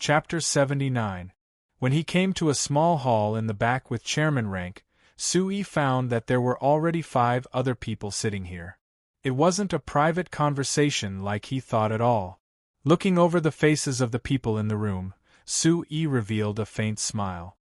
Chapter 79. When he came to a small hall in the back with chairman rank, Sui found that there were already 5 other people sitting here. It wasn't a private conversation like he thought at all. Looking over the faces of the people in the room, Sui revealed a faint smile.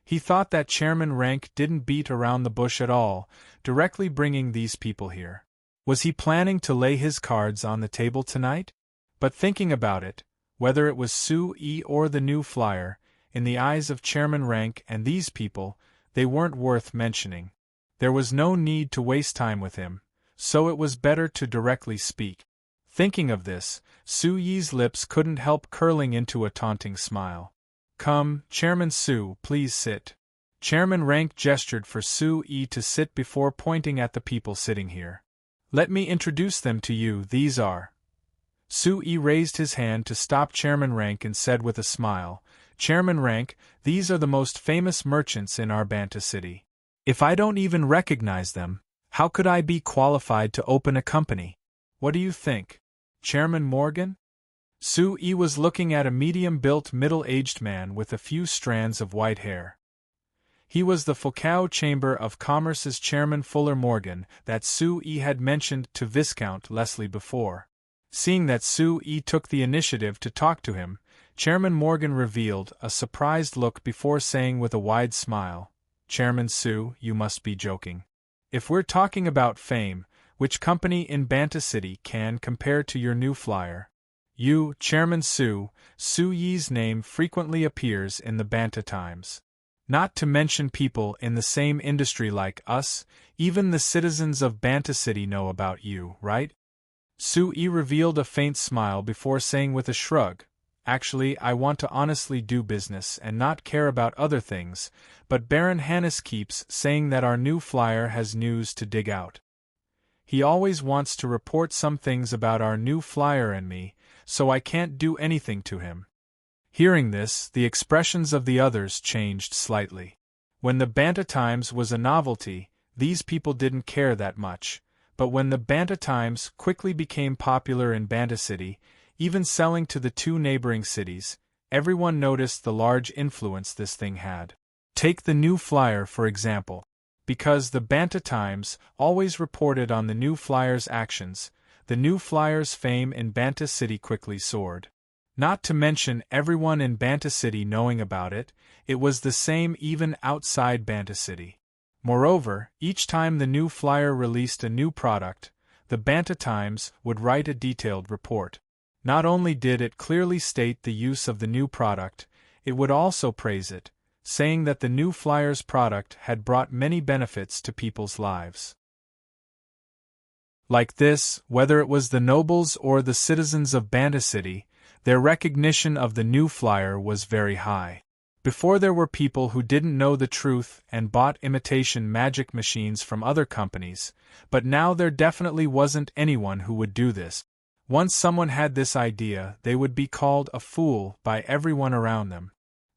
He thought that chairman rank didn't beat around the bush at all, directly bringing these people here. Was he planning to lay his cards on the table tonight? But thinking about it, whether it was Sui or the new flyer, in the eyes of chairman rank and these people, they weren't worth mentioning. There was no need to waste time with him, so it was better to directly speak. Thinking of this, Sui's lips couldn't help curling into a taunting smile. "Come, Chairman Su, please sit." Chairman Rank gestured for Sui to sit before pointing at the people sitting here. "Let me introduce them to you, these are." Sui raised his hand to stop Chairman Rank and said with a smile, "Chairman Rank, these are the most famous merchants in our Banta city. If I don't even recognize them, how could I be qualified to open a company? What do you think, Chairman Morgan?" Sui was looking at a medium-built middle-aged man with a few strands of white hair. He was the Foucault Chamber of Commerce's Chairman Fuller Morgan that Sui had mentioned to Viscount Leslie before. Seeing that Sui took the initiative to talk to him, Chairman Morgan revealed a surprised look before saying with a wide smile, "Chairman Su, you must be joking. If we're talking about fame, which company in Banta City can compare to your new flyer? You, Chairman Su, Sui's name frequently appears in the Banta Times. Not to mention people in the same industry like us, even the citizens of Banta City know about you, right?" Sui revealed a faint smile before saying with a shrug, "Actually, I want to honestly do business and not care about other things, but Baron Hannes keeps saying that our new flyer has news to dig out. He always wants to report some things about our new flyer and me, so I can't do anything to him." Hearing this, the expressions of the others changed slightly. When the Banta Times was a novelty, these people didn't care that much, but when the Banta Times quickly became popular in Banta City, even selling to the 2 neighboring cities, everyone noticed the large influence this thing had. Take the new flyer for example. Because the Banta Times always reported on the new flyer's actions, the new flyer's fame in Banta City quickly soared. Not to mention everyone in Banta City knowing about it, it was the same even outside Banta City. Moreover, each time the new flyer released a new product, the Banta Times would write a detailed report. Not only did it clearly state the use of the new product, it would also praise it, saying that the new flyer's product had brought many benefits to people's lives. Like this, whether it was the nobles or the citizens of Banta City, their recognition of the new flyer was very high. Before there were people who didn't know the truth and bought imitation magic machines from other companies, but now there definitely wasn't anyone who would do this. Once someone had this idea, they would be called a fool by everyone around them.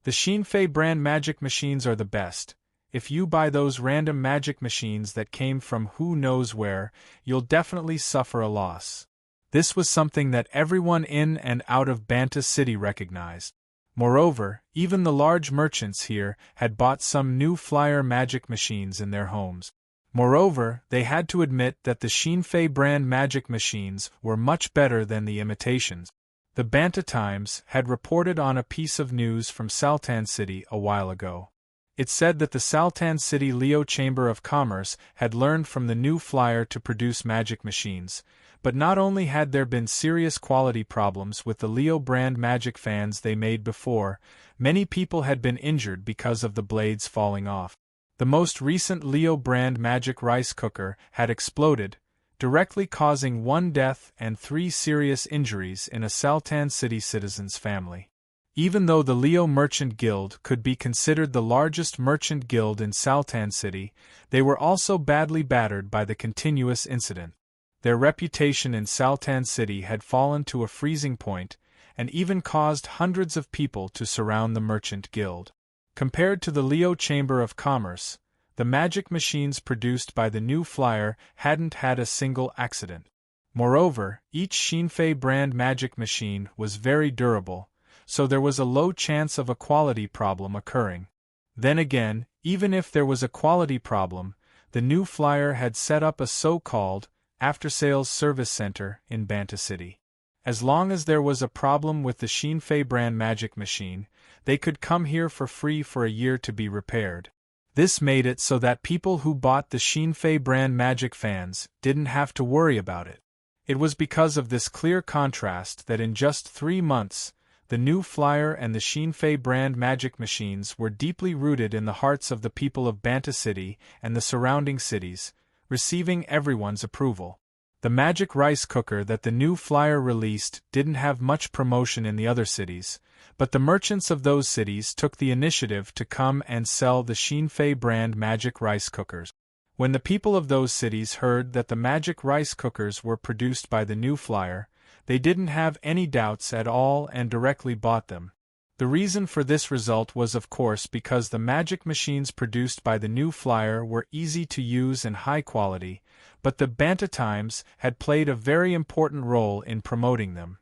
The Xinfei brand magic machines are the best. If you buy those random magic machines that came from who knows where, you'll definitely suffer a loss. This was something that everyone in and out of Banta City recognized. Moreover, even the large merchants here had bought some new flyer magic machines in their homes. Moreover, they had to admit that the Xinfei brand magic machines were much better than the imitations. The Banta Times had reported on a piece of news from Sultan City a while ago. It said that the Sultan City Leo Chamber of Commerce had learned from the new flyer to produce magic machines, but not only had there been serious quality problems with the Leo brand magic fans they made before, many people had been injured because of the blades falling off. The most recent Leo brand magic rice cooker had exploded, directly causing 1 death and 3 serious injuries in a Sultan City citizen's family. Even though the Leo Merchant Guild could be considered the largest merchant guild in Sultan City, they were also badly battered by the continuous incident. Their reputation in Sultan City had fallen to a freezing point, and even caused hundreds of people to surround the Merchant Guild. Compared to the Leo Chamber of Commerce, the magic machines produced by the new flyer hadn't had a single accident. Moreover, each Xinfei brand magic machine was very durable, so there was a low chance of a quality problem occurring. Then again, even if there was a quality problem, the new flyer had set up a so-called after-sales service center in Banta City. As long as there was a problem with the Xinfei brand magic machine, they could come here for free for a year to be repaired. This made it so that people who bought the Xinfei brand magic fans didn't have to worry about it. It was because of this clear contrast that in just 3 months, the new flyer and the Xinfei brand magic machines were deeply rooted in the hearts of the people of Banta City and the surrounding cities, receiving everyone's approval. The magic rice cooker that the new flyer released didn't have much promotion in the other cities, but the merchants of those cities took the initiative to come and sell the Xinfei brand magic rice cookers. When the people of those cities heard that the magic rice cookers were produced by the new flyer, they didn't have any doubts at all and directly bought them. The reason for this result was of course because the magic machines produced by the new flyer were easy to use and high quality, but the Banta Times had played a very important role in promoting them.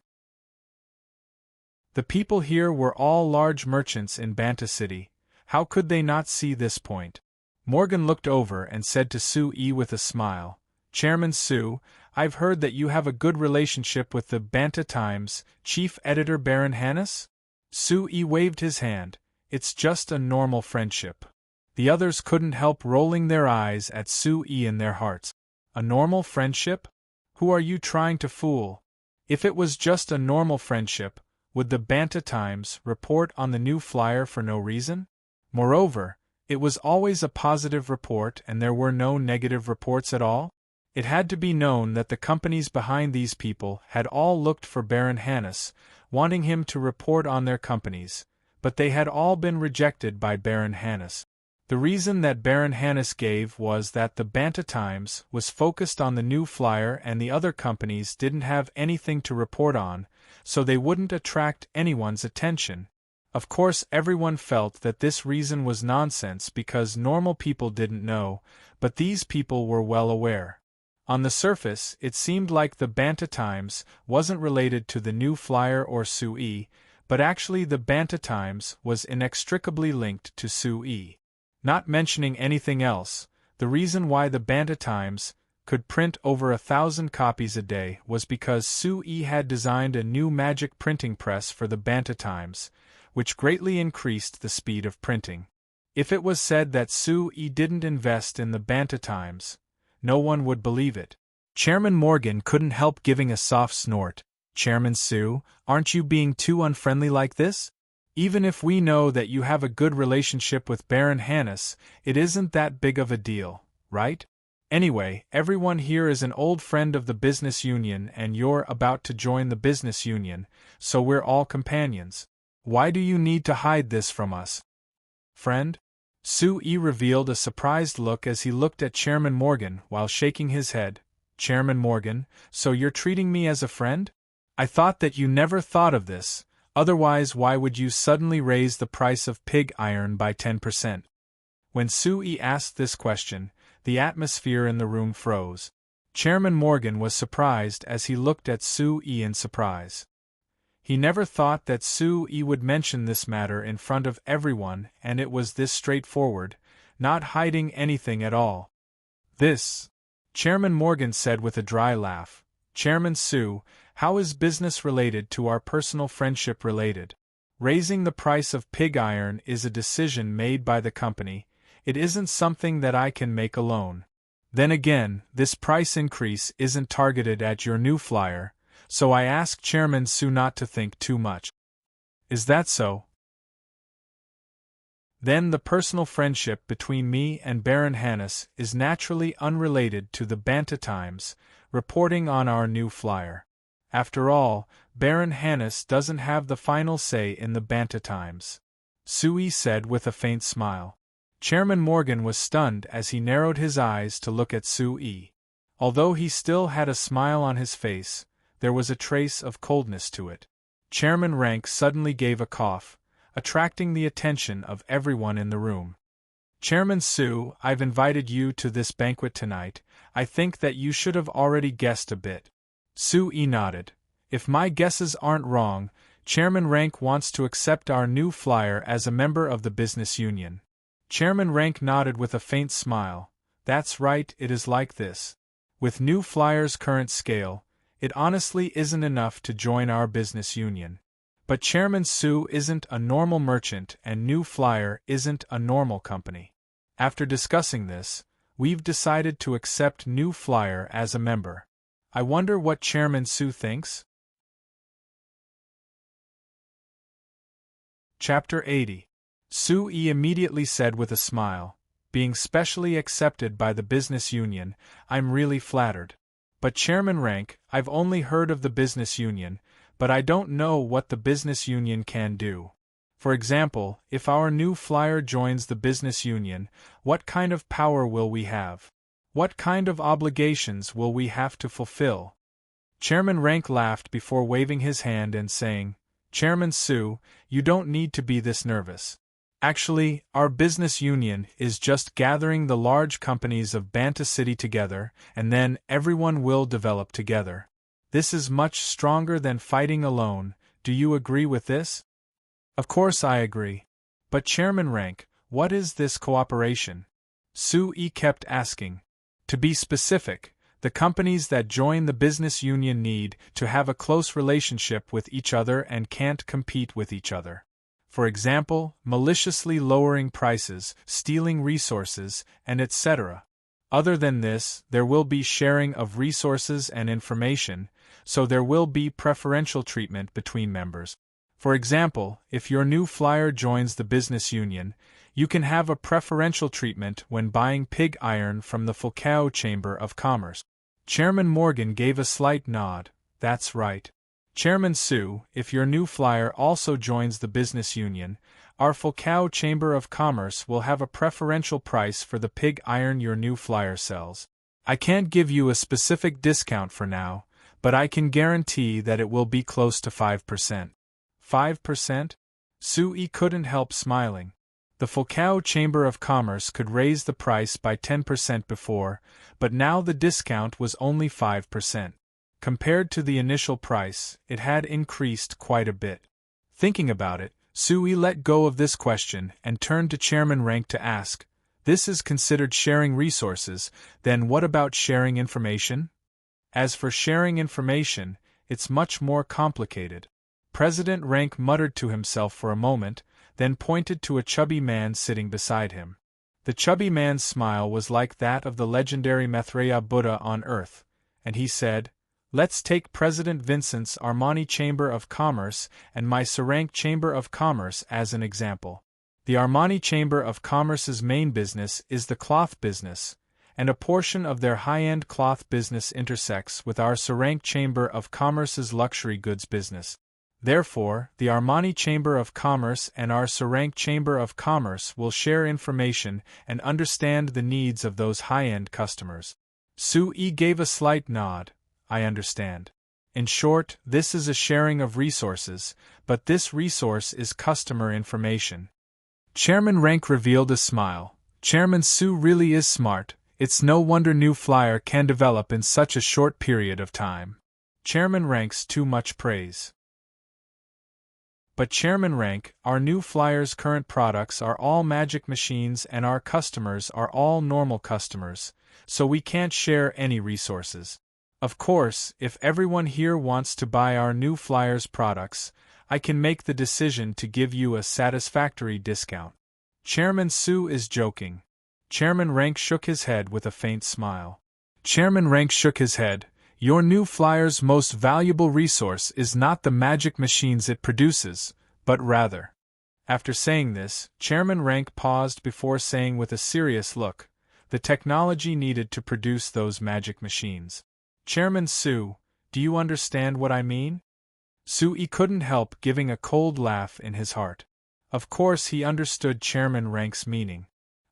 The people here were all large merchants in Banta City. How could they not see this point? Morgan looked over and said to Sue with a smile, "Chairman Sue, I've heard that you have a good relationship with the Banta Times chief editor Baron Hannes?" Sue waved his hand. "It's just a normal friendship." The others couldn't help rolling their eyes at Sue in their hearts. A normal friendship? Who are you trying to fool? If it was just a normal friendship, would the Banta Times report on the new flyer for no reason? Moreover, it was always a positive report and there were no negative reports at all. It had to be known that the companies behind these people had all looked for Baron Hannes, wanting him to report on their companies, but they had all been rejected by Baron Hannes. The reason that Baron Hannes gave was that the Banta Times was focused on the new flyer and the other companies didn't have anything to report on, so they wouldn't attract anyone's attention. Of course, everyone felt that this reason was nonsense because normal people didn't know, but these people were well aware. On the surface, it seemed like the Banta Times wasn't related to the new flyer or Sue, but actually the Banta Times was inextricably linked to Sue. Not mentioning anything else, the reason why the Banta Times could print over 1,000 copies a day was because Sue had designed a new magic printing press for the Banta Times, which greatly increased the speed of printing. If it was said that Sue didn't invest in the Banta Times, no one would believe it. Chairman Morgan couldn't help giving a soft snort. "Chairman Sue, aren't you being too unfriendly like this? Even if we know that you have a good relationship with Baron Hannes, it isn't that big of a deal, right? Anyway, everyone here is an old friend of the business union and you're about to join the business union, so we're all companions. Why do you need to hide this from us?" "Friend?" Sue revealed a surprised look as he looked at Chairman Morgan while shaking his head. "Chairman Morgan, so you're treating me as a friend? I thought that you never thought of this, otherwise why would you suddenly raise the price of pig iron by 10%? When Sue asked this question, the atmosphere in the room froze. Chairman Morgan was surprised as he looked at Sue in surprise. He never thought that Sue would mention this matter in front of everyone, and it was this straightforward, not hiding anything at all. "This," Chairman Morgan said with a dry laugh. "Chairman Sue, how is business related to our personal friendship related? Raising the price of pig iron is a decision made by the company, it isn't something that I can make alone. Then again, this price increase isn't targeted at your new flyer, so I ask Chairman Sue not to think too much." "Is that so? Then the personal friendship between me and Baron Hannes is naturally unrelated to the Banta Times reporting on our new flyer. After all, Baron Hannes doesn't have the final say in the Banta Times," Sue said with a faint smile. Chairman Morgan was stunned as he narrowed his eyes to look at Sue. Although he still had a smile on his face, there was a trace of coldness to it. Chairman Rank suddenly gave a cough, attracting the attention of everyone in the room. "Chairman Sue, I've invited you to this banquet tonight. I think that you should have already guessed a bit." Sue nodded. "If my guesses aren't wrong, Chairman Rank wants to accept our new flyer as a member of the business union. Chairman Rank nodded with a faint smile. That's right, it is like this. With new flyer's current scale, it honestly isn't enough to join our business union. But Chairman Su isn't a normal merchant and New Flyer isn't a normal company. After discussing this, we've decided to accept New Flyer as a member. I wonder what Chairman Su thinks? Chapter 80. Su-yi immediately said with a smile, being specially accepted by the business union, I'm really flattered. But Chairman Rank, I've only heard of the business union, but I don't know what the business union can do. For example, if our new flyer joins the business union, what kind of power will we have? What kind of obligations will we have to fulfill? Chairman Rank laughed before waving his hand and saying, Chairman Su, you don't need to be this nervous. Actually, our business union is just gathering the large companies of Banta City together, and then everyone will develop together. This is much stronger than fighting alone. Do you agree with this? Of course I agree. But Chairman Rank, what is this cooperation? Su-yi kept asking. To be specific, the companies that join the business union need to have a close relationship with each other and can't compete with each other. For example, maliciously lowering prices, stealing resources, and etc. Other than this, there will be sharing of resources and information, so there will be preferential treatment between members. For example, if your new flyer joins the business union, you can have a preferential treatment when buying pig iron from the Fulcao Chamber of Commerce. Chairman Morgan gave a slight nod. That's right. Chairman Su, if your new flyer also joins the business union, our Fulcao Chamber of Commerce will have a preferential price for the pig iron your new flyer sells. I can't give you a specific discount for now, but I can guarantee that it will be close to 5%. 5%? Su-yi couldn't help smiling. The Fulcao Chamber of Commerce could raise the price by 10% before, but now the discount was only 5%. Compared to the initial price, it had increased quite a bit. Thinking about it, Su-yi let go of this question and turned to Chairman Rank to ask, this is considered sharing resources, then what about sharing information? As for sharing information, it's much more complicated. President Rank muttered to himself for a moment, then pointed to a chubby man sitting beside him. The chubby man's smile was like that of the legendary Maitreya Buddha on Earth, and he said, let's take President Vincent's Armani Chamber of Commerce and my Serank Chamber of Commerce as an example. The Armani Chamber of Commerce's main business is the cloth business, and a portion of their high-end cloth business intersects with our Serank Chamber of Commerce's luxury goods business. Therefore, the Armani Chamber of Commerce and our Serank Chamber of Commerce will share information and understand the needs of those high-end customers. Su-yi gave a slight nod. I understand. In short, this is a sharing of resources, but this resource is customer information. Chairman Rank revealed a smile. Chairman Su really is smart. It's no wonder New Flyer can develop in such a short period of time. Chairman Rank's too much praise. But Chairman Rank, our New Flyer's current products are all magic machines and our customers are all normal customers, so we can't share any resources. Of course, if everyone here wants to buy our New Flyer's products, I can make the decision to give you a satisfactory discount. Chairman Su is joking. Chairman Rank shook his head with a faint smile. Chairman Rank shook his head. Your New Flyer's most valuable resource is not the magic machines it produces, but rather. After saying this, Chairman Rank paused before saying with a serious look, the technology needed to produce those magic machines. Chairman Su, do you understand what I mean? Su-yi couldn't help giving a cold laugh in his heart. Of course he understood Chairman Rank's meaning.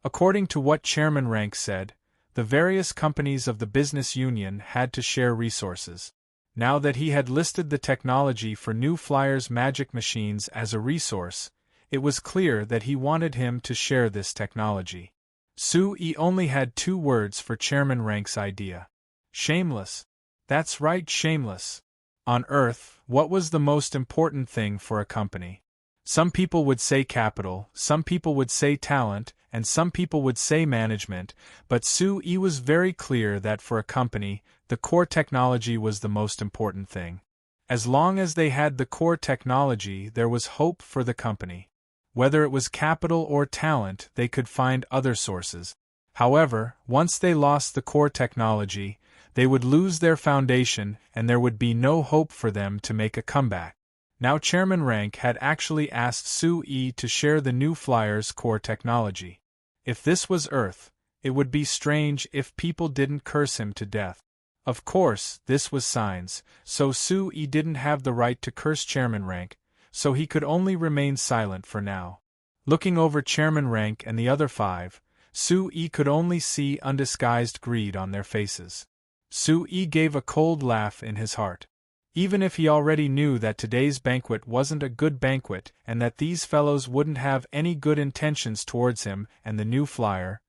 According to what Chairman Rank said, the various companies of the business union had to share resources. Now that he had listed the technology for New Flyer's magic machines as a resource, it was clear that he wanted him to share this technology. Su-yi only had 2 words for Chairman Rank's idea. Shameless. That's right, shameless. On Earth, what was the most important thing for a company? Some people would say capital, some people would say talent, and some people would say management, but Sue was very clear that for a company, the core technology was the most important thing. As long as they had the core technology, there was hope for the company. Whether it was capital or talent, they could find other sources. However, once they lost the core technology, they would lose their foundation and there would be no hope for them to make a comeback. Now Chairman Rank had actually asked Sue to share the new flyer's core technology. If this was Earth, it would be strange if people didn't curse him to death. Of course, this was signs, so Sue didn't have the right to curse Chairman Rank, so he could only remain silent for now. Looking over Chairman Rank and the other 5, Sue could only see undisguised greed on their faces. Sue gave a cold laugh in his heart. Even if he already knew that today's banquet wasn't a good banquet and that these fellows wouldn't have any good intentions towards him and the new flyer,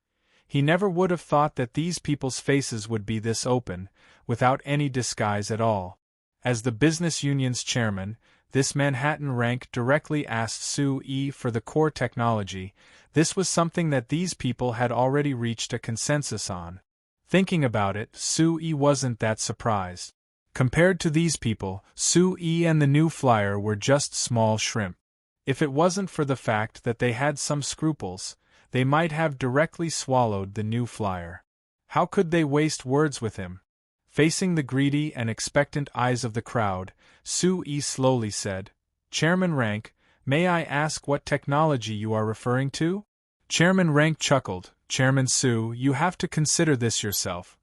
he never would have thought that these people's faces would be this open, without any disguise at all. As the business union's chairman, this Manhattan Rank directly asked Sue for the core technology. This was something that these people had already reached a consensus on. Thinking about it, Sue wasn't that surprised. Compared to these people, Sue and the new flyer were just small shrimp. If it wasn't for the fact that they had some scruples, they might have directly swallowed the new flyer. How could they waste words with him? Facing the greedy and expectant eyes of the crowd, Sue slowly said, "Chairman Rank, may I ask what technology you are referring to?" Chairman Rank chuckled. "Chairman Sue, you have to consider this yourself.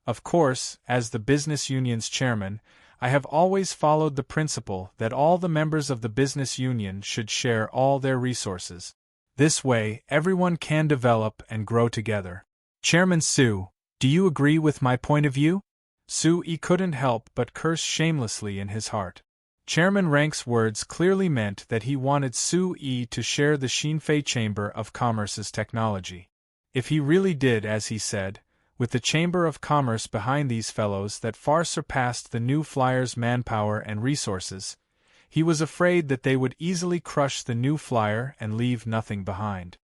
Of course, as the business union's chairman, I have always followed the principle that all the members of the business union should share all their resources. This way, everyone can develop and grow together. Chairman Sue, do you agree with my point of view?" Sue couldn't help but curse shamelessly in his heart. Chairman Rank's words clearly meant that he wanted Sue to share the Shinfei Chamber of Commerce's technology. If he really did as he said, with the Chamber of Commerce behind these fellows that far surpassed the new flyer's manpower and resources, he was afraid that they would easily crush the new flyer and leave nothing behind.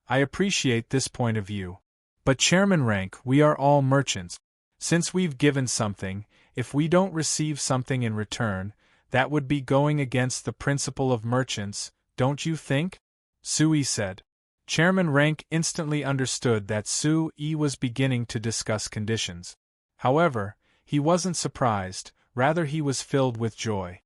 I appreciate this point of view. But Chairman Rank, we are all merchants. Since we've given something, if we don't receive something in return, that would be going against the principle of merchants, don't you think? Sue said. Chairman Rank instantly understood that Sue was beginning to discuss conditions. However, he wasn't surprised, rather he was filled with joy.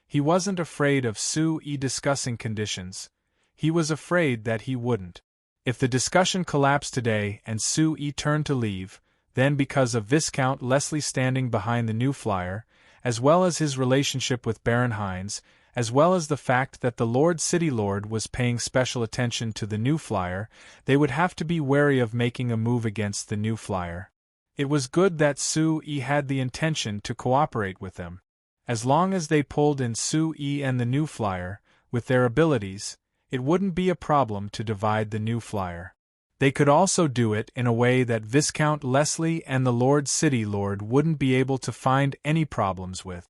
He wasn't afraid of Sue discussing conditions. He was afraid that he wouldn't. If the discussion collapsed today and Sue turned to leave, then because of Viscount Leslie standing behind the new flyer, as well as his relationship with Baron Hines, as well as the fact that the Lord City Lord was paying special attention to the new flyer, they would have to be wary of making a move against the new flyer. It was good that Sue had the intention to cooperate with them. As long as they pulled in Sue and the new flyer, with their abilities, it wouldn't be a problem to divide the new flyer. They could also do it in a way that Viscount Leslie and the Lord City Lord wouldn't be able to find any problems with.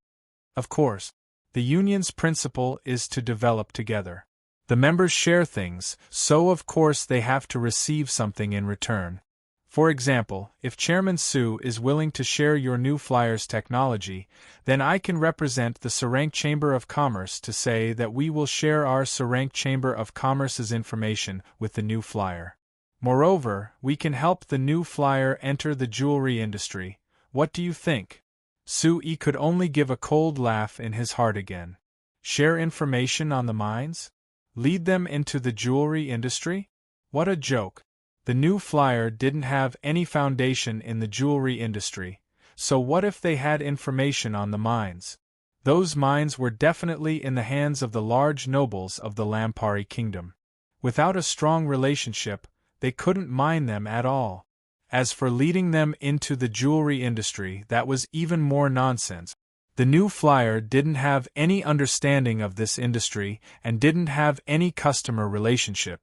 Of course, the union's principle is to develop together. The members share things, so of course they have to receive something in return. For example, if Chairman Sue is willing to share your new flyer's technology, then I can represent the Serene Chamber of Commerce to say that we will share our Serene Chamber of Commerce's information with the new flyer. Moreover, we can help the new flyer enter the jewelry industry. What do you think? Sue could only give a cold laugh in his heart again. Share information on the mines? Lead them into the jewelry industry? What a joke. The new flyer didn't have any foundation in the jewelry industry, so what if they had information on the mines? Those mines were definitely in the hands of the large nobles of the Lampari kingdom. Without a strong relationship, they couldn't mine them at all. As for leading them into the jewelry industry, that was even more nonsense. The new flyer didn't have any understanding of this industry and didn't have any customer relationship.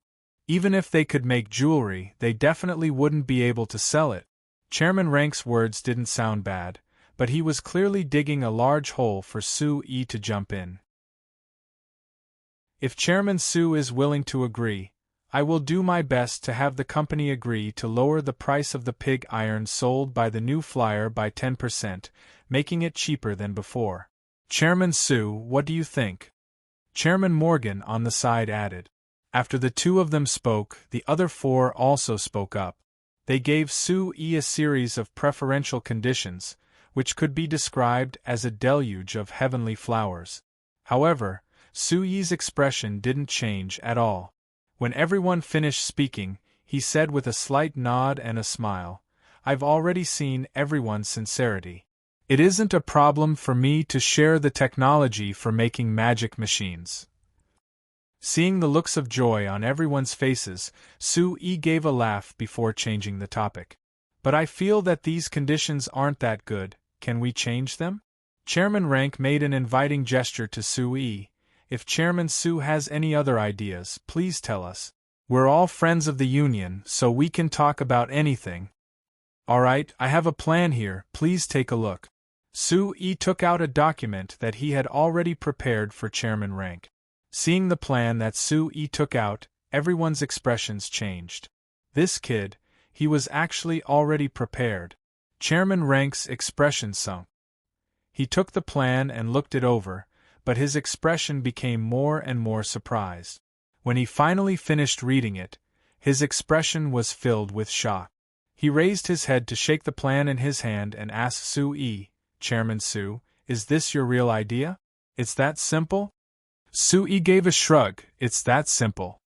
Even if they could make jewelry, they definitely wouldn't be able to sell it. Chairman Rank's words didn't sound bad, but he was clearly digging a large hole for Sue to jump in. If Chairman Sue is willing to agree, I will do my best to have the company agree to lower the price of the pig iron sold by the new flyer by 10%, making it cheaper than before. Chairman Sue, what do you think? Chairman Morgan on the side added. After the two of them spoke, the other four also spoke up. They gave Sue a series of preferential conditions, which could be described as a deluge of heavenly flowers. However, Sue's expression didn't change at all. When everyone finished speaking, he said with a slight nod and a smile, "I've already seen everyone's sincerity. It isn't a problem for me to share the technology for making magic machines." Seeing the looks of joy on everyone's faces, Sue gave a laugh before changing the topic. "But I feel that these conditions aren't that good. Can we change them?" Chairman Rank made an inviting gesture to Sue. "If Chairman Sue has any other ideas, please tell us. We're all friends of the union, so we can talk about anything." "Alright, I have a plan here, please take a look." Sue took out a document that he had already prepared for Chairman Rank. Seeing the plan that Sue took out, everyone's expressions changed. This kid, he was actually already prepared. Chairman Rank's expression sunk. He took the plan and looked it over, but his expression became more and more surprised. When he finally finished reading it, his expression was filled with shock. He raised his head to shake the plan in his hand and asked Sue, "Chairman Sue, is this your real idea? It's that simple?" Sue gave a shrug. "It's that simple."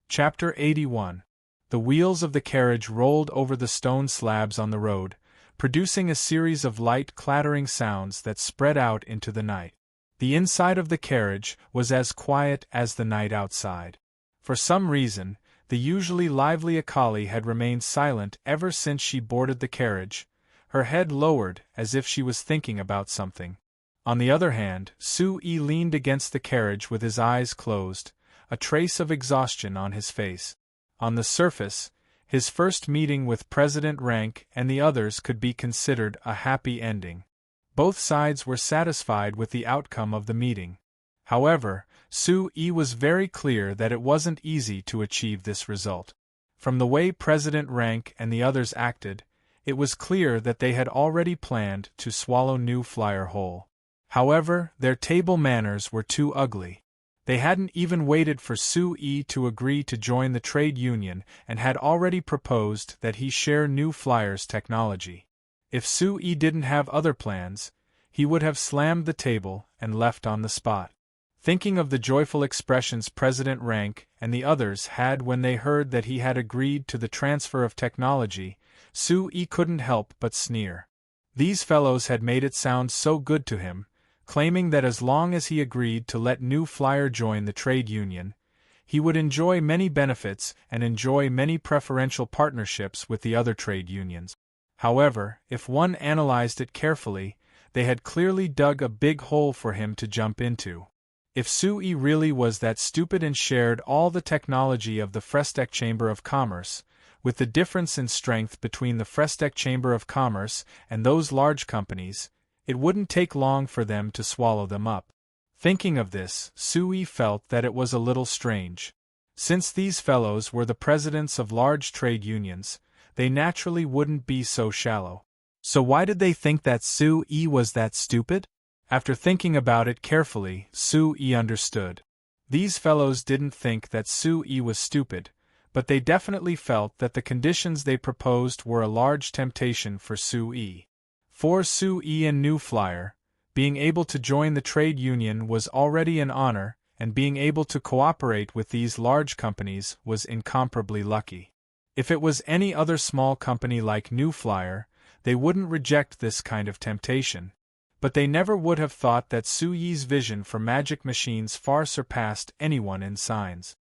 Chapter 81. The wheels of the carriage rolled over the stone slabs on the road, producing a series of light clattering sounds that spread out into the night. The inside of the carriage was as quiet as the night outside. For some reason, the usually lively Akali had remained silent ever since she boarded the carriage, her head lowered as if she was thinking about something. On the other hand, Sue leaned against the carriage with his eyes closed, a trace of exhaustion on his face. On the surface, his first meeting with President Rank and the others could be considered a happy ending. Both sides were satisfied with the outcome of the meeting. However, Sue was very clear that it wasn't easy to achieve this result. From the way President Rank and the others acted, it was clear that they had already planned to swallow New Flyer whole. However, their table manners were too ugly. They hadn't even waited for Sue to agree to join the trade union and had already proposed that he share New Flyer's technology. If Sue didn't have other plans, he would have slammed the table and left on the spot. Thinking of the joyful expressions President Rank and the others had when they heard that he had agreed to the transfer of technology, Sue couldn't help but sneer. These fellows had made it sound so good to him, claiming that as long as he agreed to let New Flyer join the trade union, he would enjoy many benefits and enjoy many preferential partnerships with the other trade unions. However, if one analyzed it carefully, they had clearly dug a big hole for him to jump into. If Sue really was that stupid and shared all the technology of the Frestec Chamber of Commerce, with the difference in strength between the Frestec Chamber of Commerce and those large companies, it wouldn't take long for them to swallow them up. Thinking of this, Sue felt that it was a little strange. Since these fellows were the presidents of large trade unions, they naturally wouldn't be so shallow. So why did they think that Sue was that stupid? After thinking about it carefully, Sue understood. These fellows didn't think that Sue was stupid, but they definitely felt that the conditions they proposed were a large temptation for Sue. For Sue and New Flyer, being able to join the trade union was already an honor, and being able to cooperate with these large companies was incomparably lucky. If it was any other small company like New Flyer, they wouldn't reject this kind of temptation. But they never would have thought that Sue's vision for magic machines far surpassed anyone in signs.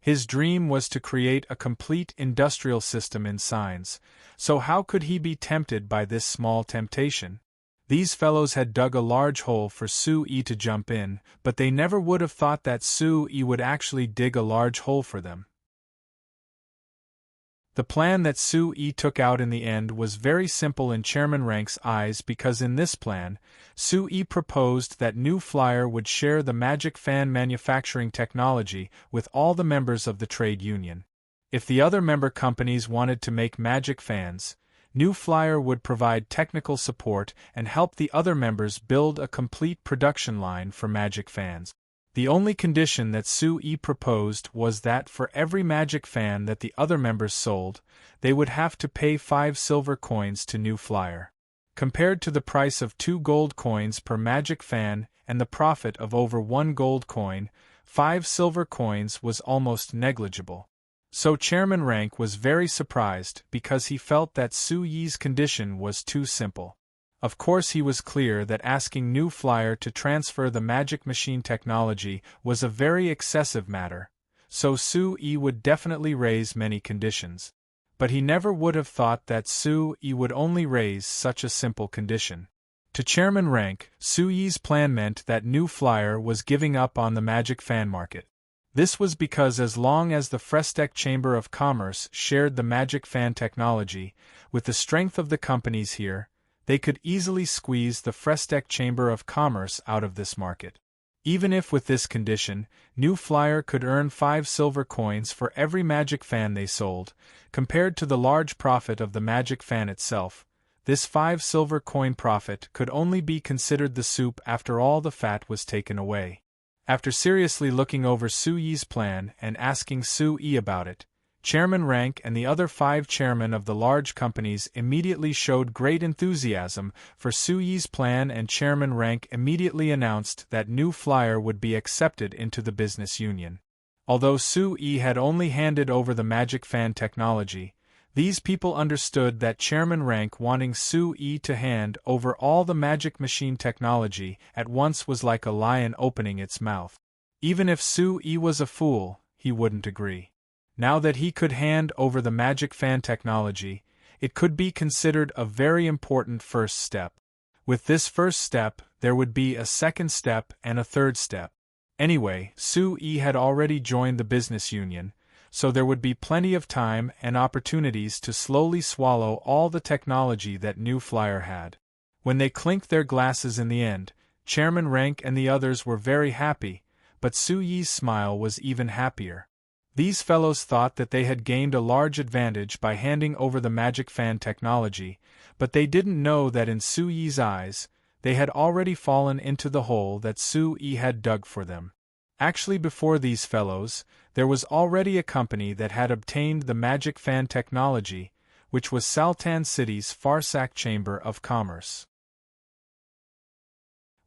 His dream was to create a complete industrial system in signs, so how could he be tempted by this small temptation? These fellows had dug a large hole for Sue to jump in, but they never would have thought that Sue would actually dig a large hole for them. The plan that Sue took out in the end was very simple in Chairman Rank's eyes, because in this plan, Sue proposed that New Flyer would share the magic fan manufacturing technology with all the members of the trade union. If the other member companies wanted to make magic fans, New Flyer would provide technical support and help the other members build a complete production line for magic fans. The only condition that Sue proposed was that for every magic fan that the other members sold, they would have to pay 5 silver coins to New Flyer. Compared to the price of 2 gold coins per magic fan and the profit of over 1 gold coin, 5 silver coins was almost negligible. So Chairman Rank was very surprised because he felt that Sue's condition was too simple. Of course, he was clear that asking New Flyer to transfer the magic machine technology was a very excessive matter, so Sue would definitely raise many conditions. But he never would have thought that Sue would only raise such a simple condition. To Chairman Rank, Sue's plan meant that New Flyer was giving up on the magic fan market. This was because as long as the Frestec Chamber of Commerce shared the magic fan technology, with the strength of the companies here, they could easily squeeze the Frestec Chamber of Commerce out of this market. Even if with this condition, New Flyer could earn 5 silver coins for every magic fan they sold, compared to the large profit of the magic fan itself, this 5 silver coin profit could only be considered the soup after all the fat was taken away. After seriously looking over Sue's plan and asking Sue about it, Chairman Rank and the other 5 chairmen of the large companies immediately showed great enthusiasm for Sue's plan, and Chairman Rank immediately announced that New Flyer would be accepted into the business union. Although Sue had only handed over the magic fan technology, these people understood that Chairman Rank wanting Sue to hand over all the magic machine technology at once was like a lion opening its mouth. Even if Sue was a fool, he wouldn't agree. Now that he could hand over the magic fan technology, it could be considered a very important first step. With this first step, there would be a second step and a third step. Anyway, Sue had already joined the business union, so there would be plenty of time and opportunities to slowly swallow all the technology that New Flyer had. When they clinked their glasses in the end, Chairman Rank and the others were very happy, but Sue's smile was even happier. These fellows thought that they had gained a large advantage by handing over the magic fan technology, but they didn't know that in Sue's eyes, they had already fallen into the hole that Sue had dug for them. Actually, before these fellows, there was already a company that had obtained the magic fan technology, which was Saltan City's Farsak Chamber of Commerce.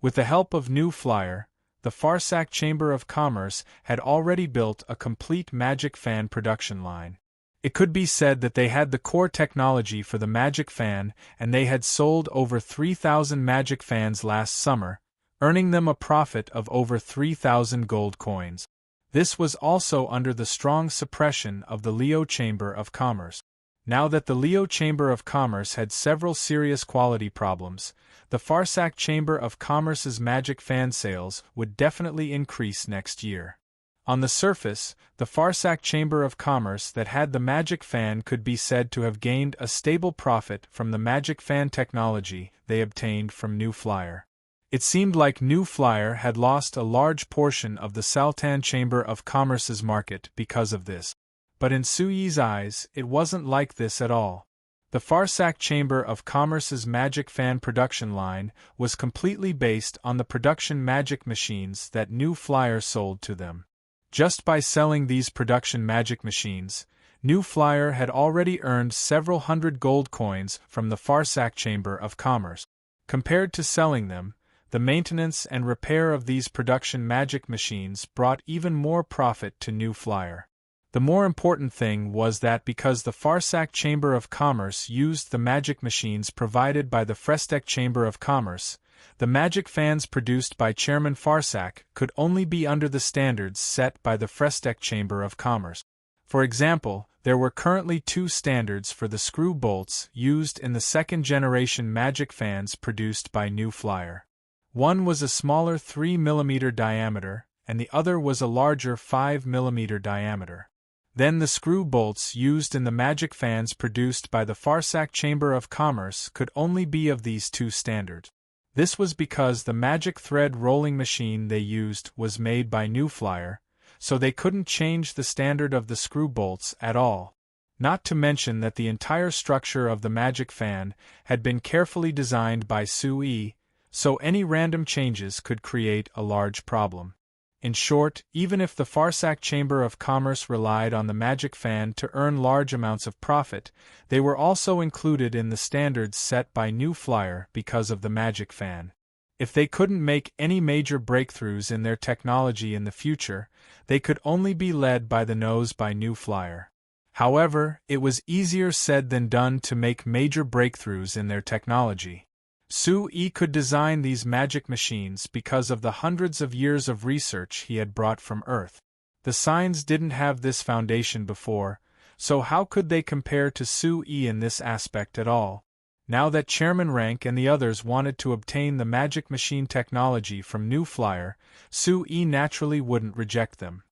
With the help of New Flyer, the Farsak Chamber of Commerce had already built a complete magic fan production line. It could be said that they had the core technology for the magic fan, and they had sold over 3,000 magic fans last summer, earning them a profit of over 3,000 gold coins. This was also under the strong suppression of the Leo Chamber of Commerce. Now that the Leo Chamber of Commerce had several serious quality problems, the Farsak Chamber of Commerce's magic fan sales would definitely increase next year. On the surface, the Farsak Chamber of Commerce that had the magic fan could be said to have gained a stable profit from the magic fan technology they obtained from New Flyer. It seemed like New Flyer had lost a large portion of the Saltan Chamber of Commerce's market because of this. But in Sue's eyes, it wasn't like this at all. The Farsak Chamber of Commerce's magic fan production line was completely based on the production magic machines that New Flyer sold to them. Just by selling these production magic machines, New Flyer had already earned several hundred gold coins from the Farsak Chamber of Commerce. Compared to selling them, the maintenance and repair of these production magic machines brought even more profit to New Flyer. The more important thing was that because the Farsak Chamber of Commerce used the magic machines provided by the Frestec Chamber of Commerce, the magic fans produced by Chairman Farsak could only be under the standards set by the Frestec Chamber of Commerce. For example, there were currently 2 standards for the screw bolts used in the second-generation magic fans produced by New Flyer. One was a smaller 3 mm diameter, and the other was a larger 5 mm diameter. Then the screw bolts used in the magic fans produced by the Farsac Chamber of Commerce could only be of these two standards. This was because the magic thread rolling machine they used was made by New Flyer, so they couldn't change the standard of the screw bolts at all. Not to mention that the entire structure of the magic fan had been carefully designed by Sui, so any random changes could create a large problem. In short, even if the Farsac Chamber of Commerce relied on the magic fan to earn large amounts of profit, they were also included in the standards set by New Flyer because of the magic fan. If they couldn't make any major breakthroughs in their technology in the future, they could only be led by the nose by New Flyer. However, it was easier said than done to make major breakthroughs in their technology. Sui could design these magic machines because of the hundreds of years of research he had brought from Earth. The signs didn't have this foundation before, so how could they compare to Sui in this aspect at all? Now that Chairman Rank and the others wanted to obtain the magic machine technology from New Flyer, Sui naturally wouldn't reject them.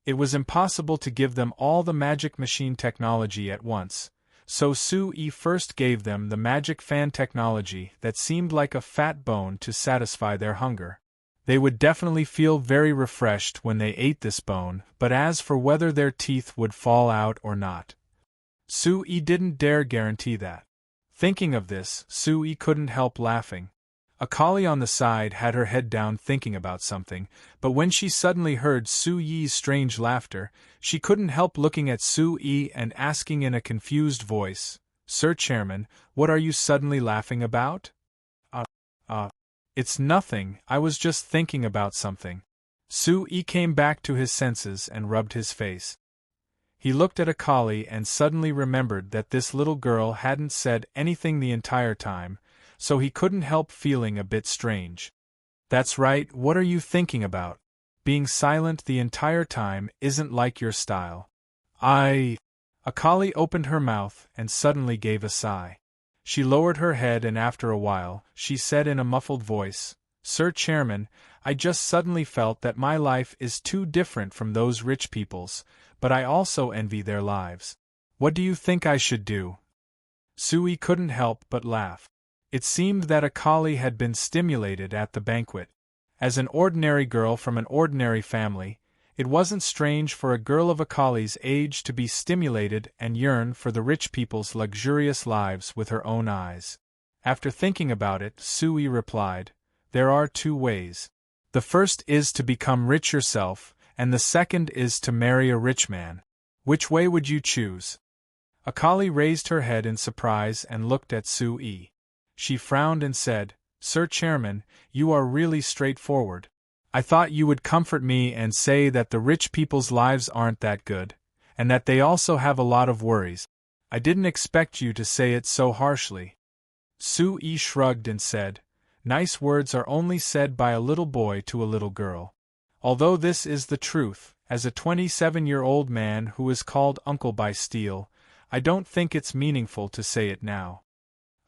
It was impossible to give them all the magic machine technology at once. So Sui first gave them the magic fan technology that seemed like a fat bone to satisfy their hunger. They would definitely feel very refreshed when they ate this bone, but as for whether their teeth would fall out or not, Sui didn't dare guarantee that. Thinking of this, Sui couldn't help laughing. Akali on the side had her head down thinking about something, but when she suddenly heard Sui's strange laughter, she couldn't help looking at Sui and asking in a confused voice, "Sir Chairman, what are you suddenly laughing about?" It's nothing, I was just thinking about something." Sui came back to his senses and rubbed his face. He looked at Akali and suddenly remembered that this little girl hadn't said anything the entire time, so he couldn't help feeling a bit strange. "That's right, what are you thinking about? Being silent the entire time isn't like your style." Akali opened her mouth and suddenly gave a sigh. She lowered her head and after a while, she said in a muffled voice, "Sir Chairman, I just suddenly felt that my life is too different from those rich people's, but I also envy their lives. What do you think I should do?" Sui couldn't help but laugh. It seemed that Akali had been stimulated at the banquet. As an ordinary girl from an ordinary family, it wasn't strange for a girl of Akali's age to be stimulated and yearn for the rich people's luxurious lives with her own eyes. After thinking about it, Sui replied, "There are two ways. The first is to become rich yourself, and the second is to marry a rich man. Which way would you choose?" Akali raised her head in surprise and looked at Sui. She frowned and said, "Sir Chairman, you are really straightforward. I thought you would comfort me and say that the rich people's lives aren't that good, and that they also have a lot of worries. I didn't expect you to say it so harshly." Sui shrugged and said, "Nice words are only said by a little boy to a little girl. Although this is the truth, as a 27-year-old man who is called uncle by Steel, I don't think it's meaningful to say it now."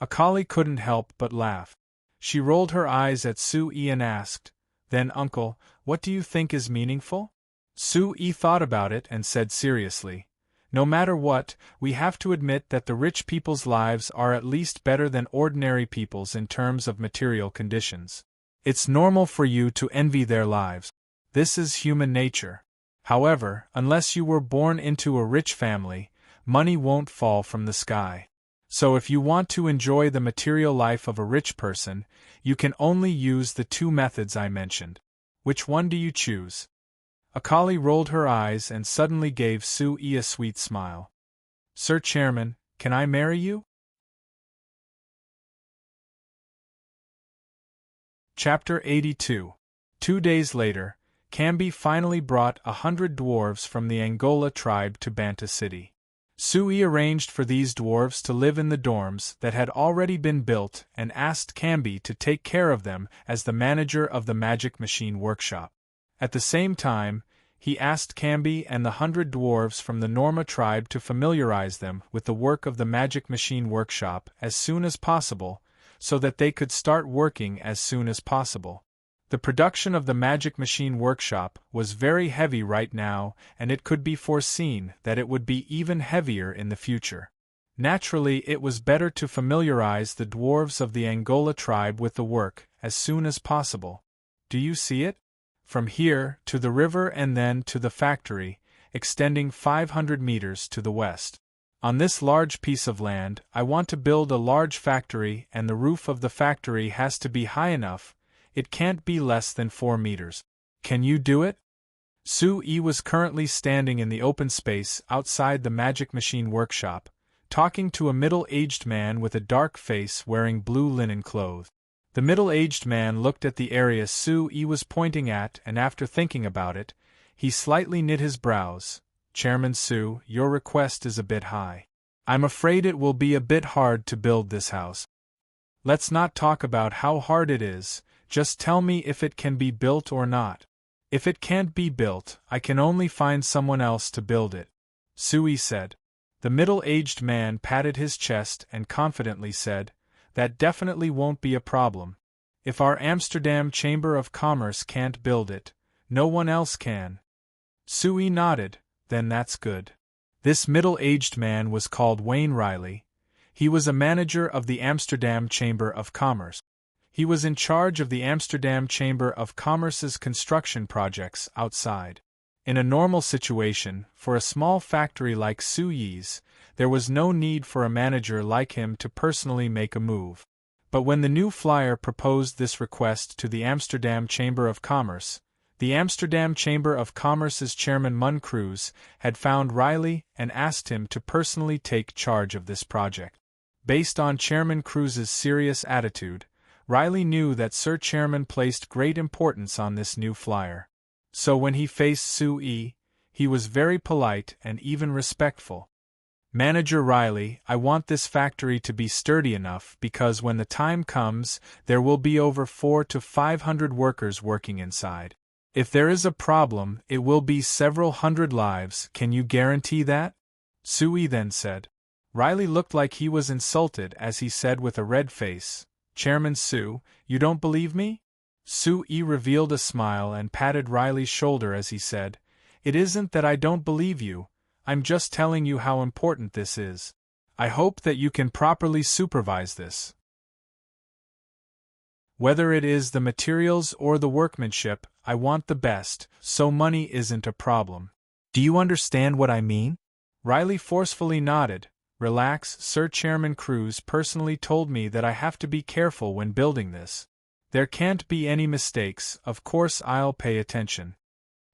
Akali couldn't help but laugh. She rolled her eyes at Sui and asked, "Then uncle, what do you think is meaningful?" Sui thought about it and said seriously, "No matter what, we have to admit that the rich people's lives are at least better than ordinary people's in terms of material conditions. It's normal for you to envy their lives. This is human nature. However, unless you were born into a rich family, money won't fall from the sky. So if you want to enjoy the material life of a rich person, you can only use the two methods I mentioned. Which one do you choose?" Akali rolled her eyes and suddenly gave Sui a sweet smile. "Sir Chairman, can I marry you?" Chapter 82. 2 days later, Cambi finally brought 100 dwarves from the Angola tribe to Banta City. Sui arranged for these dwarves to live in the dorms that had already been built and asked Cambi to take care of them as the manager of the magic machine workshop. At the same time, he asked Cambi and the 100 dwarves from the Norma tribe to familiarize them with the work of the magic machine workshop as soon as possible, so that they could start working as soon as possible. The production of the Magic Machine Workshop was very heavy right now, and it could be foreseen that it would be even heavier in the future. Naturally, it was better to familiarize the dwarves of the Angola tribe with the work as soon as possible. Do you see it? From here to the river and then to the factory, extending 500 meters to the west. On this large piece of land, I want to build a large factory, and the roof of the factory has to be high enough. It can't be less than 4 meters. Can you do it? Sue was currently standing in the open space outside the Magic Machine Workshop, talking to a middle-aged man with a dark face wearing blue linen clothes. The middle-aged man looked at the area Sue was pointing at, and after thinking about it, he slightly knit his brows. Chairman Sue, your request is a bit high. I'm afraid it will be a bit hard to build this house. Let's not talk about how hard it is, just tell me if it can be built or not. If it can't be built, I can only find someone else to build it, Sue said. The middle-aged man patted his chest and confidently said, that definitely won't be a problem. If our Amsterdam Chamber of Commerce can't build it, no one else can. Sue nodded, then that's good. This middle-aged man was called Wayne Riley. He was a manager of the Amsterdam Chamber of Commerce. He was in charge of the Amsterdam Chamber of Commerce's construction projects outside. In a normal situation, for a small factory like Sue's, there was no need for a manager like him to personally make a move. But when the new flyer proposed this request to the Amsterdam Chamber of Commerce, the Amsterdam Chamber of Commerce's chairman Mun Cruz had found Riley and asked him to personally take charge of this project. Based on Chairman Cruz's serious attitude, Riley knew that Sir Chairman placed great importance on this new flyer. So when he faced Sue, he was very polite and even respectful. Manager Riley, I want this factory to be sturdy enough because when the time comes, there will be over 400 to 500 workers working inside. If there is a problem, it will be several hundred lives. Can you guarantee that? Sue then said. Riley looked like he was insulted as he said with a red face, Chairman Sue, you don't believe me? Sue revealed a smile and patted Riley's shoulder as he said, It isn't that I don't believe you, I'm just telling you how important this is. I hope that you can properly supervise this. Whether it is the materials or the workmanship, I want the best, so money isn't a problem. Do you understand what I mean? Riley forcefully nodded. Relax, Sir Chairman Cruz personally told me that I have to be careful when building this. There can't be any mistakes, of course I'll pay attention.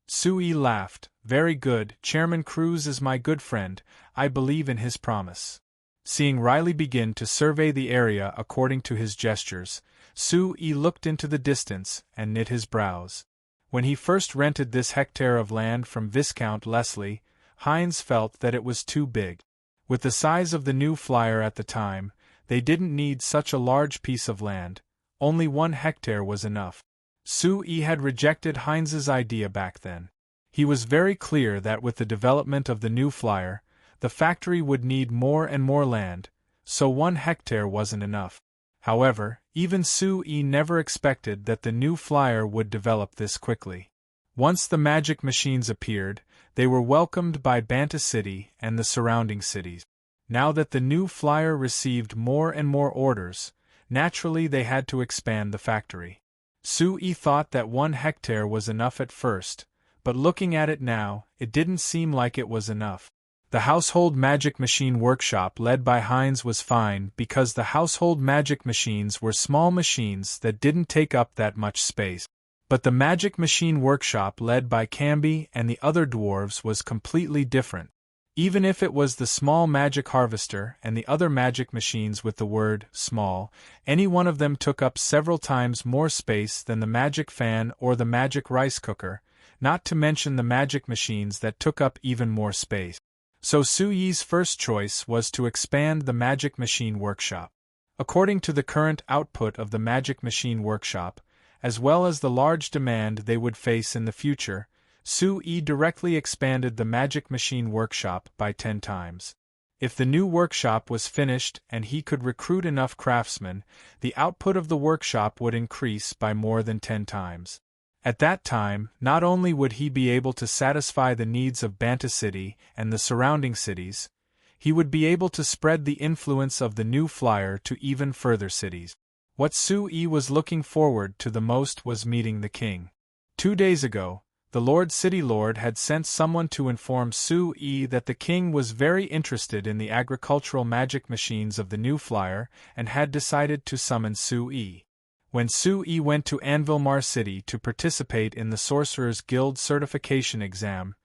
Sue laughed. Very good, Chairman Cruz is my good friend, I believe in his promise. Seeing Riley begin to survey the area according to his gestures, Sue looked into the distance and knit his brows. When he first rented this hectare of land from Viscount Leslie, Hines felt that it was too big. With the size of the new flyer at the time, they didn't need such a large piece of land. Only 1 hectare was enough. Sue had rejected Hines's idea back then. He was very clear that with the development of the new flyer, the factory would need more and more land, so 1 hectare wasn't enough. However, even Sue never expected that the new flyer would develop this quickly. Once the magic machines appeared, they were welcomed by Banta City and the surrounding cities. Now that the new flyer received more and more orders, naturally they had to expand the factory. Sue thought that 1 hectare was enough at first, but looking at it now, it didn't seem like it was enough. The Household Magic Machine Workshop led by Hines was fine because the household magic machines were small machines that didn't take up that much space. But the Magic Machine Workshop led by Camby and the other dwarves was completely different. Even if it was the small magic harvester and the other magic machines with the word small, any one of them took up several times more space than the magic fan or the magic rice cooker, not to mention the magic machines that took up even more space. So Sue's first choice was to expand the Magic Machine Workshop. According to the current output of the Magic Machine Workshop, as well as the large demand they would face in the future, Sue directly expanded the Magic Machine Workshop by 10 times. If the new workshop was finished and he could recruit enough craftsmen, the output of the workshop would increase by more than 10 times. At that time, not only would he be able to satisfy the needs of Banta City and the surrounding cities, he would be able to spread the influence of the new flyer to even further cities. What Sui was looking forward to the most was meeting the king. 2 days ago, the City Lord had sent someone to inform Sui that the king was very interested in the agricultural magic machines of the new flyer and had decided to summon Sui. When Sui went to Anvilmar City to participate in the Sorcerer's Guild certification exam,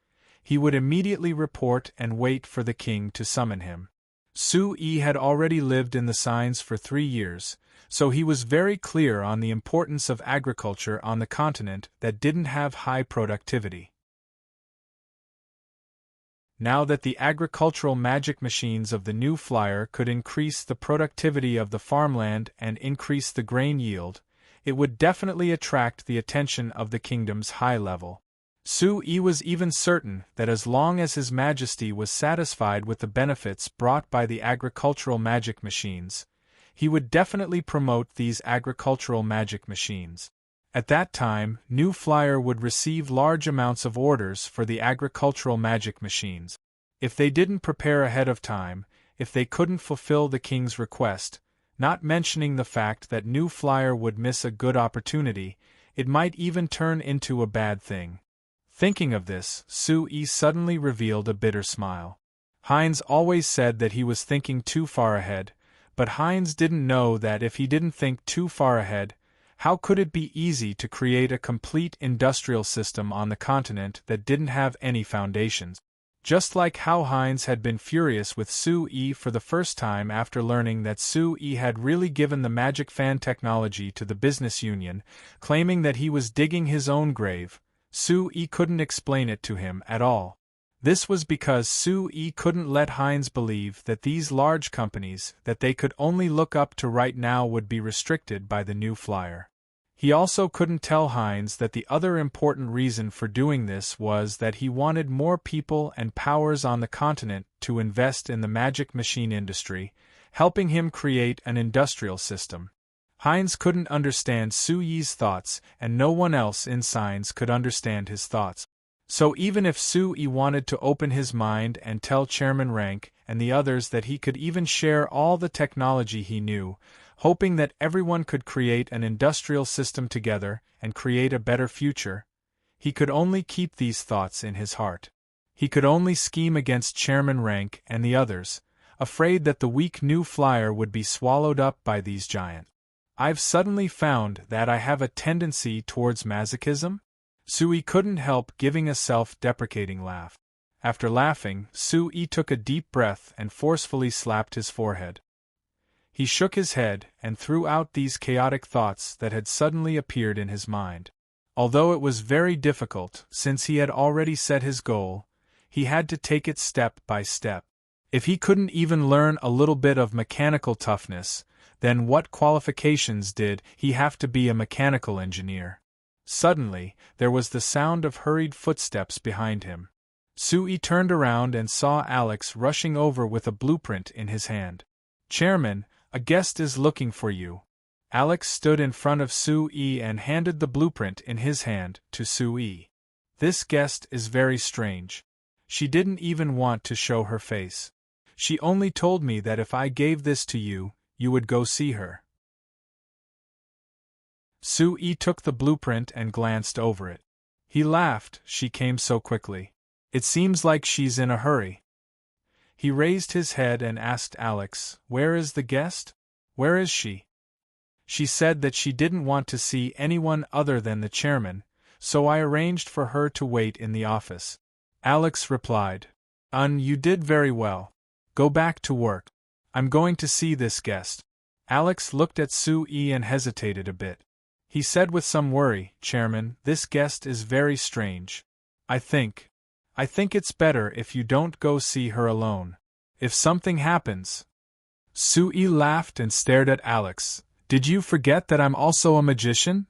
he would immediately report and wait for the king to summon him. Sui had already lived in the signs for 3 years, so he was very clear on the importance of agriculture on the continent that didn't have high productivity. Now that the agricultural magic machines of the new flyer could increase the productivity of the farmland and increase the grain yield, it would definitely attract the attention of the kingdom's high level. Sui was even certain that as long as His Majesty was satisfied with the benefits brought by the agricultural magic machines, he would definitely promote these agricultural magic machines. At that time, New Flyer would receive large amounts of orders for the agricultural magic machines. If they didn't prepare ahead of time, if they couldn't fulfill the king's request, not mentioning the fact that New Flyer would miss a good opportunity, it might even turn into a bad thing. Thinking of this, Sui suddenly revealed a bitter smile. Heinz always said that he was thinking too far ahead, but Heinz didn't know that if he didn't think too far ahead, how could it be easy to create a complete industrial system on the continent that didn't have any foundations? Just like how Heinz had been furious with Sui for the first time after learning that Sui had really given the magic fan technology to the business union, claiming that he was digging his own grave, Sui couldn't explain it to him at all. This was because Sui couldn't let Heinz believe that these large companies that they could only look up to right now would be restricted by the new flyer. He also couldn't tell Heinz that the other important reason for doing this was that he wanted more people and powers on the continent to invest in the magic machine industry, helping him create an industrial system. Heinz couldn't understand Sui's thoughts, and no one else in Signs could understand his thoughts. So even if Sui wanted to open his mind and tell Chairman Rank and the others that he could even share all the technology he knew, hoping that everyone could create an industrial system together and create a better future, he could only keep these thoughts in his heart. He could only scheme against Chairman Rank and the others, afraid that the weak new flyer would be swallowed up by these giants. I've suddenly found that I have a tendency towards masochism? Sui couldn't help giving a self-deprecating laugh. After laughing, Sui took a deep breath and forcefully slapped his forehead. He shook his head and threw out these chaotic thoughts that had suddenly appeared in his mind. Although it was very difficult, since he had already set his goal, he had to take it step by step. If he couldn't even learn a little bit of mechanical toughness, then what qualifications did he have to be a mechanical engineer? Suddenly, there was the sound of hurried footsteps behind him. Sui turned around and saw Alex rushing over with a blueprint in his hand. "Chairman, a guest is looking for you." Alex stood in front of Sui and handed the blueprint in his hand to Sui. "This guest is very strange. She didn't even want to show her face. She only told me that if I gave this to you, you would go see her." Sui took the blueprint and glanced over it. He laughed. "She came so quickly. It seems like she's in a hurry." He raised his head and asked Alex, "Where is the guest? Where is she?" "She said that she didn't want to see anyone other than the chairman, so I arranged for her to wait in the office." Alex replied, You did very well. Go back to work. I'm going to see this guest." Alex looked at Sui and hesitated a bit. He said with some worry, "Chairman, this guest is very strange. I think it's better if you don't go see her alone. If something happens..." Sui laughed and stared at Alex. "Did you forget that I'm also a magician?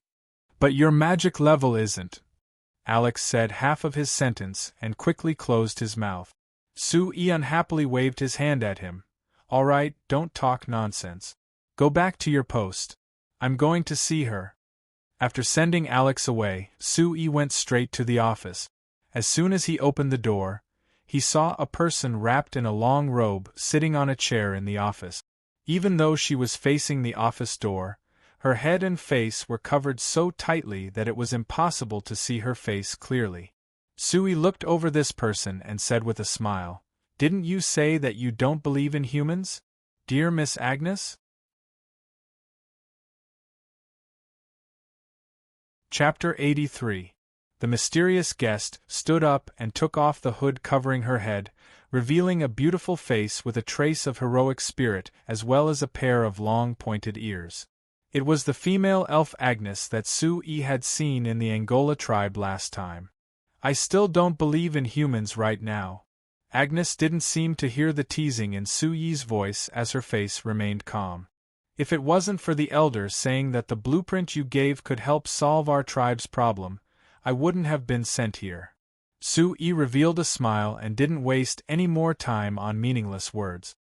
But your magic level isn't..." Alex said half of his sentence and quickly closed his mouth. Sue unhappily waved his hand at him. All right, don't talk nonsense. Go back to your post. I'm going to see her. After sending Alex away, Sue went straight to the office. As soon as he opened the door, he saw a person wrapped in a long robe sitting on a chair in the office. Even though she was facing the office door, her head and face were covered so tightly that it was impossible to see her face clearly. Sue looked over this person and said with a smile, "Didn't you say that you don't believe in humans, dear Miss Agnes?" Chapter 83. The mysterious guest stood up and took off the hood covering her head, revealing a beautiful face with a trace of heroic spirit as well as a pair of long pointed ears. It was the female elf Agnes that Sue had seen in the Angola tribe last time. "I still don't believe in humans right now." Agnes didn't seem to hear the teasing in Sue's voice as her face remained calm. "If it wasn't for the elders saying that the blueprint you gave could help solve our tribe's problem, I wouldn't have been sent here." Sue revealed a smile and didn't waste any more time on meaningless words.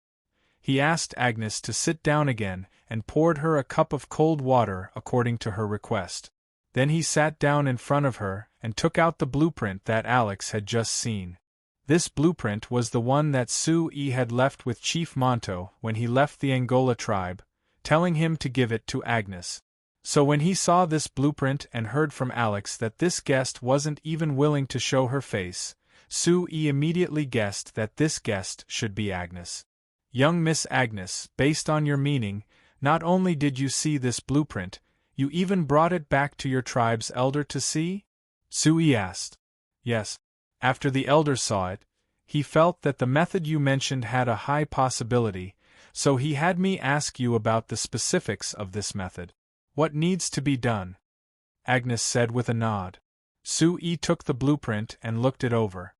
He asked Agnes to sit down again and poured her a cup of cold water according to her request. Then he sat down in front of her and took out the blueprint that Alex had just seen. This blueprint was the one that Sue had left with Chief Monto when he left the Angola tribe, telling him to give it to Agnes. So when he saw this blueprint and heard from Alex that this guest wasn't even willing to show her face, Sue immediately guessed that this guest should be Agnes. "Young Miss Agnes, based on your meaning, not only did you see this blueprint, you even brought it back to your tribe's elder to see?" Sue asked. "Yes. After the elder saw it, he felt that the method you mentioned had a high possibility, so he had me ask you about the specifics of this method. What needs to be done?" Agnes said with a nod. Sue took the blueprint and looked it over.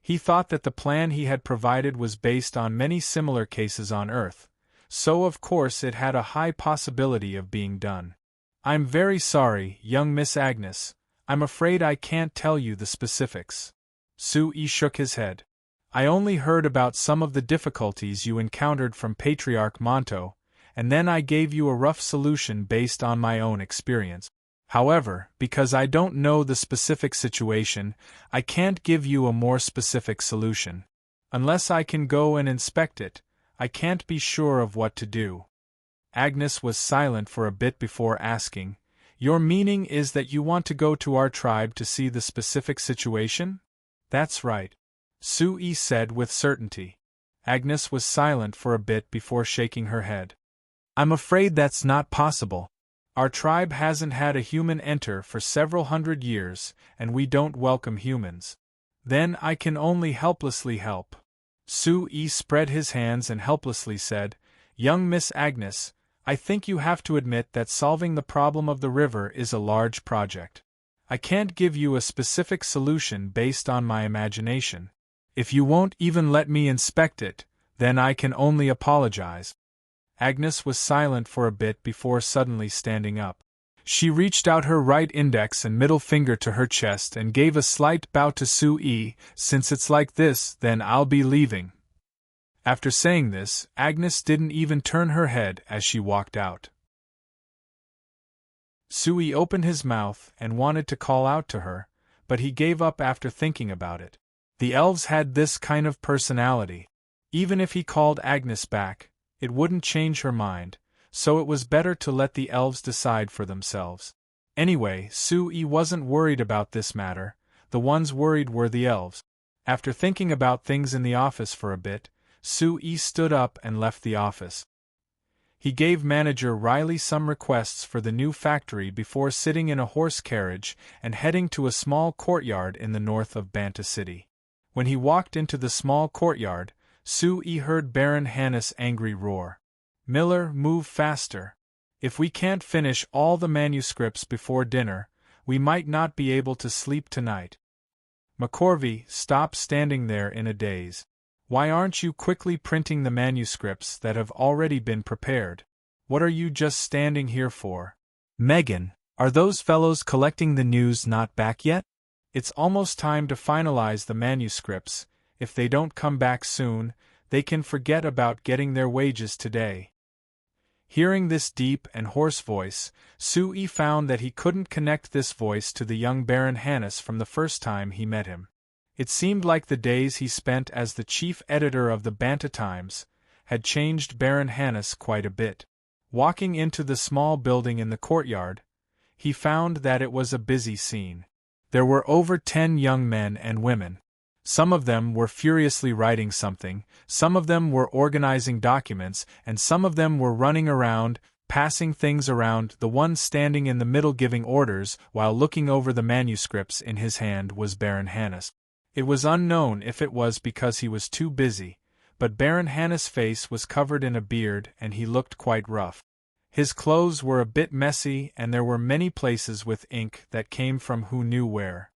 He thought that the plan he had provided was based on many similar cases on Earth, so of course it had a high possibility of being done. "I'm very sorry, young Miss Agnes, I'm afraid I can't tell you the specifics." Sue shook his head. "I only heard about some of the difficulties you encountered from Patriarch Monto, and then I gave you a rough solution based on my own experience. However, because I don't know the specific situation, I can't give you a more specific solution. Unless I can go and inspect it, I can't be sure of what to do." Agnes was silent for a bit before asking, "Your meaning is that you want to go to our tribe to see the specific situation?" "That's right," Sue said with certainty. Agnes was silent for a bit before shaking her head. "I'm afraid that's not possible. Our tribe hasn't had a human enter for several hundred years, and we don't welcome humans." "Then I can only helplessly help." Sue spread his hands and helplessly said, "Young Miss Agnes, I think you have to admit that solving the problem of the river is a large project. I can't give you a specific solution based on my imagination. If you won't even let me inspect it, then I can only apologize." Agnes was silent for a bit before suddenly standing up. She reached out her right index and middle finger to her chest and gave a slight bow to Sue. "Since it's like this, then I'll be leaving." After saying this, Agnes didn't even turn her head as she walked out. Sue opened his mouth and wanted to call out to her, but he gave up after thinking about it. The elves had this kind of personality. Even if he called Agnes back, it wouldn't change her mind, so it was better to let the elves decide for themselves. Anyway, Sue wasn't worried about this matter, the ones worried were the elves. After thinking about things in the office for a bit, Sue stood up and left the office. He gave manager Riley some requests for the new factory before sitting in a horse carriage and heading to a small courtyard in the north of Banta City. When he walked into the small courtyard, Sue heard Baron Hannes' angry roar. "Miller, move faster. If we can't finish all the manuscripts before dinner, we might not be able to sleep tonight." McCorvey stopped standing there in a daze. "Why aren't you quickly printing the manuscripts that have already been prepared? What are you just standing here for?" "Megan, are those fellows collecting the news not back yet? It's almost time to finalize the manuscripts. if they don't come back soon, they can forget about getting their wages today. Hearing this deep and hoarse voice, Sui found that he couldn't connect this voice to the young Baron Hannes from the first time he met him. It seemed like the days he spent as the chief editor of the Banta Times had changed Baron Hannes quite a bit. Walking into the small building in the courtyard, he found that it was a busy scene. There were over 10 young men and women. Some of them were furiously writing something, some of them were organizing documents, and some of them were running around, passing things around. The one standing in the middle giving orders while looking over the manuscripts in his hand was Baron Hannes. It was unknown if it was because he was too busy, but Baron Hannes' face was covered in a beard and he looked quite rough. His clothes were a bit messy and there were many places with ink that came from who knew where.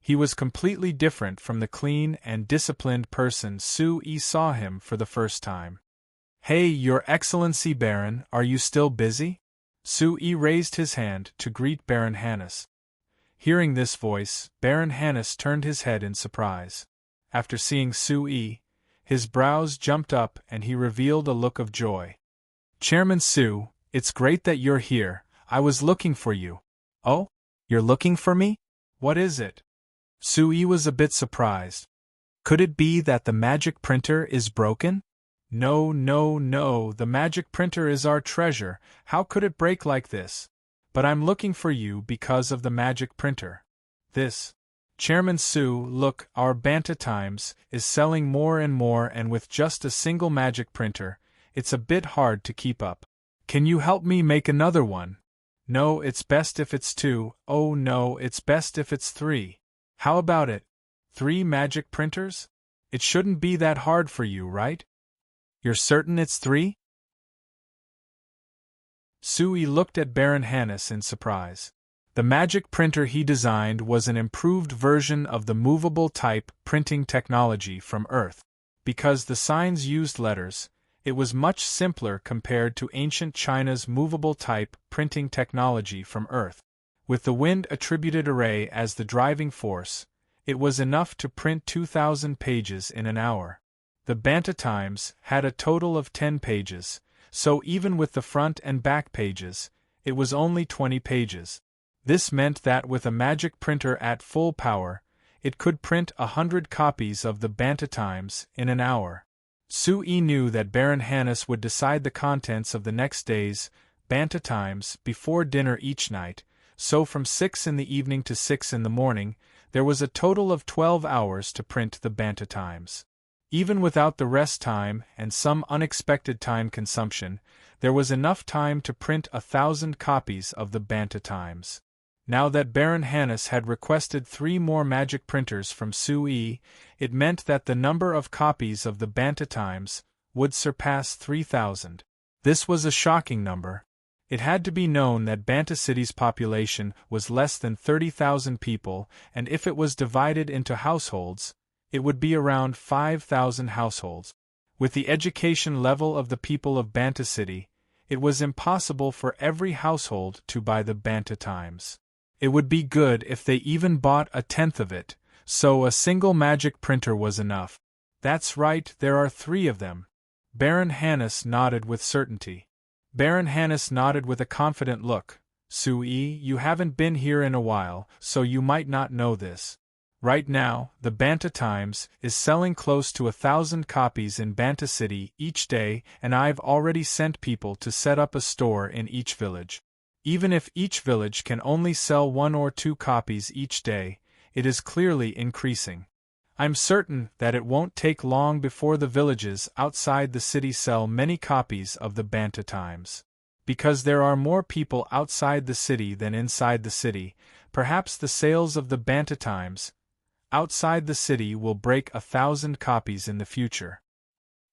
He was completely different from the clean and disciplined person Sui saw him for the first time. "Hey, Your Excellency Baron, are you still busy?" Sui raised his hand to greet Baron Hannes. Hearing this voice, Baron Hannes turned his head in surprise. After seeing Sui, his brows jumped up and he revealed a look of joy. "Chairman Su, it's great that you're here. I was looking for you." "Oh? You're looking for me? What is it?" Sui was a bit surprised. "Could it be that the magic printer is broken?" No, the magic printer is our treasure. How could it break like this?" "But I'm looking for you because of the magic printer. This." "Chairman Su, look, our Banta Times is selling more and with just a single magic printer, it's a bit hard to keep up. Can you help me make another one?" "No, it's best if it's 2, oh no, it's best if it's 3. How about it? 3 magic printers? It shouldn't be that hard for you, right? You're certain it's 3? Sui looked at Baron Hannes in surprise. The magic printer he designed was an improved version of the movable type printing technology from Earth. Because the signs used letters, it was much simpler compared to ancient China's movable type printing technology from Earth. With the wind attributed array as the driving force, it was enough to print 2,000 pages in an hour. The Banta Times had a total of 10 pages, so even with the front and back pages, it was only 20 pages. This meant that with a magic printer at full power, it could print 100 copies of the Banta Times in an hour. Sui knew that Baron Hannes would decide the contents of the next day's Banta Times before dinner each night, so from 6 in the evening to 6 in the morning, there was a total of 12 hours to print the Banta Times. Even without the rest time and some unexpected time consumption, there was enough time to print 1,000 copies of the Banta Times. Now that Baron Hannes had requested 3 more magic printers from Sui, it meant that the number of copies of the Banta Times would surpass 3,000. This was a shocking number. It had to be known that Banta City's population was less than 30,000 people, and if it was divided into households, it would be around 5,000 households. With the education level of the people of Banta City, it was impossible for every household to buy the Banta Times. It would be good if they even bought a tenth of it, so a single magic printer was enough. "That's right, there are 3 of them." Baron Hannes nodded with certainty. Baron Hannes nodded with a confident look. "Sui, you haven't been here in a while, so you might not know this. Right now, the Banta Times is selling close to 1,000 copies in Banta City each day, and I've already sent people to set up a store in each village. Even if each village can only sell 1 or 2 copies each day, it is clearly increasing. I'm certain that it won't take long before the villages outside the city sell many copies of the Banta Times. Because there are more people outside the city than inside the city, perhaps the sales of the Banta Times outside the city will break 1,000 copies in the future.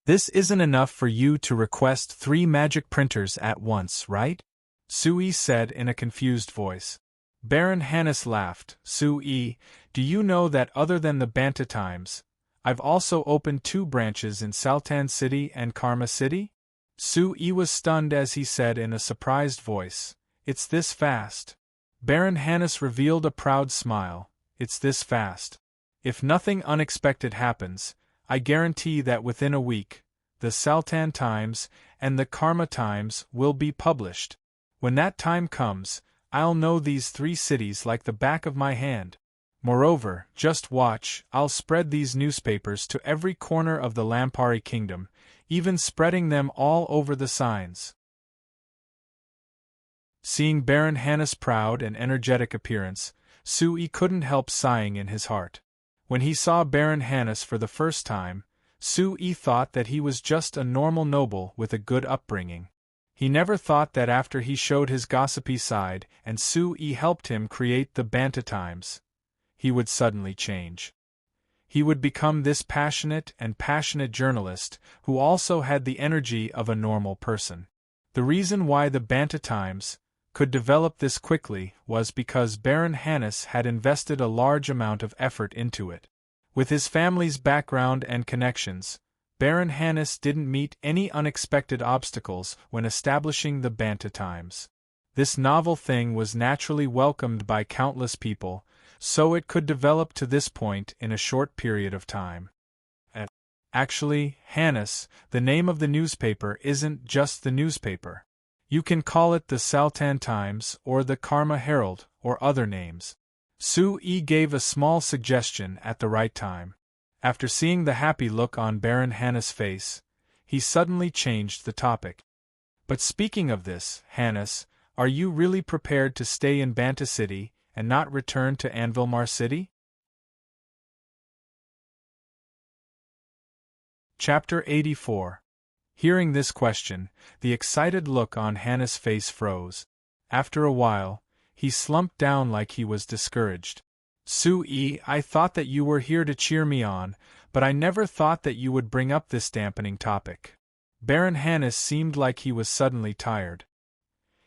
This isn't enough for you to request 3 magic printers at once, right?" Sui said in a confused voice. Baron Hannes laughed. "Sui, do you know that other than the Banta Times, I've also opened 2 branches in Saltan City and Karma City?" Sui was stunned as he said in a surprised voice, "It's this fast." Baron Hannes revealed a proud smile. "It's this fast. If nothing unexpected happens, I guarantee that within a week, the Sultan Times and the Karma Times will be published. When that time comes, I'll know these 3 cities like the back of my hand. Moreover, just watch, I'll spread these newspapers to every corner of the Lampari kingdom, even spreading them all over the signs. Seeing Baron Hanna's proud and energetic appearance, Sui couldn't help sighing in his heart. When he saw Baron Hannes for the first time, Sui thought that he was just a normal noble with a good upbringing. He never thought that after he showed his gossipy side and Sui helped him create the Banta Times, he would suddenly change. He would become this passionate journalist who also had the energy of a normal person. The reason why the Banta Times could develop this quickly was because Baron Hannes had invested a large amount of effort into it. With his family's background and connections, Baron Hannes didn't meet any unexpected obstacles when establishing the Banta Times. This novel thing was naturally welcomed by countless people, so it could develop to this point in a short period of time. Actually, Hannes, the name of the newspaper isn't just the newspaper. You can call it the Sultan Times or the Karma Herald or other names. Sui gave a small suggestion at the right time. After seeing the happy look on Baron Hannes' face, he suddenly changed the topic. But speaking of this, Hannes, are you really prepared to stay in Banta City and not return to Anvilmar City? Chapter 84. Hearing this question, the excited look on Hannes' face froze. After a while, he slumped down like he was discouraged. Sui, I thought that you were here to cheer me on, but I never thought that you would bring up this dampening topic. Baron Hannes seemed like he was suddenly tired.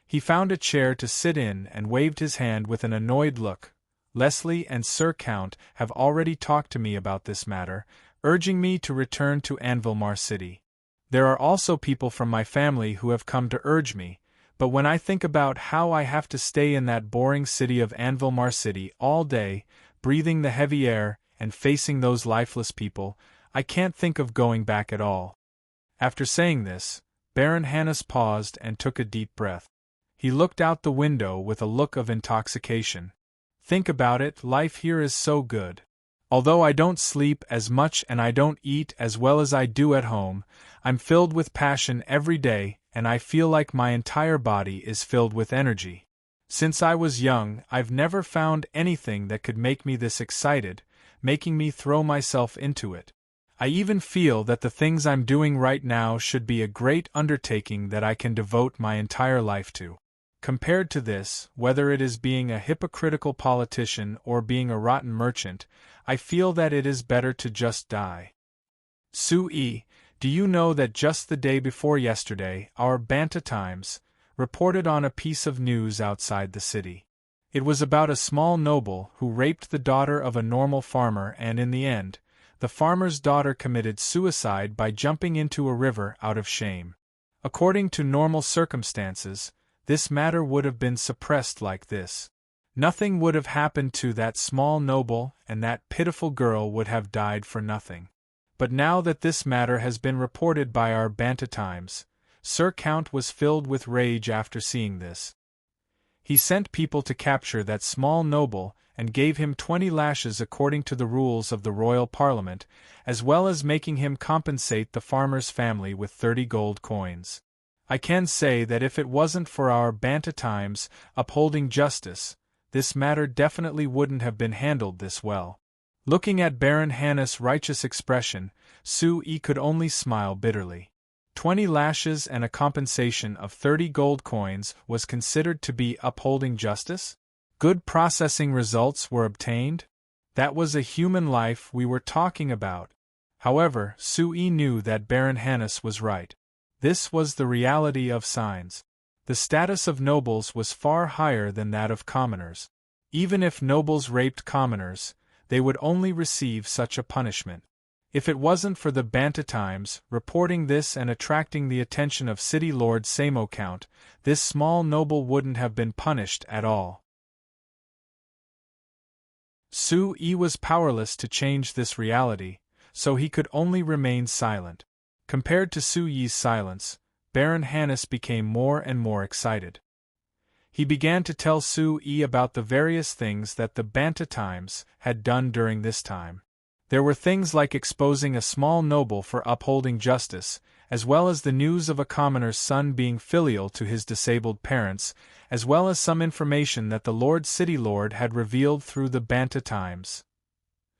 He found a chair to sit in and waved his hand with an annoyed look. Leslie and Sir Count have already talked to me about this matter, urging me to return to Anvilmar City. There are also people from my family who have come to urge me, but when I think about how I have to stay in that boring city of Anvilmar City all day, breathing the heavy air and facing those lifeless people, I can't think of going back at all. After saying this, Baron Hannes paused and took a deep breath. He looked out the window with a look of intoxication. Think about it, life here is so good. Although I don't sleep as much and I don't eat as well as I do at home, I'm filled with passion every day, and I feel like my entire body is filled with energy. Since I was young, I've never found anything that could make me this excited, making me throw myself into it. I even feel that the things I'm doing right now should be a great undertaking that I can devote my entire life to. Compared to this, whether it is being a hypocritical politician or being a rotten merchant, I feel that it is better to just die. Sui, do you know that just the day before yesterday, our Banta Times reported on a piece of news outside the city? It was about a small noble who raped the daughter of a normal farmer, and in the end, the farmer's daughter committed suicide by jumping into a river out of shame. According to normal circumstances, this matter would have been suppressed like this. Nothing would have happened to that small noble, and that pitiful girl would have died for nothing. But now that this matter has been reported by our Banta Times, Sir Count was filled with rage after seeing this. He sent people to capture that small noble and gave him 20 lashes according to the rules of the royal parliament, as well as making him compensate the farmer's family with 30 gold coins. I can say that if it wasn't for our Banta Times upholding justice, this matter definitely wouldn't have been handled this well. Looking at Baron Hannes' righteous expression, Sui could only smile bitterly. 20 lashes and a compensation of 30 gold coins was considered to be upholding justice? Good processing results were obtained? That was a human life we were talking about. However, Sui knew that Baron Hannes was right. This was the reality of signs. The status of nobles was far higher than that of commoners. Even if nobles raped commoners, they would only receive such a punishment. If it wasn't for the Banta Times reporting this and attracting the attention of City Lord Samo Count, this small noble wouldn't have been punished at all. Su-yi was powerless to change this reality, so he could only remain silent. Compared to Su-yi's silence, Baron Hannes became more and more excited. He began to tell Su-yi about the various things that the Banta Times had done during this time. There were things like exposing a small noble for upholding justice, as well as the news of a commoner's son being filial to his disabled parents, as well as some information that the Lord City Lord had revealed through the Banta Times.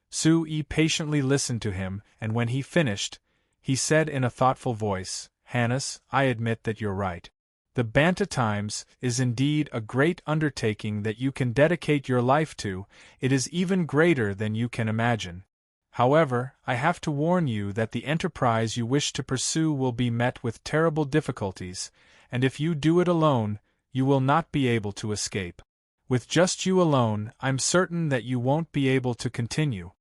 Su-yi patiently listened to him, and when he finished, he said in a thoughtful voice, "Hannes, I admit that you're right. The Banta Times is indeed a great undertaking that you can dedicate your life to. It is even greater than you can imagine. However, I have to warn you that the enterprise you wish to pursue will be met with terrible difficulties, and if you do it alone, you will not be able to escape. With just you alone, I'm certain that you won't be able to continue."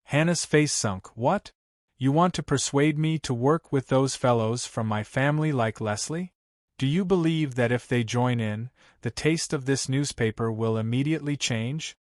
Hannah's face sunk. "What? You want to persuade me to work with those fellows from my family like Leslie? Do you believe that if they join in, the taste of this newspaper will immediately change?"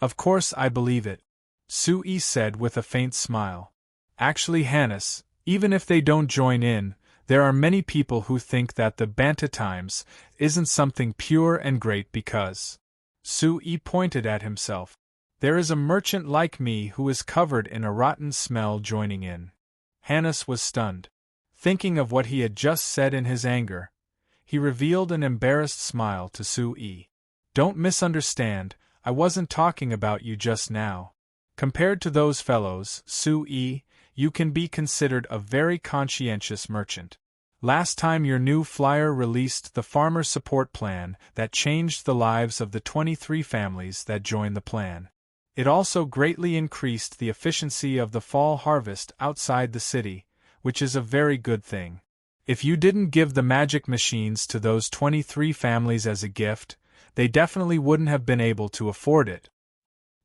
"Of course I believe it," Su-yi said with a faint smile. "Actually, Hannes, even if they don't join in, there are many people who think that the Banta Times isn't something pure and great because—" Su-yi pointed at himself. "There is a merchant like me who is covered in a rotten smell joining in." Hannes was stunned. Thinking of what he had just said in his anger, he revealed an embarrassed smile to Su-yi. "Don't misunderstand, I wasn't talking about you just now. Compared to those fellows, Su-yi, you can be considered a very conscientious merchant. Last time your new flyer released the farmer support plan that changed the lives of the 23 families that joined the plan. It also greatly increased the efficiency of the fall harvest outside the city, which is a very good thing. If you didn't give the magic machines to those 23 families as a gift, they definitely wouldn't have been able to afford it.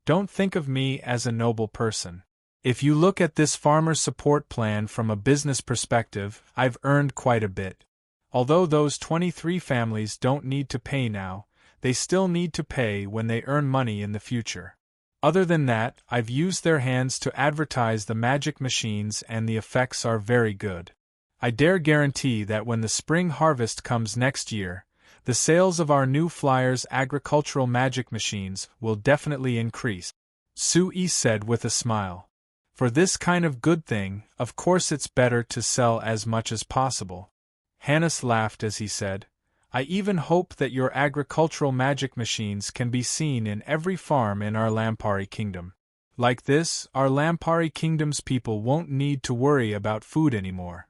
Don't think of me as a noble person. If you look at this farmer support plan from a business perspective, I've earned quite a bit. Although those 23 families don't need to pay now, they still need to pay when they earn money in the future. Other than that, I've used their hands to advertise the magic machines and the effects are very good. I dare guarantee that when the spring harvest comes next year, the sales of our new flyers' agricultural magic machines will definitely increase," Su-yi said with a smile. "For this kind of good thing, of course it's better to sell as much as possible." Hannes laughed as he said, "I even hope that your agricultural magic machines can be seen in every farm in our Lampari Kingdom. Like this, our Lampari Kingdom's people won't need to worry about food anymore."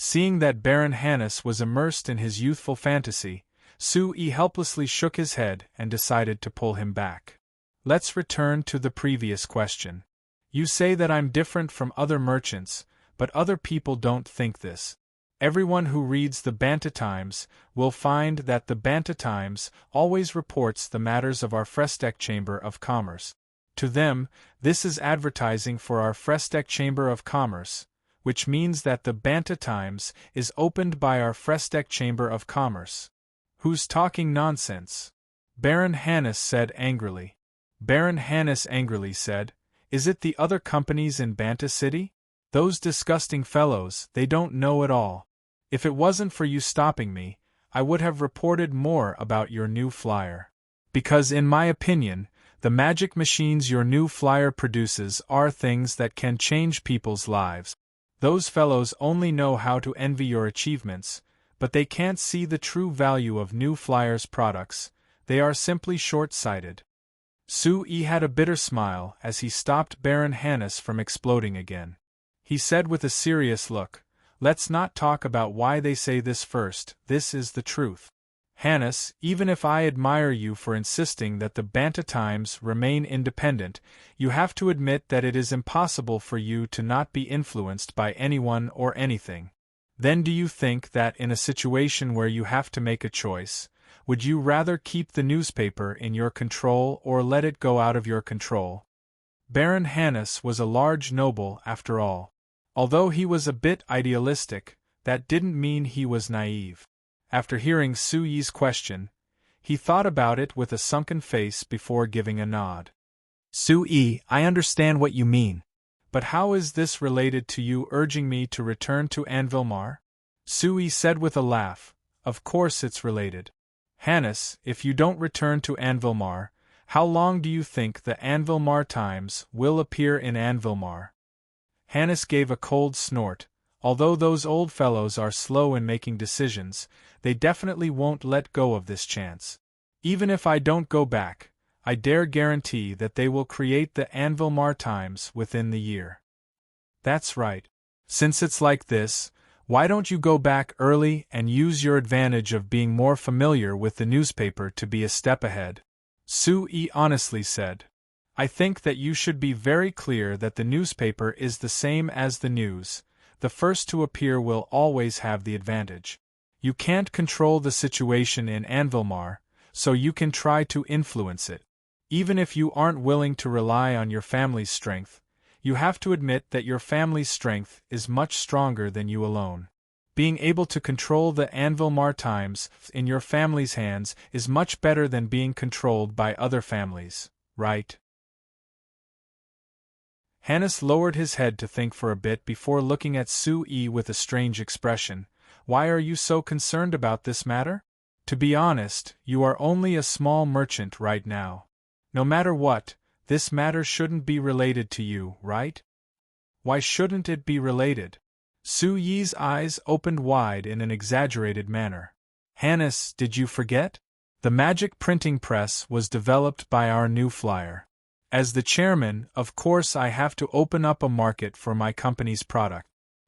Seeing that Baron Hannes was immersed in his youthful fantasy, Su-yi helplessly shook his head and decided to pull him back. "Let's return to the previous question. You say that I'm different from other merchants, but other people don't think this. Everyone who reads the Banta Times will find that the Banta Times always reports the matters of our Frestek Chamber of Commerce. To them, this is advertising for our Frestek Chamber of Commerce, which means that the Banta Times is opened by our Frestek Chamber of Commerce." "Who's talking nonsense?" Baron Hannes said angrily. Baron Hannes angrily said, "Is it the other companies in Banta City? Those disgusting fellows, they don't know at all. If it wasn't for you stopping me, I would have reported more about your new flyer. Because in my opinion, the magic machines your new flyer produces are things that can change people's lives. Those fellows only know how to envy your achievements, but they can't see the true value of new flyers' products. They are simply short-sighted." Su-yi had a bitter smile as he stopped Baron Hannes from exploding again. He said with a serious look, "Let's not talk about why they say this first, this is the truth. Hannes, even if I admire you for insisting that the Banta Times remain independent, you have to admit that it is impossible for you to not be influenced by anyone or anything. Then do you think that in a situation where you have to make a choice, would you rather keep the newspaper in your control or let it go out of your control?" Baron Hannes was a large noble after all. Although he was a bit idealistic, that didn't mean he was naive. After hearing Su-yi's question, He thought about it with a sunken face before giving a nod. Sue, I understand what you mean. But how is this related to you urging me to return to Anvilmar? Sue said with a laugh, of course it's related. Hannes, if you don't return to Anvilmar, how long do you think the Anvilmar Times will appear in Anvilmar? Hannes gave a cold snort. Although those old fellows are slow in making decisions, they definitely won't let go of this chance. Even if I don't go back, I dare guarantee that they will create the Anvilmar Times within the year. That's right. Since it's like this, why don't you go back early and use your advantage of being more familiar with the newspaper to be a step ahead? Sue honestly said. I think that you should be very clear that the newspaper is the same as the news. The first to appear will always have the advantage. You can't control the situation in Anvilmar, so you can try to influence it. Even if you aren't willing to rely on your family's strength, you have to admit that your family's strength is much stronger than you alone. Being able to control the Anvilmar Times in your family's hands is much better than being controlled by other families, right? Hannes lowered his head to think for a bit before looking at Sue with a strange expression. Why are you so concerned about this matter? To be honest, you are only a small merchant right now. No matter what, this matter shouldn't be related to you, right? Why shouldn't it be related? Sue Yi's eyes opened wide in an exaggerated manner. Hannes, did you forget? The magic printing press was developed by our new flyer. As the chairman, of course I have to open up a market for my company's product.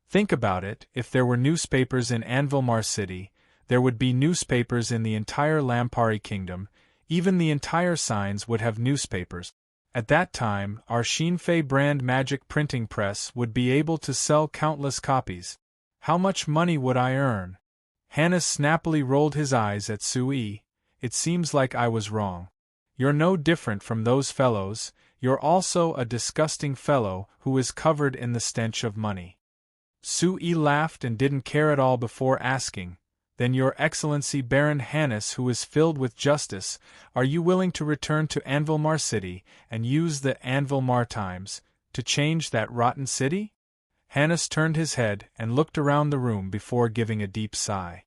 Think about it, if there were newspapers in Anvilmar City, there would be newspapers in the entire Lampari Kingdom, even the entire signs would have newspapers. At that time, our Shinfei brand magic printing press would be able to sell countless copies. How much money would I earn? Hannes snappily rolled his eyes at Sue. It seems like I was wrong. You're no different from those fellows, you're also a disgusting fellow who is covered in the stench of money. Sue laughed and didn't care at all before asking, then Your Excellency Baron Hannes, who is filled with justice, are you willing to return to Anvilmar City and use the Anvilmar Times to change that rotten city? Hannes turned his head and looked around the room before giving a deep sigh.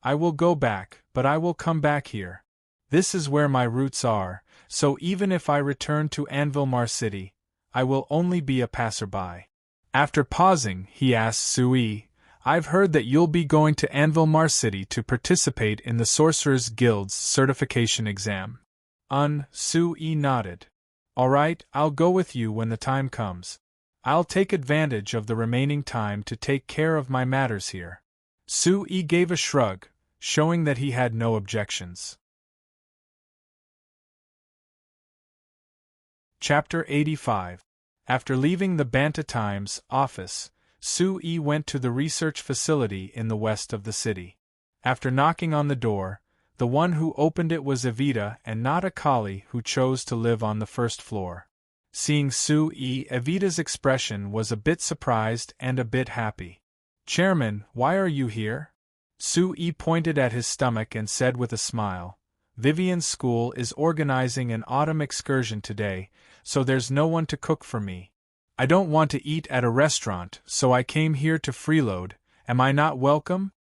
I will go back, but I will come back here. This is where my roots are, so even if I return to Anvilmar City, I will only be a passerby. After pausing, he asked Sue, I've heard that you'll be going to Anvilmar City to participate in the Sorcerers Guild's certification exam. Sue nodded. All right, I'll go with you when the time comes. I'll take advantage of the remaining time to take care of my matters here. Sue gave a shrug, showing that he had no objections. Chapter 85. After leaving the Banta Times office, Sue went to the research facility in the west of the city. After knocking on the door, the one who opened it was Evita and not a collie who chose to live on the first floor. Seeing Sue, Evita's expression was a bit surprised and a bit happy. Chairman, why are you here? Sue pointed at his stomach and said with a smile, Vivian's school is organizing an autumn excursion today, so there's no one to cook for me. I don't want to eat at a restaurant, so I came here to freeload. Am I not welcome?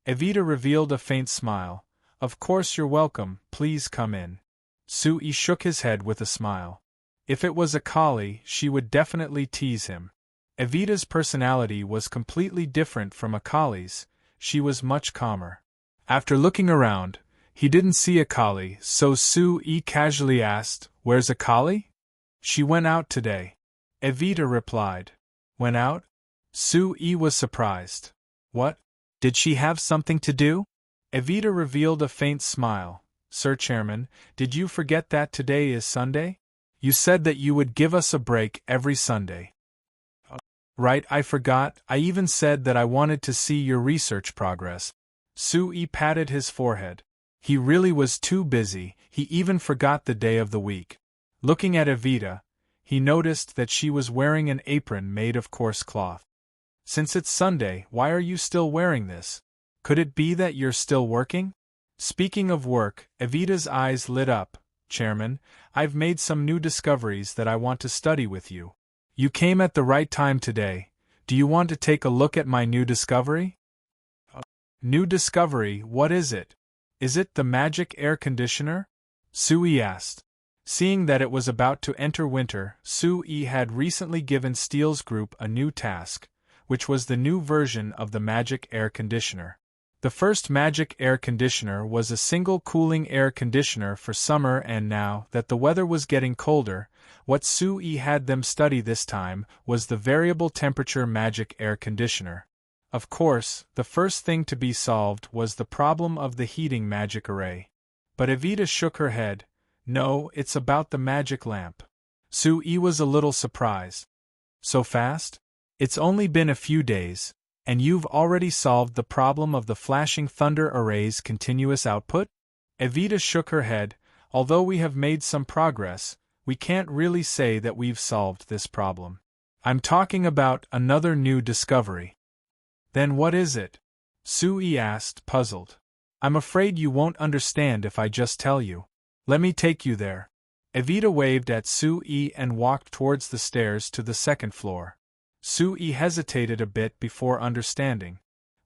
Evita revealed a faint smile. Of course you're welcome, please come in. Sue shook his head with a smile. If it was a collie, she would definitely tease him. Evita's personality was completely different from a collie's, she was much calmer. After looking around, he didn't see a collie, so Sue casually asked, Where's a collie? She went out today. Evita replied. Went out? Sue was surprised. What? Did she have something to do? Evita revealed a faint smile. Sir Chairman, did you forget that today is Sunday? You said that you would give us a break every Sunday. Right, I forgot. I even said that I wanted to see your research progress. Sue patted his forehead. He really was too busy, he even forgot the day of the week. Looking at Evita, he noticed that she was wearing an apron made of coarse cloth. Since it's Sunday, why are you still wearing this? Could it be that you're still working? Speaking of work, Evita's eyes lit up. Chairman, I've made some new discoveries that I want to study with you. You came at the right time today. Do you want to take a look at my new discovery? New discovery, what is it? Is it the magic air conditioner? Sui asked. Seeing that it was about to enter winter, Sui had recently given Steele's group a new task, which was the new version of the magic air conditioner. The first magic air conditioner was a single cooling air conditioner for summer, and now that the weather was getting colder, what Sui had them study this time was the variable temperature magic air conditioner. Of course, the first thing to be solved was the problem of the heating magic array. But Evita shook her head. No, it's about the magic lamp. Sui was a little surprised. So fast? It's only been a few days, and you've already solved the problem of the flashing thunder array's continuous output? Evita shook her head. Although we have made some progress, we can't really say that we've solved this problem. I'm talking about another new discovery. Then what is it? Sui asked, puzzled. I'm afraid you won't understand if I just tell you. Let me take you there. Evita waved at Sui and walked towards the stairs to the second floor. Sui hesitated a bit before understanding.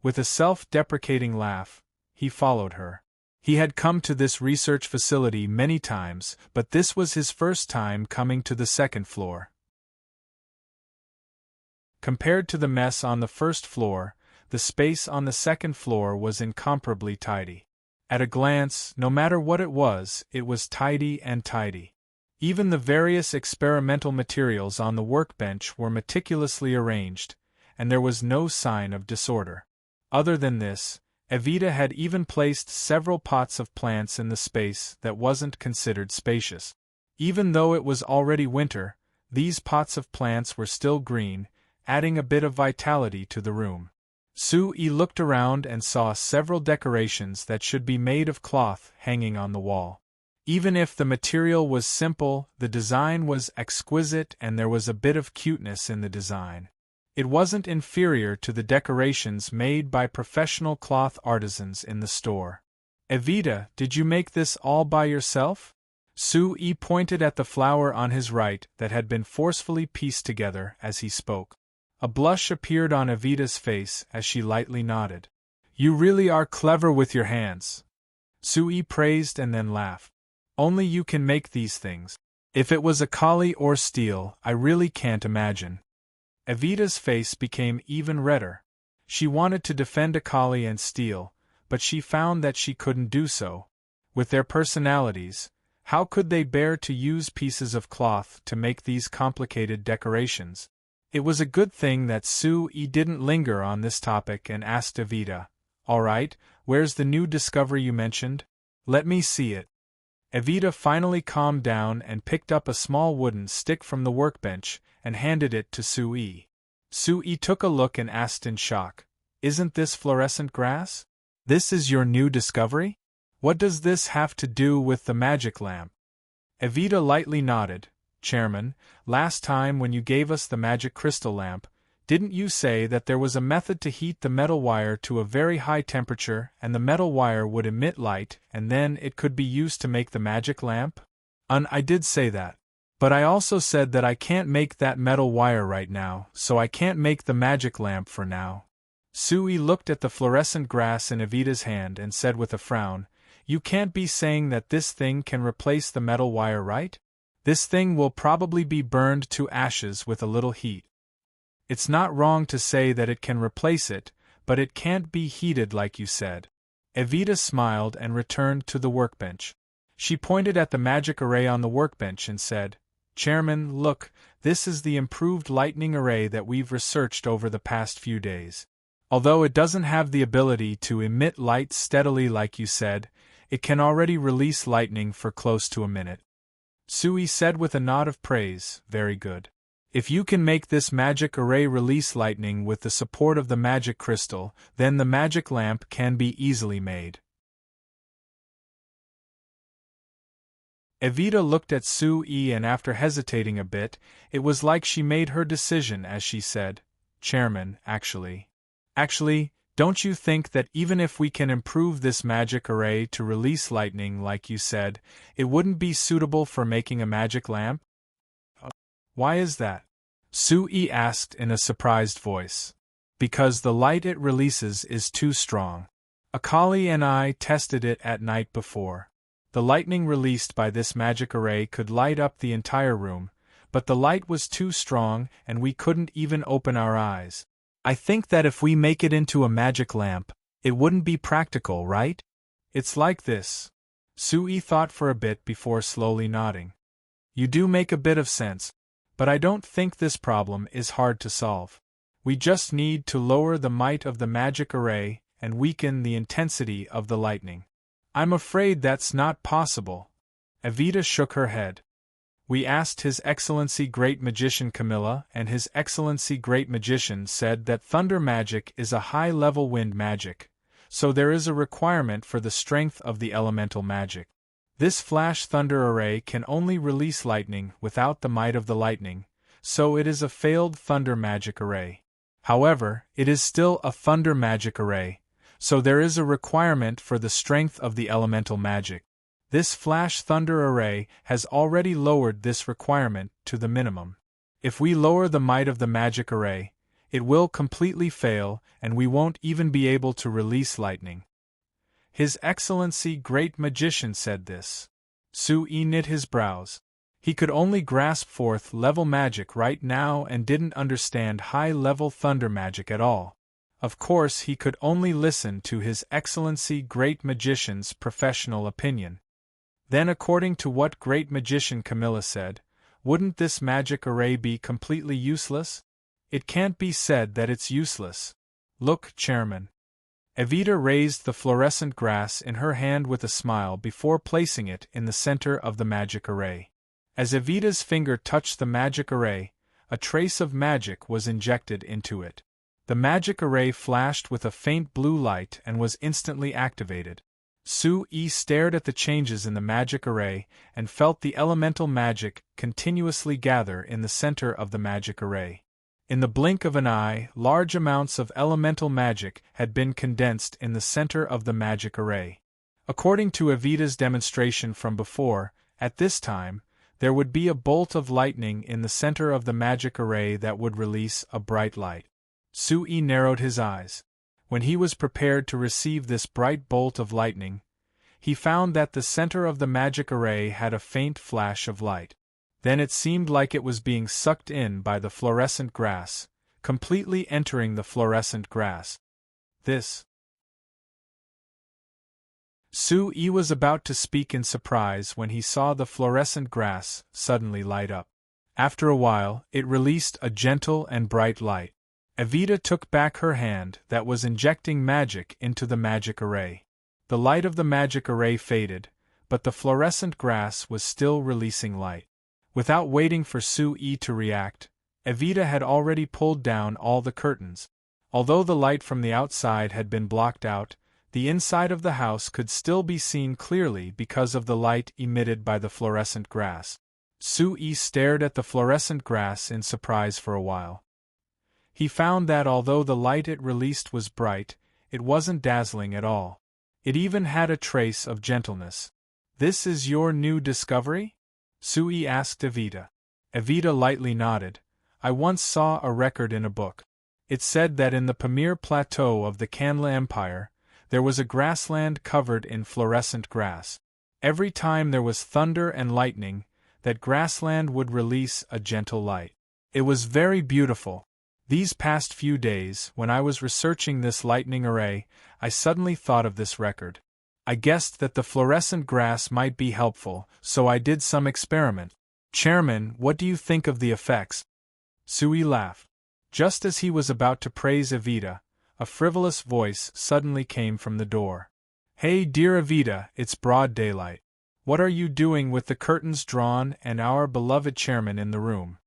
With a self-deprecating laugh, he followed her. He had come to this research facility many times, but this was his first time coming to the second floor. Compared to the mess on the first floor, the space on the second floor was incomparably tidy. At a glance, no matter what it was tidy and tidy. Even the various experimental materials on the workbench were meticulously arranged, and there was no sign of disorder. Other than this, Evita had even placed several pots of plants in the space that wasn't considered spacious. Even though it was already winter, these pots of plants were still green, adding a bit of vitality to the room. Sui looked around and saw several decorations that should be made of cloth hanging on the wall. Even if the material was simple, the design was exquisite and there was a bit of cuteness in the design. It wasn't inferior to the decorations made by professional cloth artisans in the store. Evita, did you make this all by yourself? Sui pointed at the flower on his right that had been forcefully pieced together as he spoke. A blush appeared on Evita's face as she lightly nodded. You really are clever with your hands. Sui praised and then laughed. Only you can make these things. If it was a collie or steel, I really can't imagine. Evita's face became even redder. She wanted to defend a collie and steel, but she found that she couldn't do so. With their personalities, how could they bear to use pieces of cloth to make these complicated decorations? It was a good thing that Sui didn't linger on this topic and asked Evita, "All right, where's the new discovery you mentioned? Let me see it." Evita finally calmed down and picked up a small wooden stick from the workbench and handed it to Sui. Sui took a look and asked in shock, "Isn't this fluorescent grass? This is your new discovery? What does this have to do with the magic lamp?" Evita lightly nodded. Chairman, last time when you gave us the magic crystal lamp, didn't you say that there was a method to heat the metal wire to a very high temperature and the metal wire would emit light and then it could be used to make the magic lamp? I did say that. But I also said that I can't make that metal wire right now, so I can't make the magic lamp for now. Sui looked at the fluorescent grass in Evita's hand and said with a frown, "You can't be saying that this thing can replace the metal wire, right? This thing will probably be burned to ashes with a little heat. It's not wrong to say that it can replace it, but it can't be heated like you said." Evita smiled and returned to the workbench. She pointed at the magic array on the workbench and said, "Chairman, look, this is the improved lightning array that we've researched over the past few days. Although it doesn't have the ability to emit light steadily like you said, it can already release lightning for close to a minute." Sui said with a nod of praise, "Very good. If you can make this magic array release lightning with the support of the magic crystal, then the magic lamp can be easily made." Evita looked at Sui and after hesitating a bit, it was like she made her decision as she said, "Chairman, actually, Don't you think that even if we can improve this magic array to release lightning like you said, it wouldn't be suitable for making a magic lamp? Why is that? Sui asked in a surprised voice. Because the light it releases is too strong. Akali and I tested it at night before. The lightning released by this magic array could light up the entire room, but the light was too strong and we couldn't even open our eyes. I think that if we make it into a magic lamp, it wouldn't be practical, right? It's like this. Sui thought for a bit before slowly nodding. You do make a bit of sense, but I don't think this problem is hard to solve. We just need to lower the might of the magic array and weaken the intensity of the lightning. I'm afraid that's not possible. Evita shook her head. We asked His Excellency Great Magician Camilla, and His Excellency Great Magician said that thunder magic is a high-level wind magic, so there is a requirement for the strength of the elemental magic. This flash thunder array can only release lightning without the might of the lightning, so it is a failed thunder magic array. However, it is still a thunder magic array, so there is a requirement for the strength of the elemental magic. This flash thunder array has already lowered this requirement to the minimum. If we lower the might of the magic array, it will completely fail and we won't even be able to release lightning. His Excellency Great Magician said this. Sui knit his brows. He could only grasp fourth-level magic right now and didn't understand high-level thunder magic at all. Of course he could only listen to His Excellency Great Magician's professional opinion. Then according to what Great Magician Camilla said, wouldn't this magic array be completely useless? It can't be said that it's useless. Look, Chairman. Evita raised the fluorescent grass in her hand with a smile before placing it in the center of the magic array. As Evita's finger touched the magic array, a trace of magic was injected into it. The magic array flashed with a faint blue light and was instantly activated. Sui stared at the changes in the magic array and felt the elemental magic continuously gather in the center of the magic array. In the blink of an eye, large amounts of elemental magic had been condensed in the center of the magic array. According to Evita's demonstration from before, at this time, there would be a bolt of lightning in the center of the magic array that would release a bright light. Sui narrowed his eyes. When he was prepared to receive this bright bolt of lightning, he found that the center of the magic array had a faint flash of light. Then it seemed like it was being sucked in by the fluorescent grass, completely entering the fluorescent grass. Sui was about to speak in surprise when he saw the fluorescent grass suddenly light up. After a while, it released a gentle and bright light. Evita took back her hand that was injecting magic into the magic array. The light of the magic array faded, but the fluorescent grass was still releasing light. Without waiting for Sui to react, Evita had already pulled down all the curtains. Although the light from the outside had been blocked out, the inside of the house could still be seen clearly because of the light emitted by the fluorescent grass. Sui stared at the fluorescent grass in surprise for a while. He found that although the light it released was bright, it wasn't dazzling at all. It even had a trace of gentleness. "This is your new discovery?" Sui asked Evita. Evita lightly nodded. "I once saw a record in a book. It said that in the Pamir Plateau of the Kanla Empire, there was a grassland covered in fluorescent grass. Every time there was thunder and lightning, that grassland would release a gentle light. It was very beautiful. These past few days, when I was researching this lightning array, I suddenly thought of this record. I guessed that the fluorescent grass might be helpful, so I did some experiment. Chairman, what do you think of the effects?" Sui laughed. Just as he was about to praise Evita, a frivolous voice suddenly came from the door. "Hey dear Evita, it's broad daylight. What are you doing with the curtains drawn and our beloved chairman in the room?"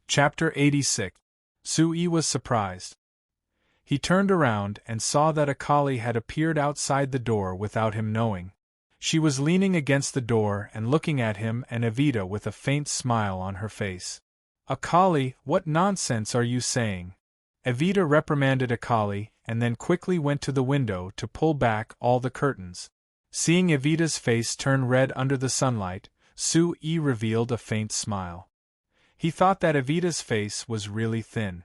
Chapter 86. Sui was surprised. He turned around and saw that Akali had appeared outside the door without him knowing. She was leaning against the door and looking at him and Evita with a faint smile on her face. Akali, what nonsense are you saying? Evita reprimanded Akali and then quickly went to the window to pull back all the curtains. Seeing Evita's face turn red under the sunlight, Sue revealed a faint smile. He thought that Evita's face was really thin.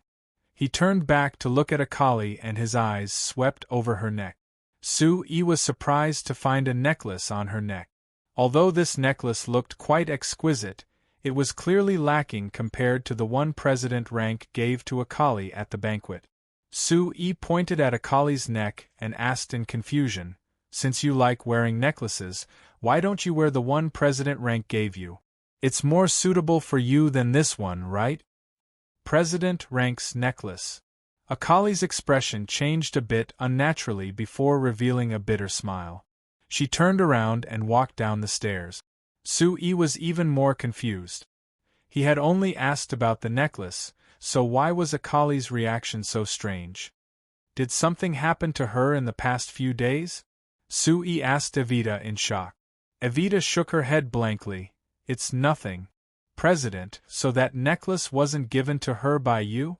He turned back to look at Akali and his eyes swept over her neck. Sue was surprised to find a necklace on her neck. Although this necklace looked quite exquisite, it was clearly lacking compared to the one President Rank gave to Akali at the banquet. Sue pointed at Akali's neck and asked in confusion, "Since you like wearing necklaces, why don't you wear the one President Rank gave you? It's more suitable for you than this one, right?" President Rank's necklace. Akali's expression changed a bit unnaturally before revealing a bitter smile. She turned around and walked down the stairs. Sue was even more confused. He had only asked about the necklace, so why was Akali's reaction so strange? Did something happen to her in the past few days? Sue asked Evita in shock. Evita shook her head blankly. "It's nothing. President, so that necklace wasn't given to her by you?"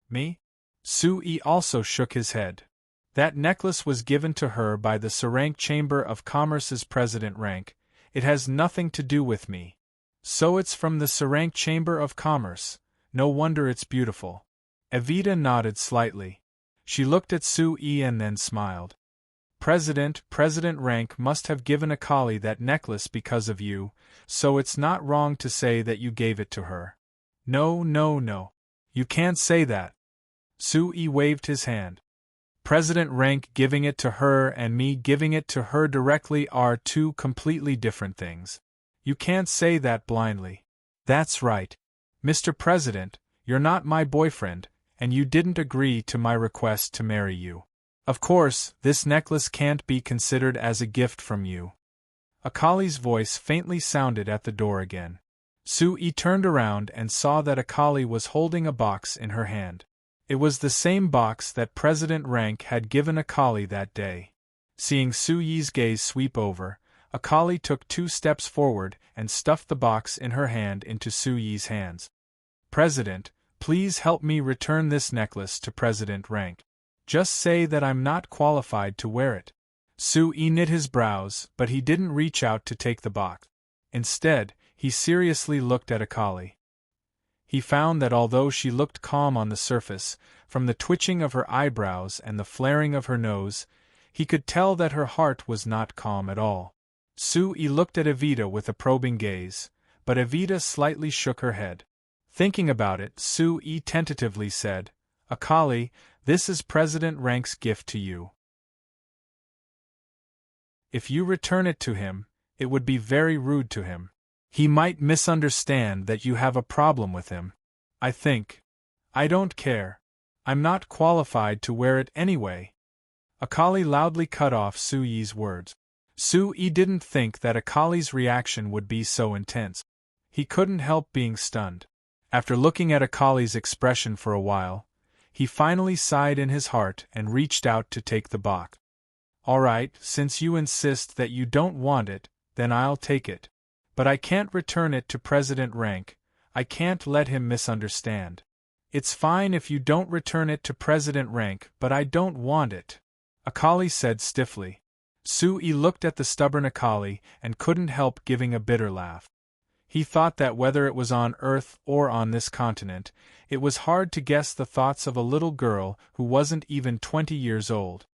"Me?" Sue also shook his head. "That necklace was given to her by the Serene Chamber of Commerce's President Rank. It has nothing to do with me." "So it's from the Serene Chamber of Commerce. No wonder it's beautiful." Evita nodded slightly. She looked at Sue and then smiled. President Rank must have given Akali that necklace because of you, so it's not wrong to say that you gave it to her." No. You can't say that." Sue waved his hand. "President Rank giving it to her and me giving it to her directly are two completely different things. You can't say that blindly." "That's right. Mr. President, you're not my boyfriend, and you didn't agree to my request to marry you. Of course, this necklace can't be considered as a gift from you." Akali's voice faintly sounded at the door again. Sue turned around and saw that Akali was holding a box in her hand. It was the same box that President Rank had given Akali that day. Seeing Sue's gaze sweep over, Akali took 2 steps forward and stuffed the box in her hand into Sue's hands. "President, please help me return this necklace to President Rank. Just say that I'm not qualified to wear it." Sue knit his brows, but he didn't reach out to take the box. Instead, he seriously looked at Akali. He found that although she looked calm on the surface, from the twitching of her eyebrows and the flaring of her nose, he could tell that her heart was not calm at all. Sue looked at Evita with a probing gaze, but Evita slightly shook her head. Thinking about it, Sue tentatively said, "Akali, this is President Rank's gift to you. If you return it to him, it would be very rude to him. He might misunderstand that you have a problem with him. I think. I don't care. I'm not qualified to wear it anyway." Akali loudly cut off Sue's words. Sue didn't think that Akali's reaction would be so intense. He couldn't help being stunned. After looking at Akali's expression for a while, he finally sighed in his heart and reached out to take the box. "All right, since you insist that you don't want it, then I'll take it. But I can't return it to President Rank. I can't let him misunderstand." "It's fine if you don't return it to President Rank, but I don't want it," Akali said stiffly. Sue looked at the stubborn Akali and couldn't help giving a bitter laugh. He thought that whether it was on Earth or on this continent, it was hard to guess the thoughts of a little girl who wasn't even 20 years old.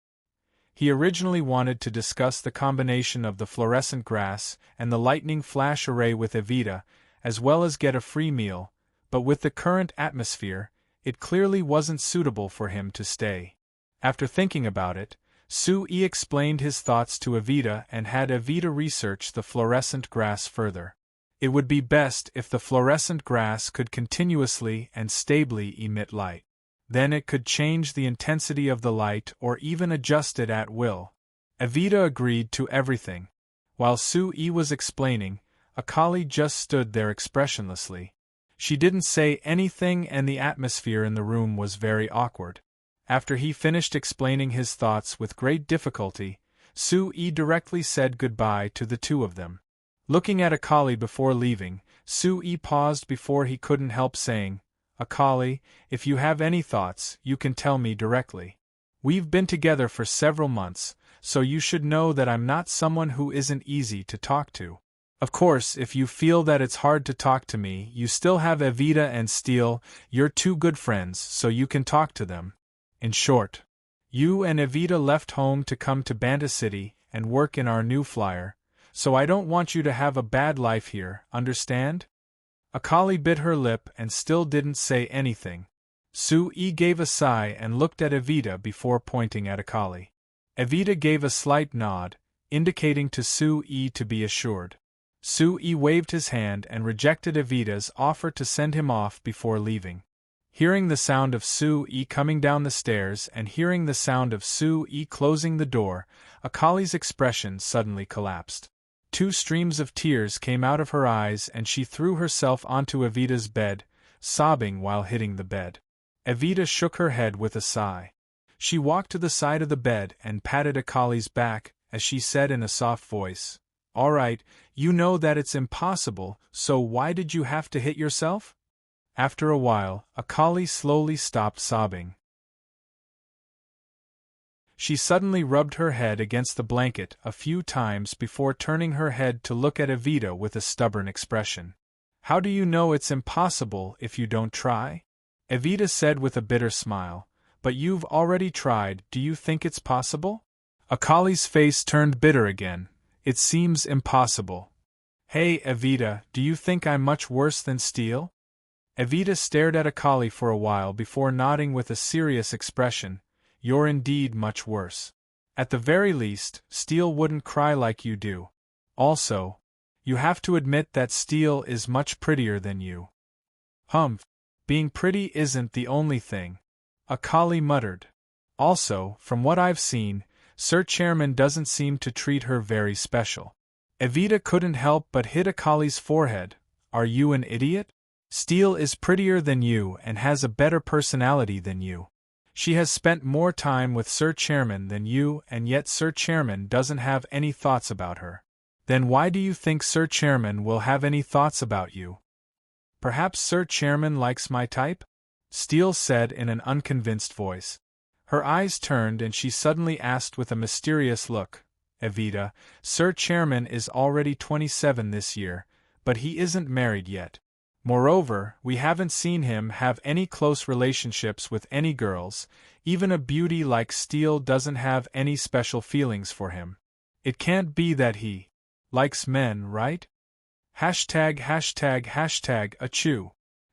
He originally wanted to discuss the combination of the fluorescent grass and the lightning flash array with Evita, as well as get a free meal, but with the current atmosphere, it clearly wasn't suitable for him to stay. After thinking about it, Sue explained his thoughts to Evita and had Evita research the fluorescent grass further. It would be best if the fluorescent grass could continuously and stably emit light. Then it could change the intensity of the light or even adjust it at will. Evita agreed to everything. While Sue was explaining, Akali just stood there expressionlessly. She didn't say anything and the atmosphere in the room was very awkward. After he finished explaining his thoughts with great difficulty, Sue directly said goodbye to the two of them. Looking at Akali before leaving, Sui paused before he couldn't help saying, Akali, if you have any thoughts, you can tell me directly. We've been together for several months, so you should know that I'm not someone who isn't easy to talk to. Of course, if you feel that it's hard to talk to me, you still have Evita and Steele, you're two good friends, so you can talk to them. In short, you and Evita left home to come to Banta City and work in our new flyer, so I don't want you to have a bad life here, understand? Akali bit her lip and still didn't say anything. Sui gave a sigh and looked at Evita before pointing at Akali. Evita gave a slight nod, indicating to Sui to be assured. Sui waved his hand and rejected Evita's offer to send him off before leaving. Hearing the sound of Sui coming down the stairs and hearing the sound of Sui closing the door, Akali's expression suddenly collapsed. 2 streams of tears came out of her eyes and she threw herself onto Evita's bed, sobbing while hitting the bed. Evita shook her head with a sigh. She walked to the side of the bed and patted Akali's back, as she said in a soft voice, All right, you know that it's impossible, so why did you have to hit yourself? After a while, Akali slowly stopped sobbing. She suddenly rubbed her head against the blanket a few times before turning her head to look at Evita with a stubborn expression. How do you know it's impossible if you don't try? Evita said with a bitter smile, But you've already tried, do you think it's possible? Akali's face turned bitter again. It seems impossible. Hey, Evita, do you think I'm much worse than Steele? Evita stared at Akali for a while before nodding with a serious expression. You're indeed much worse. At the very least, Steele wouldn't cry like you do. Also, you have to admit that Steele is much prettier than you. Humph, being pretty isn't the only thing, Akali muttered. Also, from what I've seen, Sir Chairman doesn't seem to treat her very special. Evita couldn't help but hit Akali's forehead. Are you an idiot? Steele is prettier than you and has a better personality than you. She has spent more time with Sir Chairman than you, and yet Sir Chairman doesn't have any thoughts about her. Then why do you think Sir Chairman will have any thoughts about you? Perhaps Sir Chairman likes my type? Steele said in an unconvinced voice. Her eyes turned and she suddenly asked with a mysterious look, Evita, Sir Chairman is already 27 this year, but he isn't married yet. Moreover, we haven't seen him have any close relationships with any girls, even a beauty like Steele doesn't have any special feelings for him. It can't be that he likes men, right? ###achoo.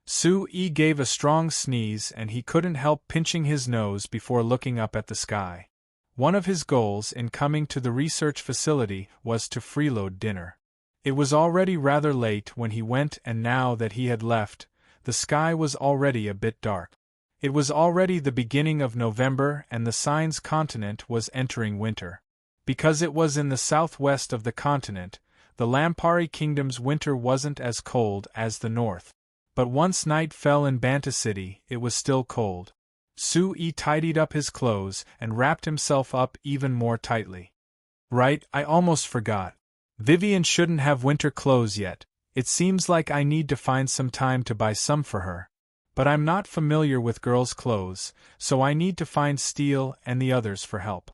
Sui gave a strong sneeze and he couldn't help pinching his nose before looking up at the sky. One of his goals in coming to the research facility was to freeload dinner. It was already rather late when he went, and now that he had left, the sky was already a bit dark. It was already the beginning of November and the Signs continent was entering winter. Because it was in the southwest of the continent, the Lampari Kingdom's winter wasn't as cold as the north. But once night fell in Banta City, it was still cold. Sui tidied up his clothes and wrapped himself up even more tightly. Right, I almost forgot. Vivian shouldn't have winter clothes yet. It seems like I need to find some time to buy some for her. But I'm not familiar with girls' clothes, so I need to find Steele and the others for help.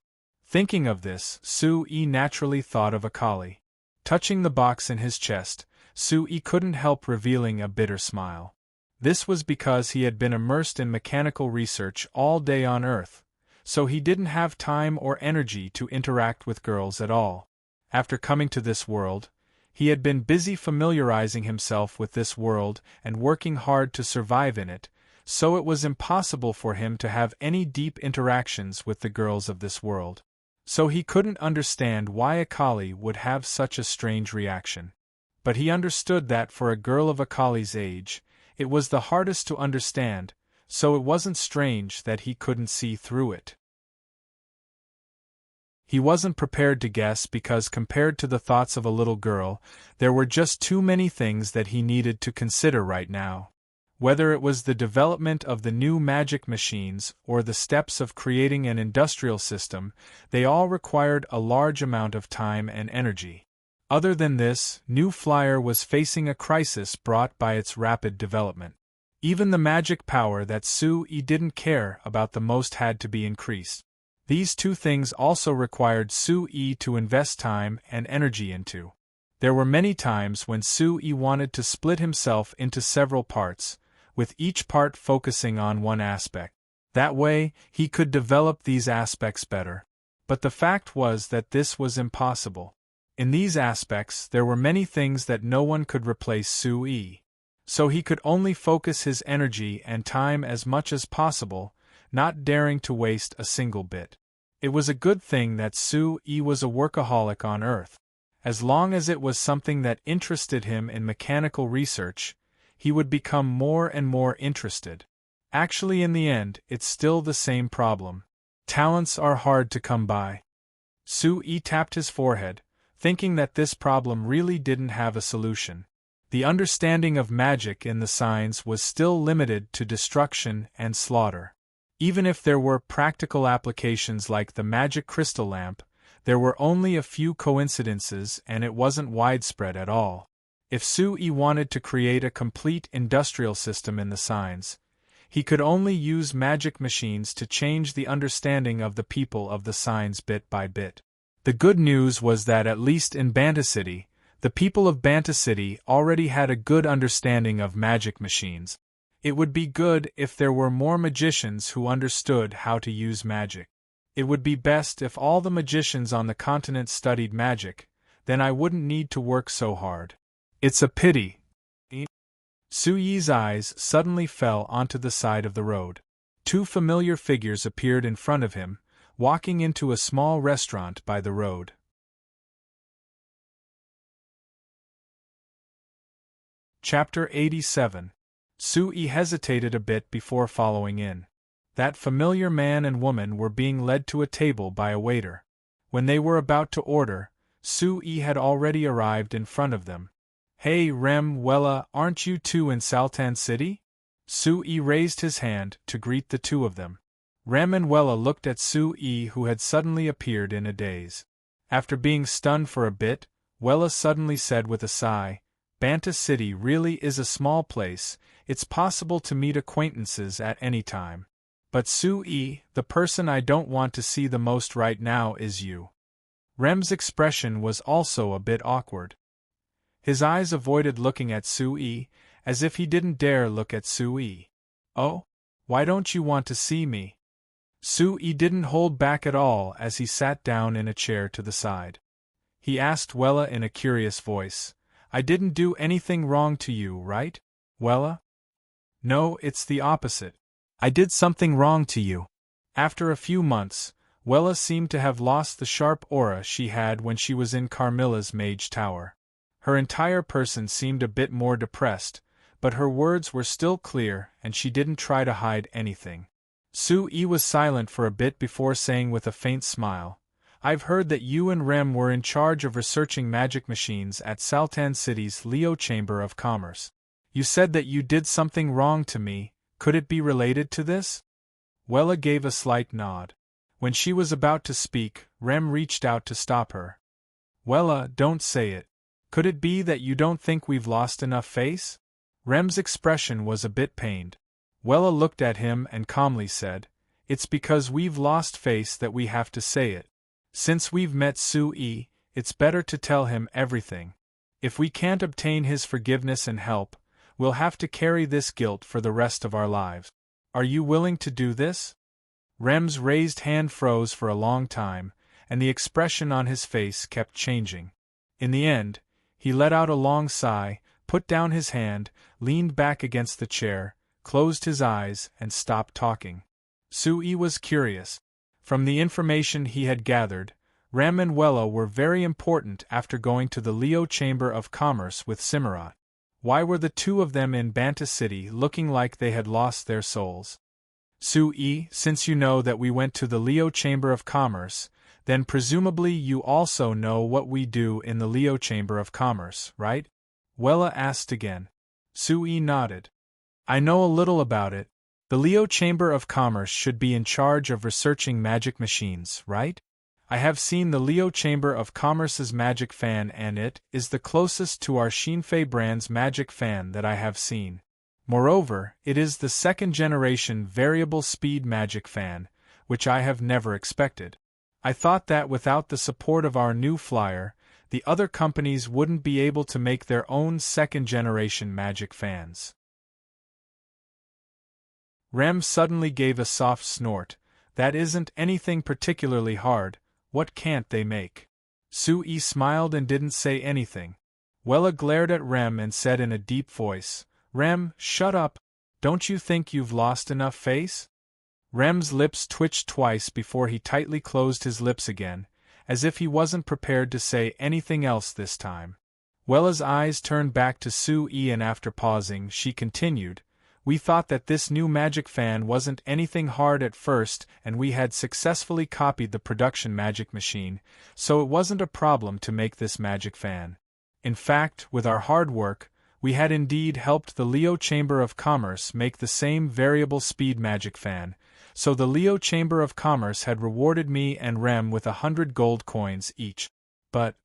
Thinking of this, Sui naturally thought of Akali. Touching the box in his chest, Sui couldn't help revealing a bitter smile. This was because he had been immersed in mechanical research all day on Earth, so he didn't have time or energy to interact with girls at all. After coming to this world, he had been busy familiarizing himself with this world and working hard to survive in it, so it was impossible for him to have any deep interactions with the girls of this world. So he couldn't understand why Akali would have such a strange reaction. But he understood that for a girl of Akali's age, it was the hardest to understand, so it wasn't strange that he couldn't see through it. He wasn't prepared to guess because compared to the thoughts of a little girl, there were just too many things that he needed to consider right now. Whether it was the development of the new magic machines or the steps of creating an industrial system, they all required a large amount of time and energy. Other than this, New Flyer was facing a crisis brought by its rapid development. Even the magic power that Sui didn't care about the most had to be increased. These two things also required Sui to invest time and energy into. There were many times when Sui wanted to split himself into several parts, with each part focusing on one aspect. That way, he could develop these aspects better. But the fact was that this was impossible. In these aspects, there were many things that no one could replace Sui. So he could only focus his energy and time as much as possible, not daring to waste a single bit. It was a good thing that Sui was a workaholic on Earth. As long as it was something that interested him in mechanical research, he would become more and more interested. Actually, in the end, it's still the same problem. Talents are hard to come by. Sui tapped his forehead, thinking that this problem really didn't have a solution. The understanding of magic in the signs was still limited to destruction and slaughter. Even if there were practical applications like the magic crystal lamp, there were only a few coincidences and it wasn't widespread at all. If Sui wanted to create a complete industrial system in the signs, he could only use magic machines to change the understanding of the people of the signs bit by bit. The good news was that at least in Banta City, the people of Banta City already had a good understanding of magic machines. It would be good if there were more magicians who understood how to use magic. It would be best if all the magicians on the continent studied magic, then I wouldn't need to work so hard. It's a pity. Suyi's eyes suddenly fell onto the side of the road. Two familiar figures appeared in front of him, walking into a small restaurant by the road. Chapter 87. Sui hesitated a bit before following in. That familiar man and woman were being led to a table by a waiter. When they were about to order, Sui had already arrived in front of them. "Hey Rem, Wella, aren't you two in Sultan City?" Sui raised his hand to greet the two of them. Rem and Wella looked at Sui, who had suddenly appeared in a daze. After being stunned for a bit, Wella suddenly said with a sigh, "Banta City really is a small place, it's possible to meet acquaintances at any time. But Sui, the person I don't want to see the most right now is you." Rem's expression was also a bit awkward. His eyes avoided looking at Sui, as if he didn't dare look at Sui. "Oh? Why don't you want to see me?" Sui didn't hold back at all as he sat down in a chair to the side. He asked Wella in a curious voice, "I didn't do anything wrong to you, right, Wella?" "No, it's the opposite. I did something wrong to you." After a few months, Wella seemed to have lost the sharp aura she had when she was in Carmilla's mage tower. Her entire person seemed a bit more depressed, but her words were still clear and she didn't try to hide anything. Sui was silent for a bit before saying with a faint smile, "I've heard that you and Rem were in charge of researching magic machines at Sultan City's Leo Chamber of Commerce. You said that you did something wrong to me, could it be related to this?" Wella gave a slight nod. When she was about to speak, Rem reached out to stop her. "Wella, don't say it. Could it be that you don't think we've lost enough face?" Rem's expression was a bit pained. Wella looked at him and calmly said, "It's because we've lost face that we have to say it. Since we've met Sui, it's better to tell him everything. If we can't obtain his forgiveness and help, we'll have to carry this guilt for the rest of our lives. Are you willing to do this?" Rem's raised hand froze for a long time, and the expression on his face kept changing. In the end, he let out a long sigh, put down his hand, leaned back against the chair, closed his eyes, and stopped talking. Sui was curious. From the information he had gathered, Rem and Wella were very important after going to the Leo Chamber of Commerce with Cimarron. Why were the two of them in Banta City looking like they had lost their souls? "Sui, since you know that we went to the Leo Chamber of Commerce, then presumably you also know what we do in the Leo Chamber of Commerce, right?" Wella asked again. Sui nodded. "I know a little about it. The Leo Chamber of Commerce should be in charge of researching magic machines, right?" I have seen the Leo Chamber of Commerce's magic fan and it is the closest to our Shinfei brand's magic fan that I have seen. Moreover, it is the second-generation variable speed magic fan, which I have never expected. I thought that without the support of our new flyer, the other companies wouldn't be able to make their own second-generation magic fans. Rem suddenly gave a soft snort. That isn't anything particularly hard. What can't they make? Sui smiled and didn't say anything. Wella glared at Rem and said in a deep voice, Rem, shut up. Don't you think you've lost enough face? Rem's lips twitched twice before he tightly closed his lips again, as if he wasn't prepared to say anything else this time. Wella's eyes turned back to Sui and after pausing, she continued, We thought that this new magic fan wasn't anything hard at first and we had successfully copied the production magic machine, so it wasn't a problem to make this magic fan. In fact, with our hard work, we had indeed helped the Leo Chamber of Commerce make the same variable speed magic fan, so the Leo Chamber of Commerce had rewarded me and Rem with 100 gold coins each. But,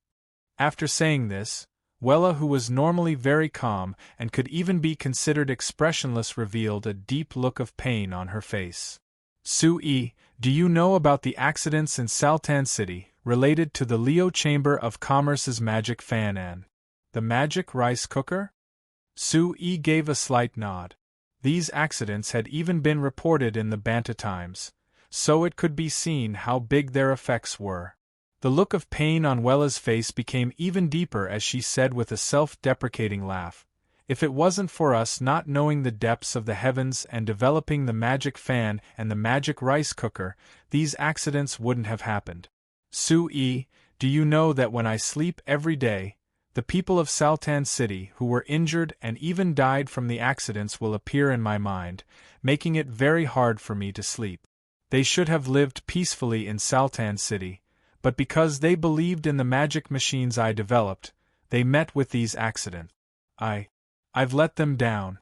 after saying this, Wella, who was normally very calm and could even be considered expressionless, revealed a deep look of pain on her face. Sui, do you know about the accidents in Saltan City, related to the Leo Chamber of Commerce's magic fan and the magic rice cooker? Sui gave a slight nod. These accidents had even been reported in the Banta Times, so it could be seen how big their effects were. The look of pain on Wella's face became even deeper as she said with a self-deprecating laugh, If it wasn't for us not knowing the depths of the heavens and developing the magic fan and the magic rice cooker, these accidents wouldn't have happened. Sui, do you know that when I sleep every day, the people of Saltan City who were injured and even died from the accidents will appear in my mind, making it very hard for me to sleep. They should have lived peacefully in Saltan City, but because they believed in the magic machines I developed, they met with these accidents. I've let them down.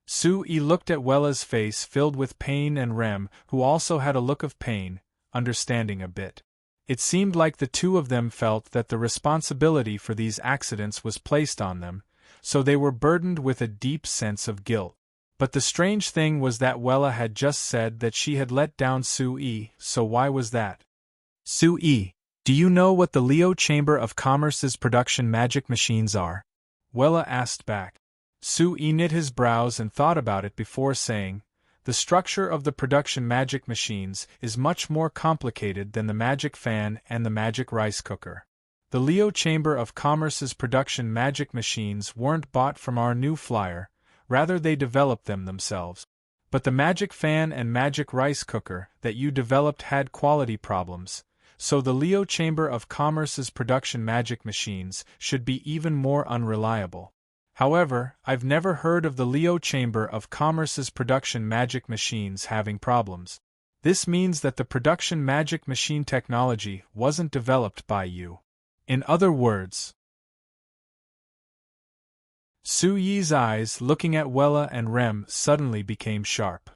Sui looked at Wella's face filled with pain and Rem, who also had a look of pain, understanding a bit. It seemed like the two of them felt that the responsibility for these accidents was placed on them, so they were burdened with a deep sense of guilt. But the strange thing was that Wella had just said that she had let down Sui, so why was that? Sui, do you know what the Leo Chamber of Commerce's production magic machines are? Wella asked back. Sui knit his brows and thought about it before saying, The structure of the production magic machines is much more complicated than the magic fan and the magic rice cooker. The Leo Chamber of Commerce's production magic machines weren't bought from our new flyer, rather they developed them themselves. But the magic fan and magic rice cooker that you developed had quality problems, so the Leo Chamber of Commerce's production magic machines should be even more unreliable. However, I've never heard of the Leo Chamber of Commerce's production magic machines having problems. This means that the production magic machine technology wasn't developed by you. In other words, Suyi's eyes, looking at Wella and Rem, suddenly became sharp.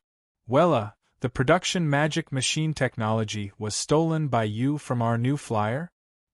Wella, the production magic machine technology was stolen by you from our new flyer?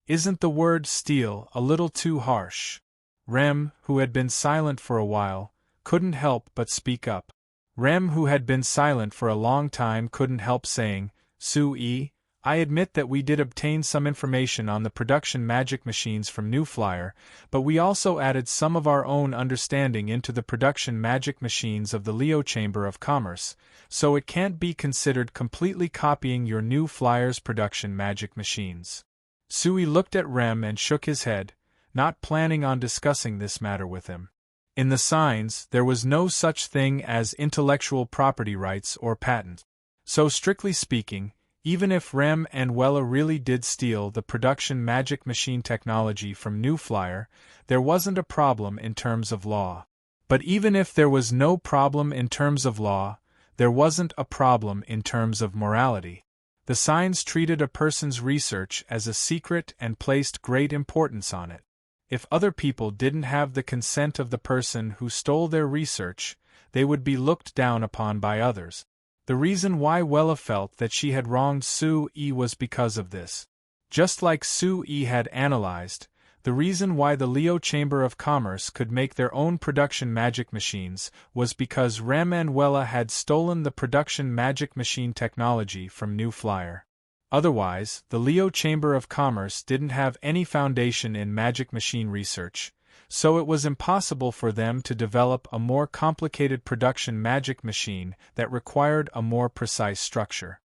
Isn't the word steal a little too harsh? Rem, who had been silent for a while, couldn't help but speak up. Rem, who had been silent for a long time, couldn't help saying, Sui, I admit that we did obtain some information on the production magic machines from New Flyer, but we also added some of our own understanding into the production magic machines of the Leo Chamber of Commerce, so it can't be considered completely copying your New Flyer's production magic machines. Sui looked at Rem and shook his head, not planning on discussing this matter with him. In the signs, there was no such thing as intellectual property rights or patents. So strictly speaking, even if Rem and Wella really did steal the production magic machine technology from New Flyer, there wasn't a problem in terms of law. But even if there was no problem in terms of law, there wasn't a problem in terms of morality. The signs treated a person's research as a secret and placed great importance on it. If other people didn't have the consent of the person who stole their research, they would be looked down upon by others. The reason why Wella felt that she had wronged Sui was because of this. Just like Su-yi had analyzed, the reason why the Leo Chamber of Commerce could make their own production magic machines was because Rem and Wella had stolen the production magic machine technology from New Flyer. Otherwise, the Leo Chamber of Commerce didn't have any foundation in magic machine research, so it was impossible for them to develop a more complicated production magic machine that required a more precise structure.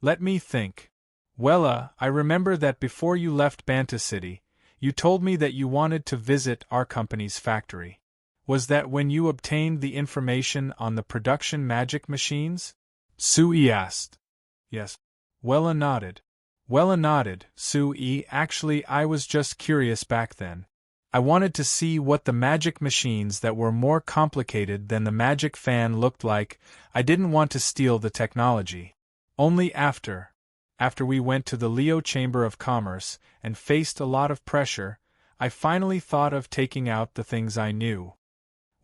Let me think. Wella, I remember that before you left Banta City, you told me that you wanted to visit our company's factory. Was that when you obtained the information on the production magic machines? Su-yi asked. Yes. Wella nodded. Su-yi, actually I was just curious back then. I wanted to see what the magic machines that were more complicated than the magic fan looked like. I didn't want to steal the technology. Only after we went to the Leo Chamber of Commerce and faced a lot of pressure, I finally thought of taking out the things I knew.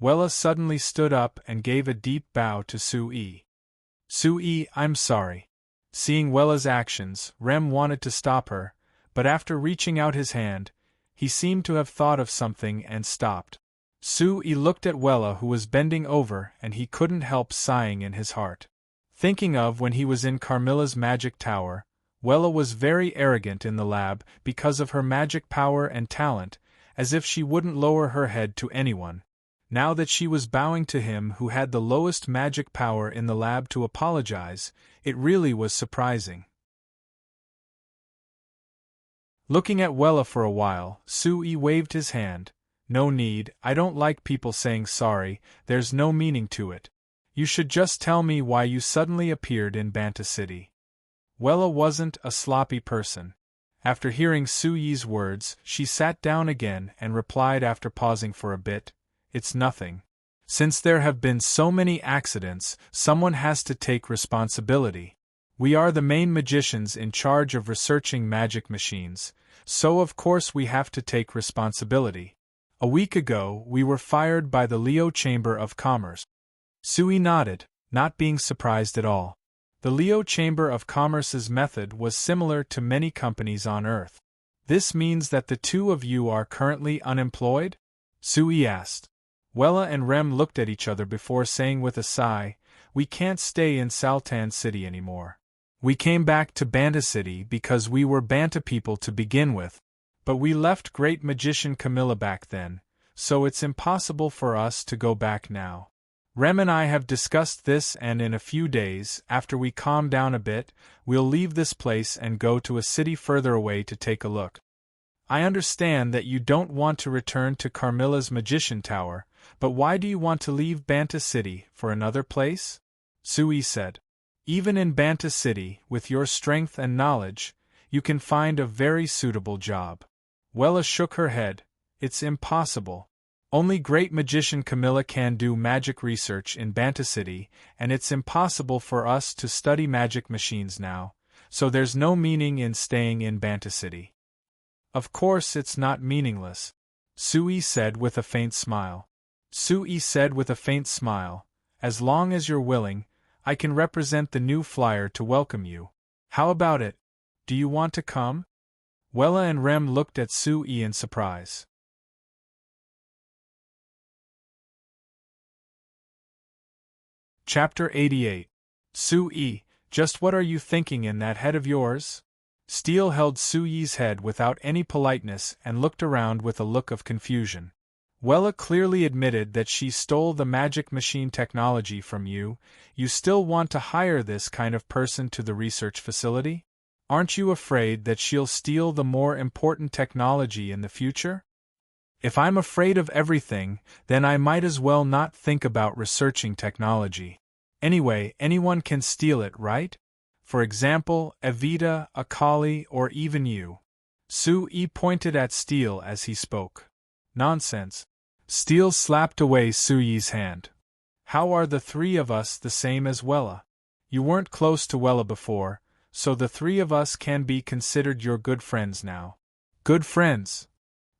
Wella suddenly stood up and gave a deep bow to Su-yi. Su-yi, I'm sorry. Seeing Wella's actions, Rem wanted to stop her, but after reaching out his hand, he seemed to have thought of something and stopped. Su-yi looked at Wella, who was bending over, and he couldn't help sighing in his heart. Thinking of when he was in Carmilla's magic tower, Wella was very arrogant in the lab because of her magic power and talent, as if she wouldn't lower her head to anyone. Now that she was bowing to him who had the lowest magic power in the lab to apologize, it really was surprising. Looking at Wella for a while, Su-yi waved his hand. No need, I don't like people saying sorry, there's no meaning to it. You should just tell me why you suddenly appeared in Banta City. Wella wasn't a sloppy person. After hearing Su-yi's words, she sat down again and replied after pausing for a bit, It's nothing. Since there have been so many accidents, someone has to take responsibility. We are the main magicians in charge of researching magic machines, so of course we have to take responsibility. A week ago, we were fired by the Leo Chamber of Commerce. Su-yi nodded, not being surprised at all. The Leo Chamber of Commerce's method was similar to many companies on Earth. This means that the two of you are currently unemployed? Su-yi asked. Wella and Rem looked at each other before saying with a sigh, We can't stay in Sultan City anymore. We came back to Banta City because we were Banta people to begin with, but we left Great Magician Camilla back then, so it's impossible for us to go back now. Rem and I have discussed this, and in a few days, after we calm down a bit, we'll leave this place and go to a city further away to take a look. I understand that you don't want to return to Carmilla's Magician Tower, but why do you want to leave Banta City for another place? Su-yi said. Even in Banta City, with your strength and knowledge, you can find a very suitable job. Wella shook her head. It's impossible. Only Great Magician Camilla can do magic research in Banta City, and it's impossible for us to study magic machines now, so there's no meaning in staying in Banta City. Of course it's not meaningless, Su-yi said with a faint smile. As long as you're willing, I can represent the New Flyer to welcome you. How about it? Do you want to come? Wella and Rem looked at Su-yi in surprise. Chapter 88. Su-yi, just what are you thinking in that head of yours? Steele held Su-yi's head without any politeness and looked around with a look of confusion. Wella clearly admitted that she stole the magic machine technology from you. You still want to hire this kind of person to the research facility? Aren't you afraid that she'll steal the more important technology in the future? If I'm afraid of everything, then I might as well not think about researching technology. Anyway, anyone can steal it, right? For example, Evita, Akali, or even you. Su-yi pointed at Steele as he spoke. Nonsense. Steele slapped away Su-yi's hand. How are the three of us the same as Wella? You weren't close to Wella before, so the three of us can be considered your good friends now. Good friends.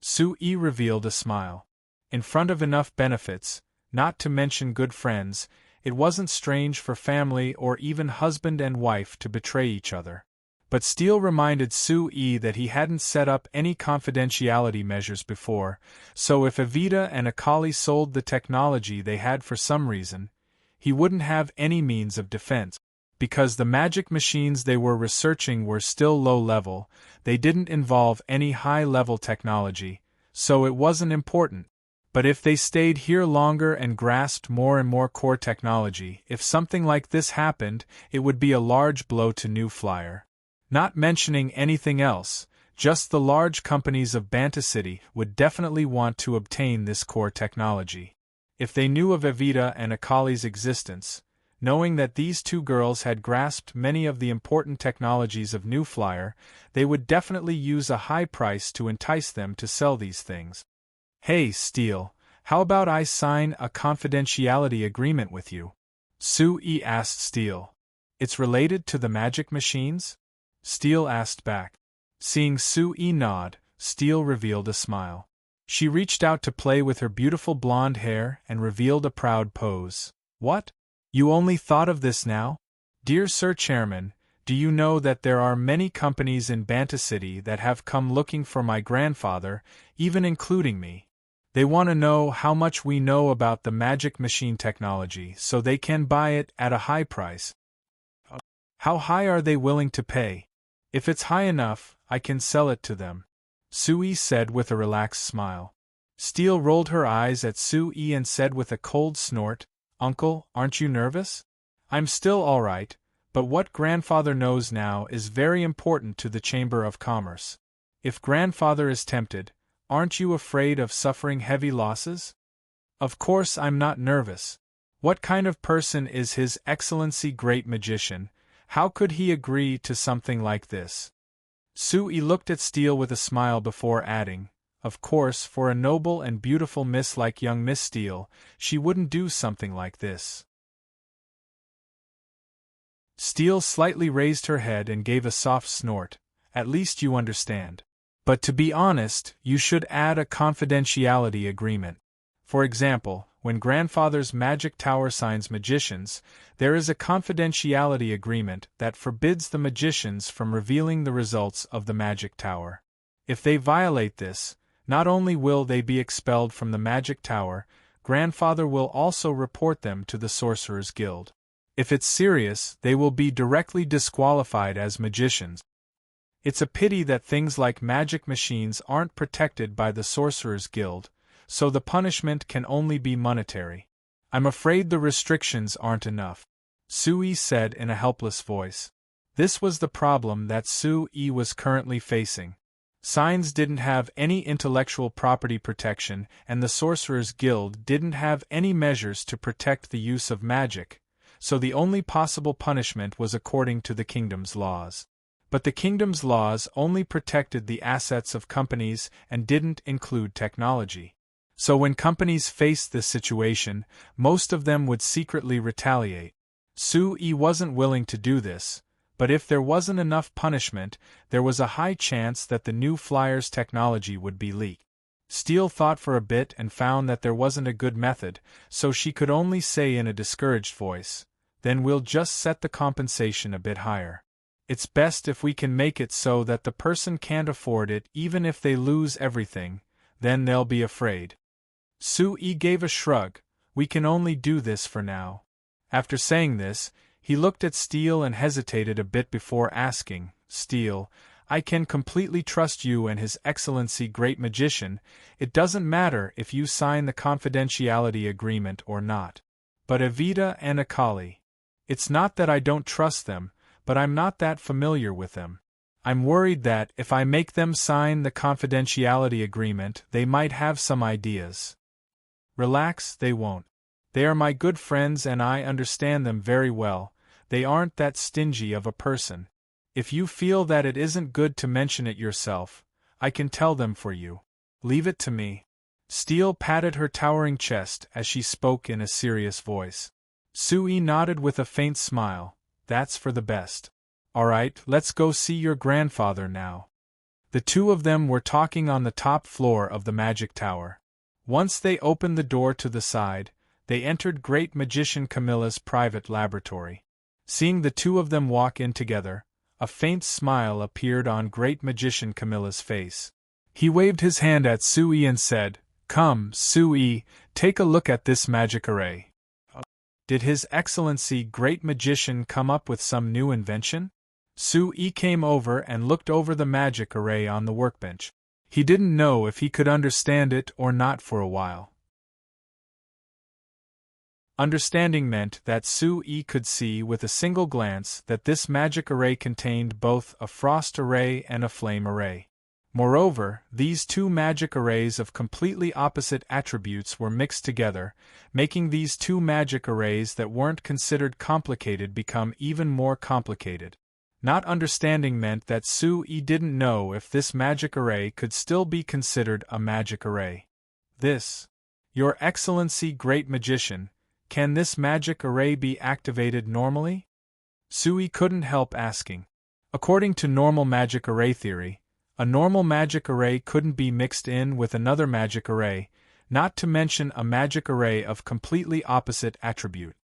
Su-yi revealed a smile. In front of enough benefits, not to mention good friends, it wasn't strange for family or even husband and wife to betray each other. But Steele reminded Sue that he hadn't set up any confidentiality measures before, so if Evita and Akali sold the technology they had for some reason, he wouldn't have any means of defense. Because the magic machines they were researching were still low-level, they didn't involve any high-level technology, so it wasn't important. But if they stayed here longer and grasped more and more core technology, if something like this happened, it would be a large blow to New Flyer. Not mentioning anything else, just the large companies of Banta City would definitely want to obtain this core technology. If they knew of Evita and Akali's existence, knowing that these two girls had grasped many of the important technologies of New Flyer, they would definitely use a high price to entice them to sell these things. Hey, Steele, how about I sign a confidentiality agreement with you? Sue asked Steele. It's related to the magic machines? Steele asked back. Seeing Sue nod, Steele revealed a smile. She reached out to play with her beautiful blonde hair and revealed a proud pose. What? You only thought of this now? Dear Sir Chairman, do you know that there are many companies in Banta City that have come looking for my grandfather, even including me? They want to know how much we know about the magic machine technology so they can buy it at a high price. How high are they willing to pay? If it's high enough, I can sell it to them, Sue said with a relaxed smile. Steele rolled her eyes at Sue and said with a cold snort, Uncle, aren't you nervous? I'm still all right, but what grandfather knows now is very important to the Chamber of Commerce. If grandfather is tempted, aren't you afraid of suffering heavy losses? Of course I'm not nervous. What kind of person is His Excellency Great Magician? How could he agree to something like this? Sue looked at Steele with a smile before adding, Of course, for a noble and beautiful miss like young Miss Steele, she wouldn't do something like this. Steele slightly raised her head and gave a soft snort. At least you understand. But to be honest, you should add a confidentiality agreement. For example, when grandfather's magic tower signs magicians, there is a confidentiality agreement that forbids the magicians from revealing the results of the magic tower. If they violate this, not only will they be expelled from the magic tower, grandfather will also report them to the Sorcerers' Guild. If it's serious, they will be directly disqualified as magicians. It's a pity that things like magic machines aren't protected by the Sorcerers' Guild, so the punishment can only be monetary. I'm afraid the restrictions aren't enough, Sue said in a helpless voice. This was the problem that Sue was currently facing. Signs didn't have any intellectual property protection, and the Sorcerers' Guild didn't have any measures to protect the use of magic, so the only possible punishment was according to the kingdom's laws. But the kingdom's laws only protected the assets of companies and didn't include technology. So when companies faced this situation, most of them would secretly retaliate. Sue wasn't willing to do this, but if there wasn't enough punishment, there was a high chance that the New Flyer's technology would be leaked. Steele thought for a bit and found that there wasn't a good method, so she could only say in a discouraged voice, Then we'll just set the compensation a bit higher. It's best if we can make it so that the person can't afford it even if they lose everything, then they'll be afraid. Sue gave a shrug. We can only do this for now. After saying this, he looked at Steele and hesitated a bit before asking, Steele, I can completely trust you and His Excellency Great Magician. It doesn't matter if you sign the confidentiality agreement or not. But Evita and Akali. It's not that I don't trust them, but I'm not that familiar with them. I'm worried that if I make them sign the confidentiality agreement, they might have some ideas. Relax, they won't. They are my good friends and I understand them very well. They aren't that stingy of a person. If you feel that it isn't good to mention it yourself, I can tell them for you. Leave it to me. Steele patted her towering chest as she spoke in a serious voice. Sue nodded with a faint smile. That's for the best. All right, let's go see your grandfather now. The two of them were talking on the top floor of the magic tower. Once they opened the door to the side, they entered Great Magician Camilla's private laboratory. Seeing the two of them walk in together, A faint smile appeared on Great Magician Camilla's face. He waved his hand at Sui and said, "Come, Sui, take a look at this magic array." Did His Excellency Great Magician come up with some new invention? Sui came over and looked over the magic array on the workbench. He didn't know if he could understand it or not for a while. Understanding meant that Sui could see with a single glance that this magic array contained both a frost array and a flame array. Moreover, these two magic arrays of completely opposite attributes were mixed together, making these two magic arrays that weren't considered complicated become even more complicated. Not understanding meant that Sui didn't know if this magic array could still be considered a magic array. Your Excellency Great Magician, can this magic array be activated normally? Sui couldn't help asking. According to normal magic array theory, a normal magic array couldn't be mixed in with another magic array, not to mention a magic array of completely opposite attribute.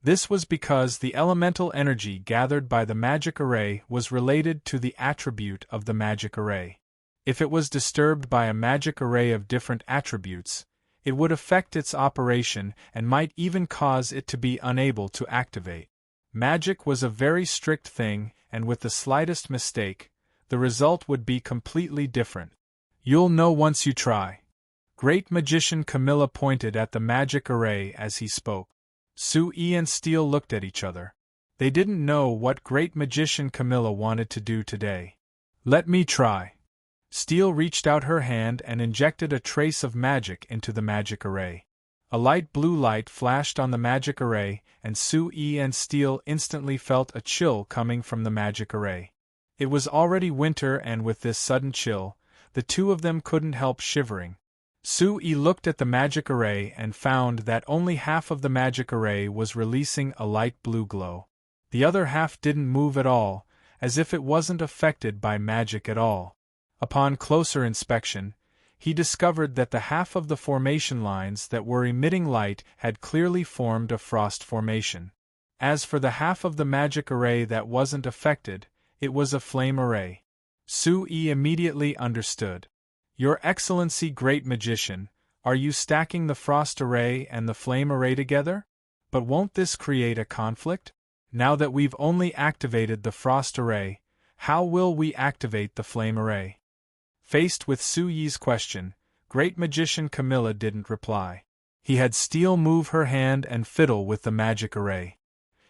This was because the elemental energy gathered by the magic array was related to the attribute of the magic array. If it was disturbed by a magic array of different attributes, it would affect its operation and might even cause it to be unable to activate. Magic was a very strict thing, and with the slightest mistake, the result would be completely different. You'll know once you try. Great Magician Camilla pointed at the magic array as he spoke. Sui and Steel looked at each other. They didn't know what Great Magician Camilla wanted to do today. Let me try. Steel reached out her hand and injected a trace of magic into the magic array. A light blue light flashed on the magic array, and Sui and Steel instantly felt a chill coming from the magic array. It was already winter, and with this sudden chill, the two of them couldn't help shivering. Sui looked at the magic array and found that only half of the magic array was releasing a light blue glow. The other half didn't move at all, as if it wasn't affected by magic at all. Upon closer inspection, he discovered that the half of the formation lines that were emitting light had clearly formed a frost formation. As for the half of the magic array that wasn't affected, it was a flame array. Sui immediately understood. Your Excellency Great Magician, are you stacking the frost array and the flame array together? But won't this create a conflict? Now that we've only activated the frost array, how will we activate the flame array? Faced with Sui's question, Great Magician Camilla didn't reply. He had Steel move her hand and fiddle with the magic array.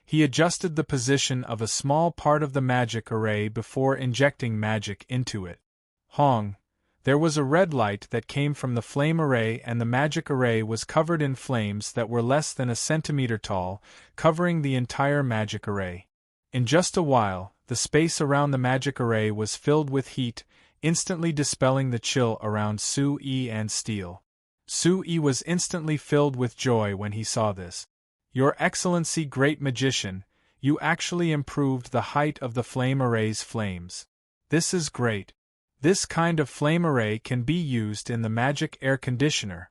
He adjusted the position of a small part of the magic array before injecting magic into it. Hong! There was a red light that came from the flame array, and the magic array was covered in flames that were less than a centimeter tall, covering the entire magic array. In just a while, the space around the magic array was filled with heat, instantly dispelling the chill around Sui and Steel. Sui was instantly filled with joy when he saw this. Your Excellency Great Magician, you actually improved the height of the flame array's flames. This is great. This kind of flame array can be used in the magic air conditioner.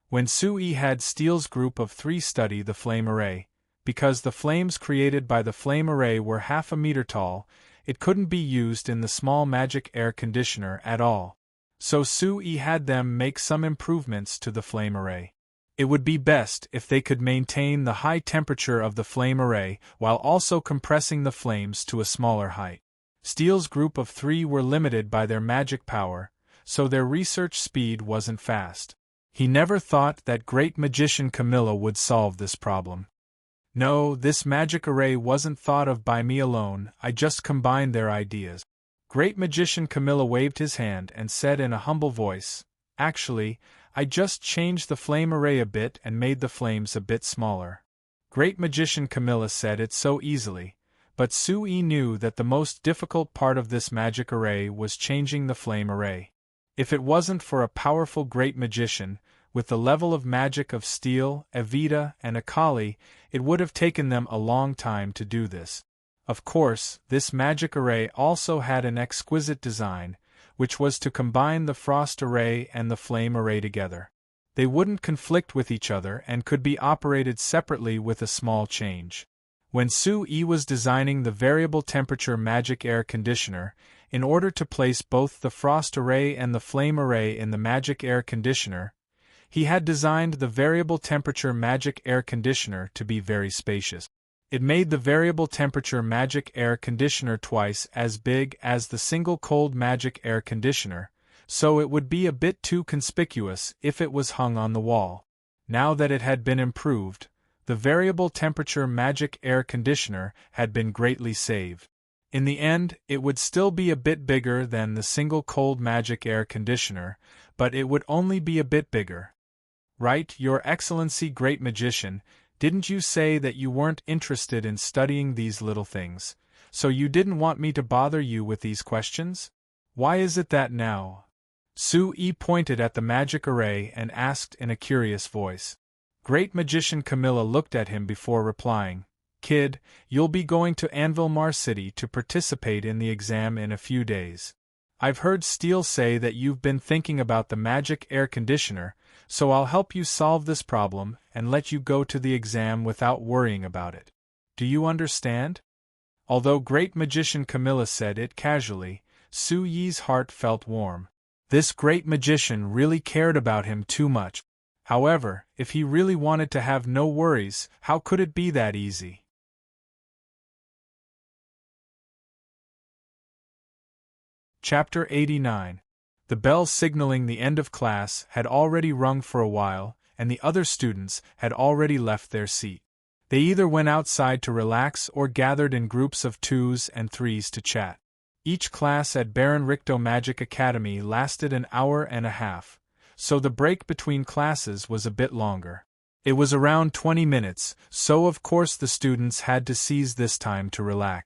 When Sui had Steel's group of 3 study the flame array, because the flames created by the flame array were half a meter tall, it couldn't be used in the small magic air conditioner at all. So Sui had them make some improvements to the flame array. It would be best if they could maintain the high temperature of the flame array while also compressing the flames to a smaller height. Steel's group of 3 were limited by their magic power, so their research speed wasn't fast. He never thought that Great Magician Camilla would solve this problem. No, this magic array wasn't thought of by me alone, I just combined their ideas. Great Magician Camilla waved his hand and said in a humble voice, "Actually, I just changed the flame array a bit and made the flames a bit smaller." Great Magician Camilla said it so easily, but Sui knew that the most difficult part of this magic array was changing the flame array. If it wasn't for a powerful Great Magician, with the level of magic of Steel, Evita, and Akali, it would have taken them a long time to do this. Of course, this magic array also had an exquisite design, which was to combine the frost array and the flame array together. They wouldn't conflict with each other and could be operated separately with a small change. When Sue-Yi was designing the variable temperature magic air conditioner, in order to place both the frost array and the flame array in the magic air conditioner, he had designed the variable temperature magic air conditioner to be very spacious. It made the variable temperature magic air conditioner twice as big as the single cold magic air conditioner, so it would be a bit too conspicuous if it was hung on the wall. Now that it had been improved, the variable temperature magic air conditioner had been greatly saved. In the end, it would still be a bit bigger than the single cold magic air conditioner, but it would only be a bit bigger. Right, Your Excellency, Great Magician, didn't you say that you weren't interested in studying these little things, so you didn't want me to bother you with these questions? Why is it that now? Sue-Yi pointed at the magic array and asked in a curious voice. Great Magician Camilla looked at him before replying, Kid, you'll be going to Anvil City to participate in the exam in a few days. I've heard Steele say that you've been thinking about the magic air conditioner, so I'll help you solve this problem and let you go to the exam without worrying about it. Do you understand? Although Great Magician Camilla said it casually, Sue-Yi's heart felt warm. This great magician really cared about him too much. However, if he really wanted to have no worries, how could it be that easy? Chapter 89. The bell signaling the end of class had already rung for a while, and the other students had already left their seat. They either went outside to relax or gathered in groups of 2s and 3s to chat. Each class at Baron Richto Magic Academy lasted an hour and a half, so the break between classes was a bit longer. It was around 20 minutes, so of course the students had to seize this time to relax.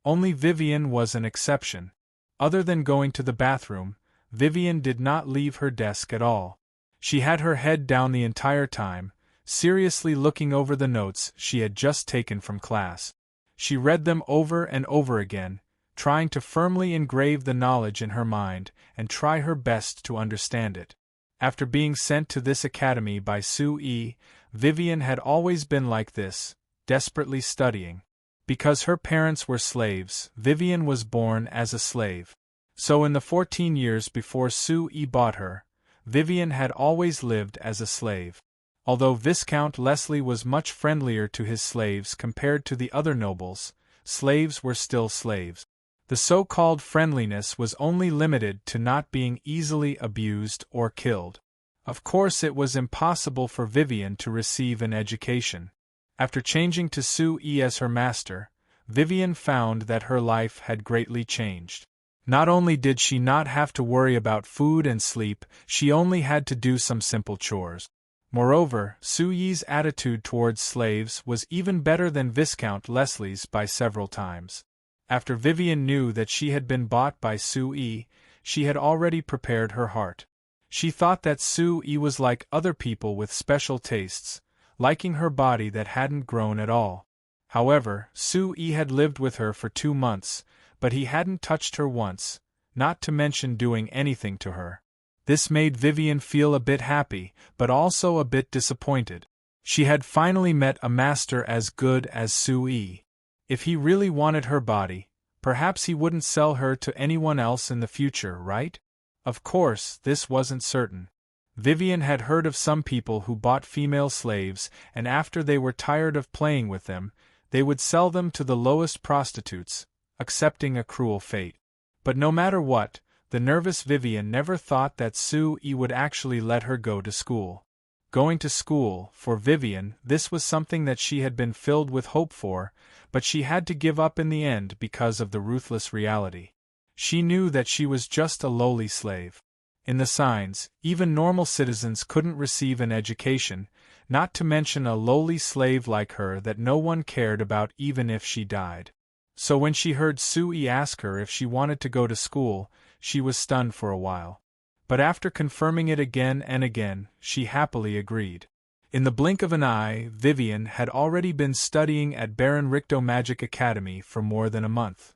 Only Vivian was an exception. Other than going to the bathroom, Vivian did not leave her desk at all. She had her head down the entire time, seriously looking over the notes she had just taken from class. She read them over and over again, trying to firmly engrave the knowledge in her mind and try her best to understand it. After being sent to this academy by Sue-Yi, Vivian had always been like this, desperately studying. Because her parents were slaves, Vivian was born as a slave. So in the 14 years before Sue-Yi bought her, Vivian had always lived as a slave. Although Viscount Leslie was much friendlier to his slaves compared to the other nobles, slaves were still slaves. The so-called friendliness was only limited to not being easily abused or killed. Of course, it was impossible for Vivian to receive an education. After changing to Sue-Yi as her master, Vivian found that her life had greatly changed. Not only did she not have to worry about food and sleep, she only had to do some simple chores. Moreover, Sue-Yi's attitude towards slaves was even better than Viscount Leslie's by several times. After Vivian knew that she had been bought by Sue-Yi, she had already prepared her heart. She thought that Sue-Yi was like other people with special tastes, liking her body that hadn't grown at all. However, Sue-Yi had lived with her for 2 months, but he hadn't touched her once, not to mention doing anything to her. This made Vivian feel a bit happy, but also a bit disappointed. She had finally met a master as good as Sue-Yi. If he really wanted her body, perhaps he wouldn't sell her to anyone else in the future, right? Of course, this wasn't certain. Vivian had heard of some people who bought female slaves, and after they were tired of playing with them, they would sell them to the lowest prostitutes, accepting a cruel fate. But no matter what, the nervous Vivian never thought that Sue-Yi would actually let her go to school. Going to school, for Vivian, this was something that she had been filled with hope for, but she had to give up in the end because of the ruthless reality. She knew that she was just a lowly slave. In the signs, even normal citizens couldn't receive an education, not to mention a lowly slave like her that no one cared about even if she died. So when she heard Sue-Yi ask her if she wanted to go to school, she was stunned for a while. But after confirming it again and again, she happily agreed. In the blink of an eye, Vivian had already been studying at Baron Richto Magic Academy for more than a month.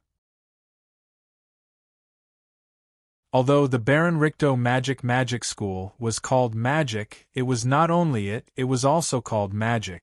Although the Baron Richto Magic School was called Magic, it was not only it was also called Magic.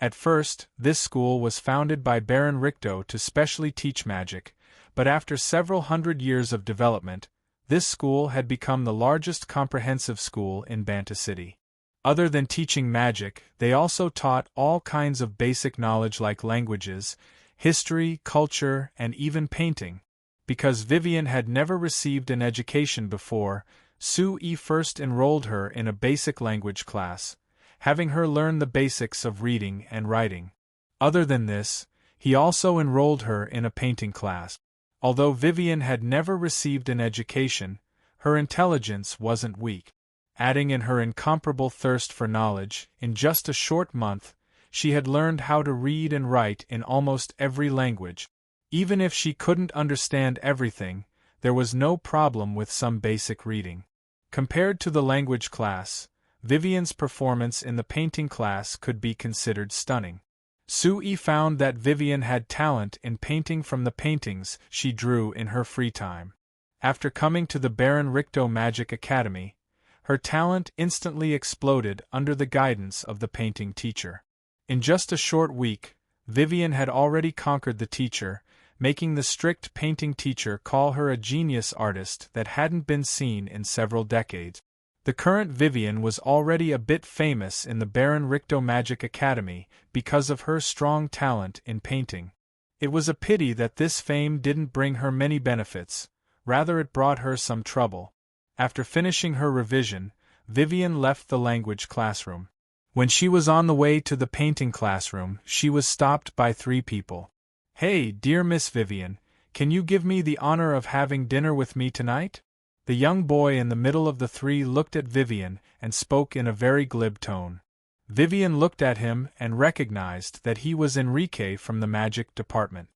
At first, this school was founded by Baron Ricto to specially teach magic, but after several hundred years of development, this school had become the largest comprehensive school in Banta City. Other than teaching magic, they also taught all kinds of basic knowledge like languages, history, culture, and even painting. Because Vivian had never received an education before, Sue first enrolled her in a basic language class, having her learn the basics of reading and writing. Other than this, he also enrolled her in a painting class. Although Vivian had never received an education, her intelligence wasn't weak. Adding in her incomparable thirst for knowledge, in just a short month, she had learned how to read and write in almost every language. Even if she couldn't understand everything, there was no problem with some basic reading. Compared to the language class, Vivian's performance in the painting class could be considered stunning. Sue found that Vivian had talent in painting from the paintings she drew in her free time. After coming to the Baron Ricto Magic Academy, her talent instantly exploded under the guidance of the painting teacher. In just a short week, Vivian had already conquered the teacher, making the strict painting teacher call her a genius artist that hadn't been seen in several decades. The current Vivian was already a bit famous in the Baron Ricto Magic Academy because of her strong talent in painting. It was a pity that this fame didn't bring her many benefits, rather it brought her some trouble. After finishing her revision, Vivian left the language classroom. When she was on the way to the painting classroom, she was stopped by 3 people. "Hey, dear Miss Vivian, can you give me the honor of having dinner with me tonight?" The young boy in the middle of the 3 looked at Vivian and spoke in a very glib tone. Vivian looked at him and recognized that he was Enrique from the magic department.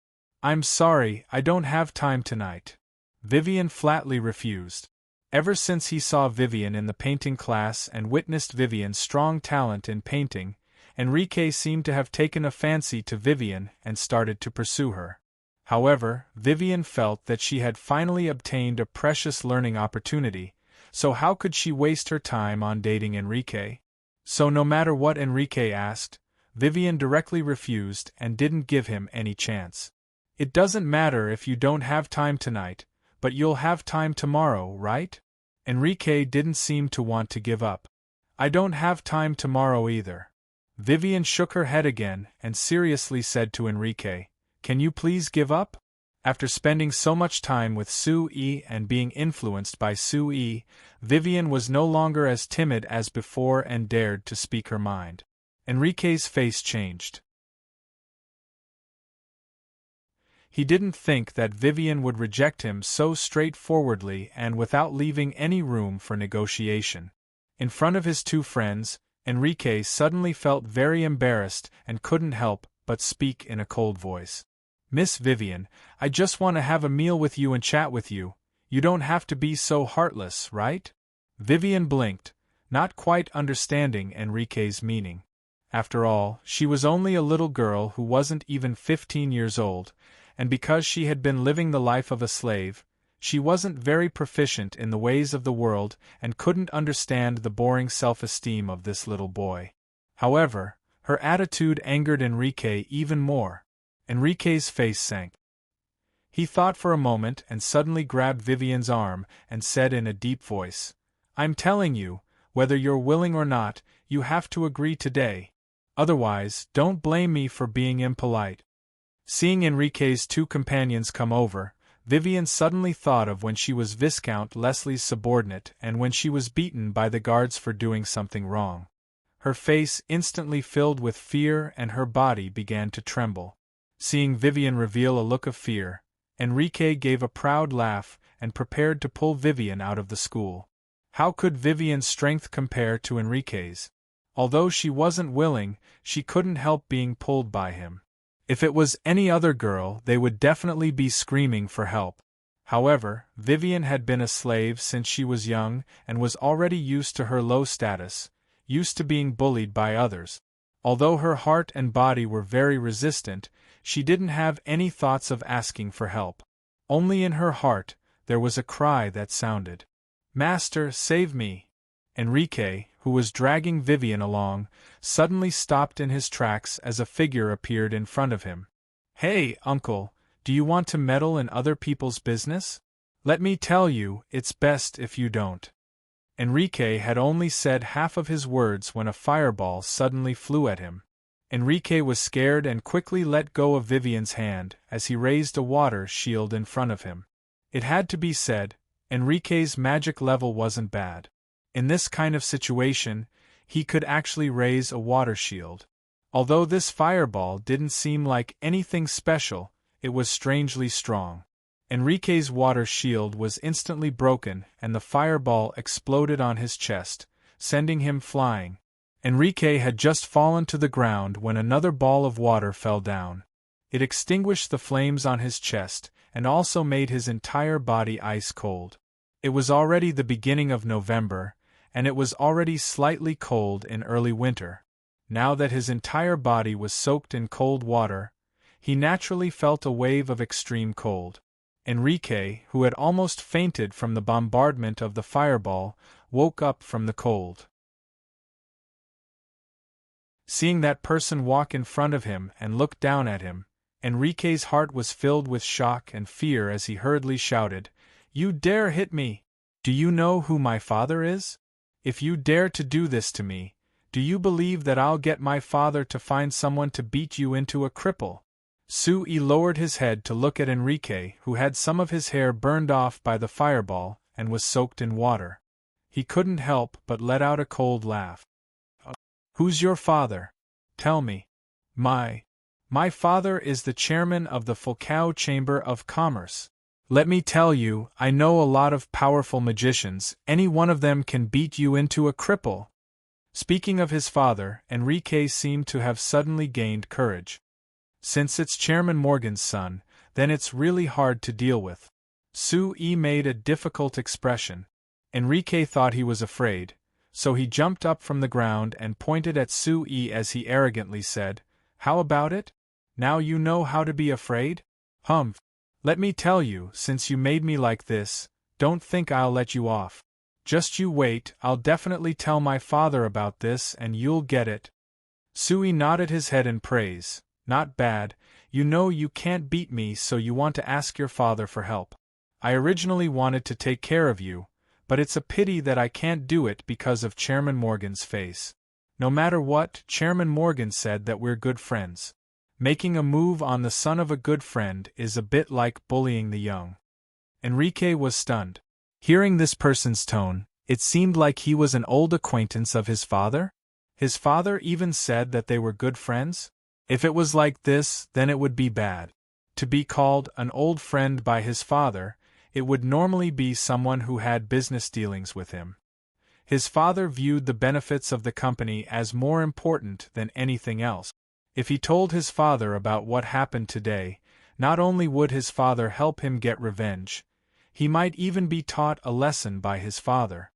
"I'm sorry, I don't have time tonight." Vivian flatly refused. Ever since he saw Vivian in the painting class and witnessed Vivian's strong talent in painting, Enrique seemed to have taken a fancy to Vivian and started to pursue her. However, Vivian felt that she had finally obtained a precious learning opportunity, so how could she waste her time on dating Enrique? So no matter what Enrique asked, Vivian directly refused and didn't give him any chance. "It doesn't matter if you don't have time tonight, but you'll have time tomorrow, right?" Enrique didn't seem to want to give up. "I don't have time tomorrow either." Vivian shook her head again and seriously said to Enrique, "Can you please give up?" After spending so much time with Sue and being influenced by Sue, Vivian was no longer as timid as before and dared to speak her mind. Enrique's face changed. He didn't think that Vivian would reject him so straightforwardly and without leaving any room for negotiation. In front of his 2 friends, Enrique suddenly felt very embarrassed and couldn't help but speak in a cold voice. "Miss Vivian, I just want to have a meal with you and chat with you. You don't have to be so heartless, right?" Vivian blinked, not quite understanding Enrique's meaning. After all, she was only a little girl who wasn't even 15 years old, and because she had been living the life of a slave, she wasn't very proficient in the ways of the world and couldn't understand the boring self-esteem of this little boy. However, her attitude angered Enrique even more. Enrique's face sank. He thought for a moment and suddenly grabbed Vivian's arm and said in a deep voice, "I'm telling you, whether you're willing or not, you have to agree today. Otherwise, don't blame me for being impolite." Seeing Enrique's 2 companions come over, Vivian suddenly thought of when she was Viscount Leslie's subordinate and when she was beaten by the guards for doing something wrong. Her face instantly filled with fear and her body began to tremble. Seeing Vivian reveal a look of fear, Enrique gave a proud laugh and prepared to pull Vivian out of the school. How could Vivian's strength compare to Enrique's? Although she wasn't willing, she couldn't help being pulled by him. If it was any other girl, they would definitely be screaming for help. However, Vivian had been a slave since she was young and was already used to her low status, used to being bullied by others. Although her heart and body were very resistant, she didn't have any thoughts of asking for help. Only in her heart, there was a cry that sounded, "Master, save me!" Enrique, who was dragging Vivian along, suddenly stopped in his tracks as a figure appeared in front of him. "Hey, uncle, do you want to meddle in other people's business? Let me tell you, it's best if you don't." Enrique had only said half of his words when a fireball suddenly flew at him. Enrique was scared and quickly let go of Vivian's hand as he raised a water shield in front of him. It had to be said, Enrique's magic level wasn't bad. In this kind of situation, he could actually raise a water shield. Although this fireball didn't seem like anything special, it was strangely strong. Enrique's water shield was instantly broken and the fireball exploded on his chest, sending him flying. Enrique had just fallen to the ground when another ball of water fell down. It extinguished the flames on his chest and also made his entire body ice cold. It was already the beginning of November, and it was already slightly cold in early winter. Now that his entire body was soaked in cold water, he naturally felt a wave of extreme cold. Enrique, who had almost fainted from the bombardment of the fireball, woke up from the cold. Seeing that person walk in front of him and look down at him, Enrique's heart was filled with shock and fear as he hurriedly shouted, "You dare hit me! Do you know who my father is? If you dare to do this to me, do you believe that I'll get my father to find someone to beat you into a cripple?" Sui lowered his head to look at Enrique, who had some of his hair burned off by the fireball and was soaked in water. He couldn't help but let out a cold laugh. "Who's your father? Tell me." My father is the chairman of the Fulcao Chamber of Commerce. Let me tell you, I know a lot of powerful magicians, any one of them can beat you into a cripple." Speaking of his father, Enrique seemed to have suddenly gained courage. Since it's Chairman Morgan's son, then it's really hard to deal with. Sui made a difficult expression. Enrique thought he was afraid, so he jumped up from the ground and pointed at Sui as he arrogantly said, "How about it? Now you know how to be afraid? Humph! Let me tell you, since you made me like this, don't think I'll let you off. Just you wait, I'll definitely tell my father about this and you'll get it." Sui nodded his head in praise. "Not bad, you know you can't beat me, so you want to ask your father for help. I originally wanted to take care of you, but it's a pity that I can't do it because of Chairman Morgan's face. No matter what, Chairman Morgan said that we're good friends. Making a move on the son of a good friend is a bit like bullying the young." Enrique was stunned. Hearing this person's tone, it seemed like he was an old acquaintance of his father? His father even said that they were good friends? If it was like this, then it would be bad. To be called an old friend by his father, it would normally be someone who had business dealings with him. His father viewed the benefits of the company as more important than anything else. If he told his father about what happened today, not only would his father help him get revenge, he might even be taught a lesson by his father.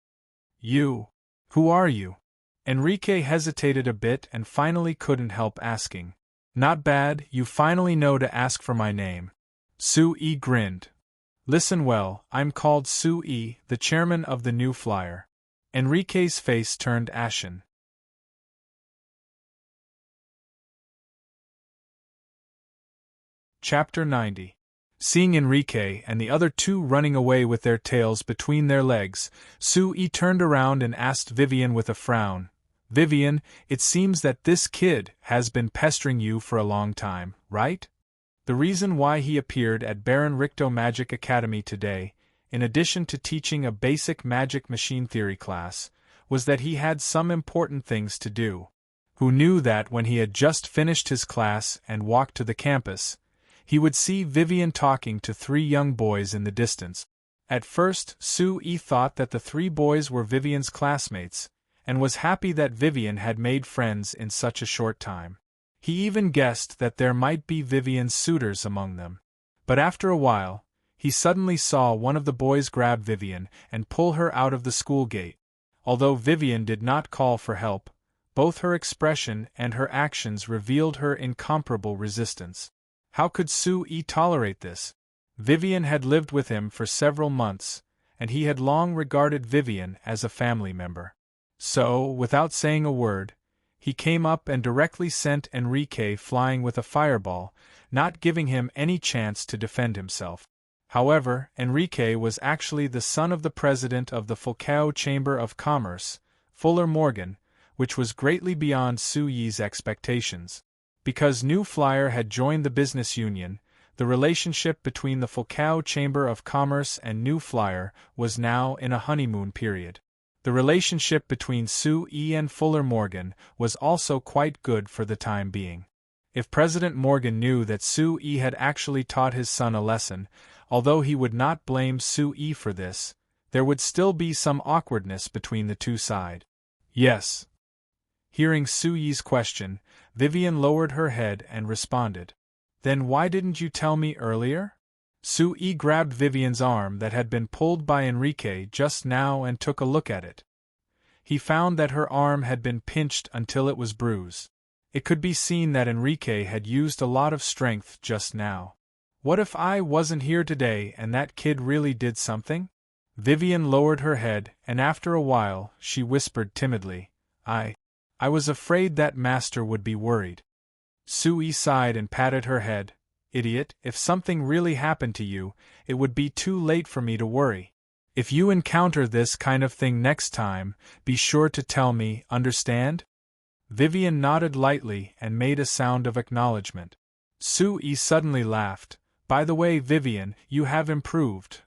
"You? Who are you?" Enrique hesitated a bit and finally couldn't help asking. "Not bad, you finally know to ask for my name." Sui grinned. "Listen well, I'm called Sui, the chairman of the New Flyer." Enrique's face turned ashen. Chapter 90. Seeing Enrique and the other two running away with their tails between their legs, Sui turned around and asked Vivian with a frown, "Vivian, it seems that this kid has been pestering you for a long time, right?" The reason why he appeared at Baron Ricto Magic Academy today, in addition to teaching a basic magic machine theory class, was that he had some important things to do. Who knew that when he had just finished his class and walked to the campus, he would see Vivian talking to three young boys in the distance. At first, Sui thought that the three boys were Vivian's classmates, and was happy that Vivian had made friends in such a short time. He even guessed that there might be Vivian's suitors among them. But after a while, he suddenly saw one of the boys grab Vivian and pull her out of the school gate. Although Vivian did not call for help, both her expression and her actions revealed her incomparable resistance. How could Sui tolerate this? Vivian had lived with him for several months, and he had long regarded Vivian as a family member. So, without saying a word, he came up and directly sent Enrique flying with a fireball, not giving him any chance to defend himself. However, Enrique was actually the son of the president of the Fulcao Chamber of Commerce, Fuller Morgan, which was greatly beyond Su Yi's expectations. Because New Flyer had joined the business union, the relationship between the Fulcao Chamber of Commerce and New Flyer was now in a honeymoon period. The relationship between Su Yi and Fuller Morgan was also quite good for the time being. If President Morgan knew that Su Yi had actually taught his son a lesson, although he would not blame Su Yi for this, there would still be some awkwardness between the two sides. Yes. Hearing Su Yi's question, Vivian lowered her head and responded. Then why didn't you tell me earlier? Su Yi grabbed Vivian's arm that had been pulled by Enrique just now and took a look at it. He found that her arm had been pinched until it was bruised. It could be seen that Enrique had used a lot of strength just now. What if I wasn't here today and that kid really did something? Vivian lowered her head, and after a while, she whispered timidly, I was afraid that master would be worried. Su Yi sighed and patted her head. Idiot, if something really happened to you, it would be too late for me to worry. If you encounter this kind of thing next time, be sure to tell me, understand? Vivian nodded lightly and made a sound of acknowledgement. Su Yi suddenly laughed. By the way, Vivian, you have improved.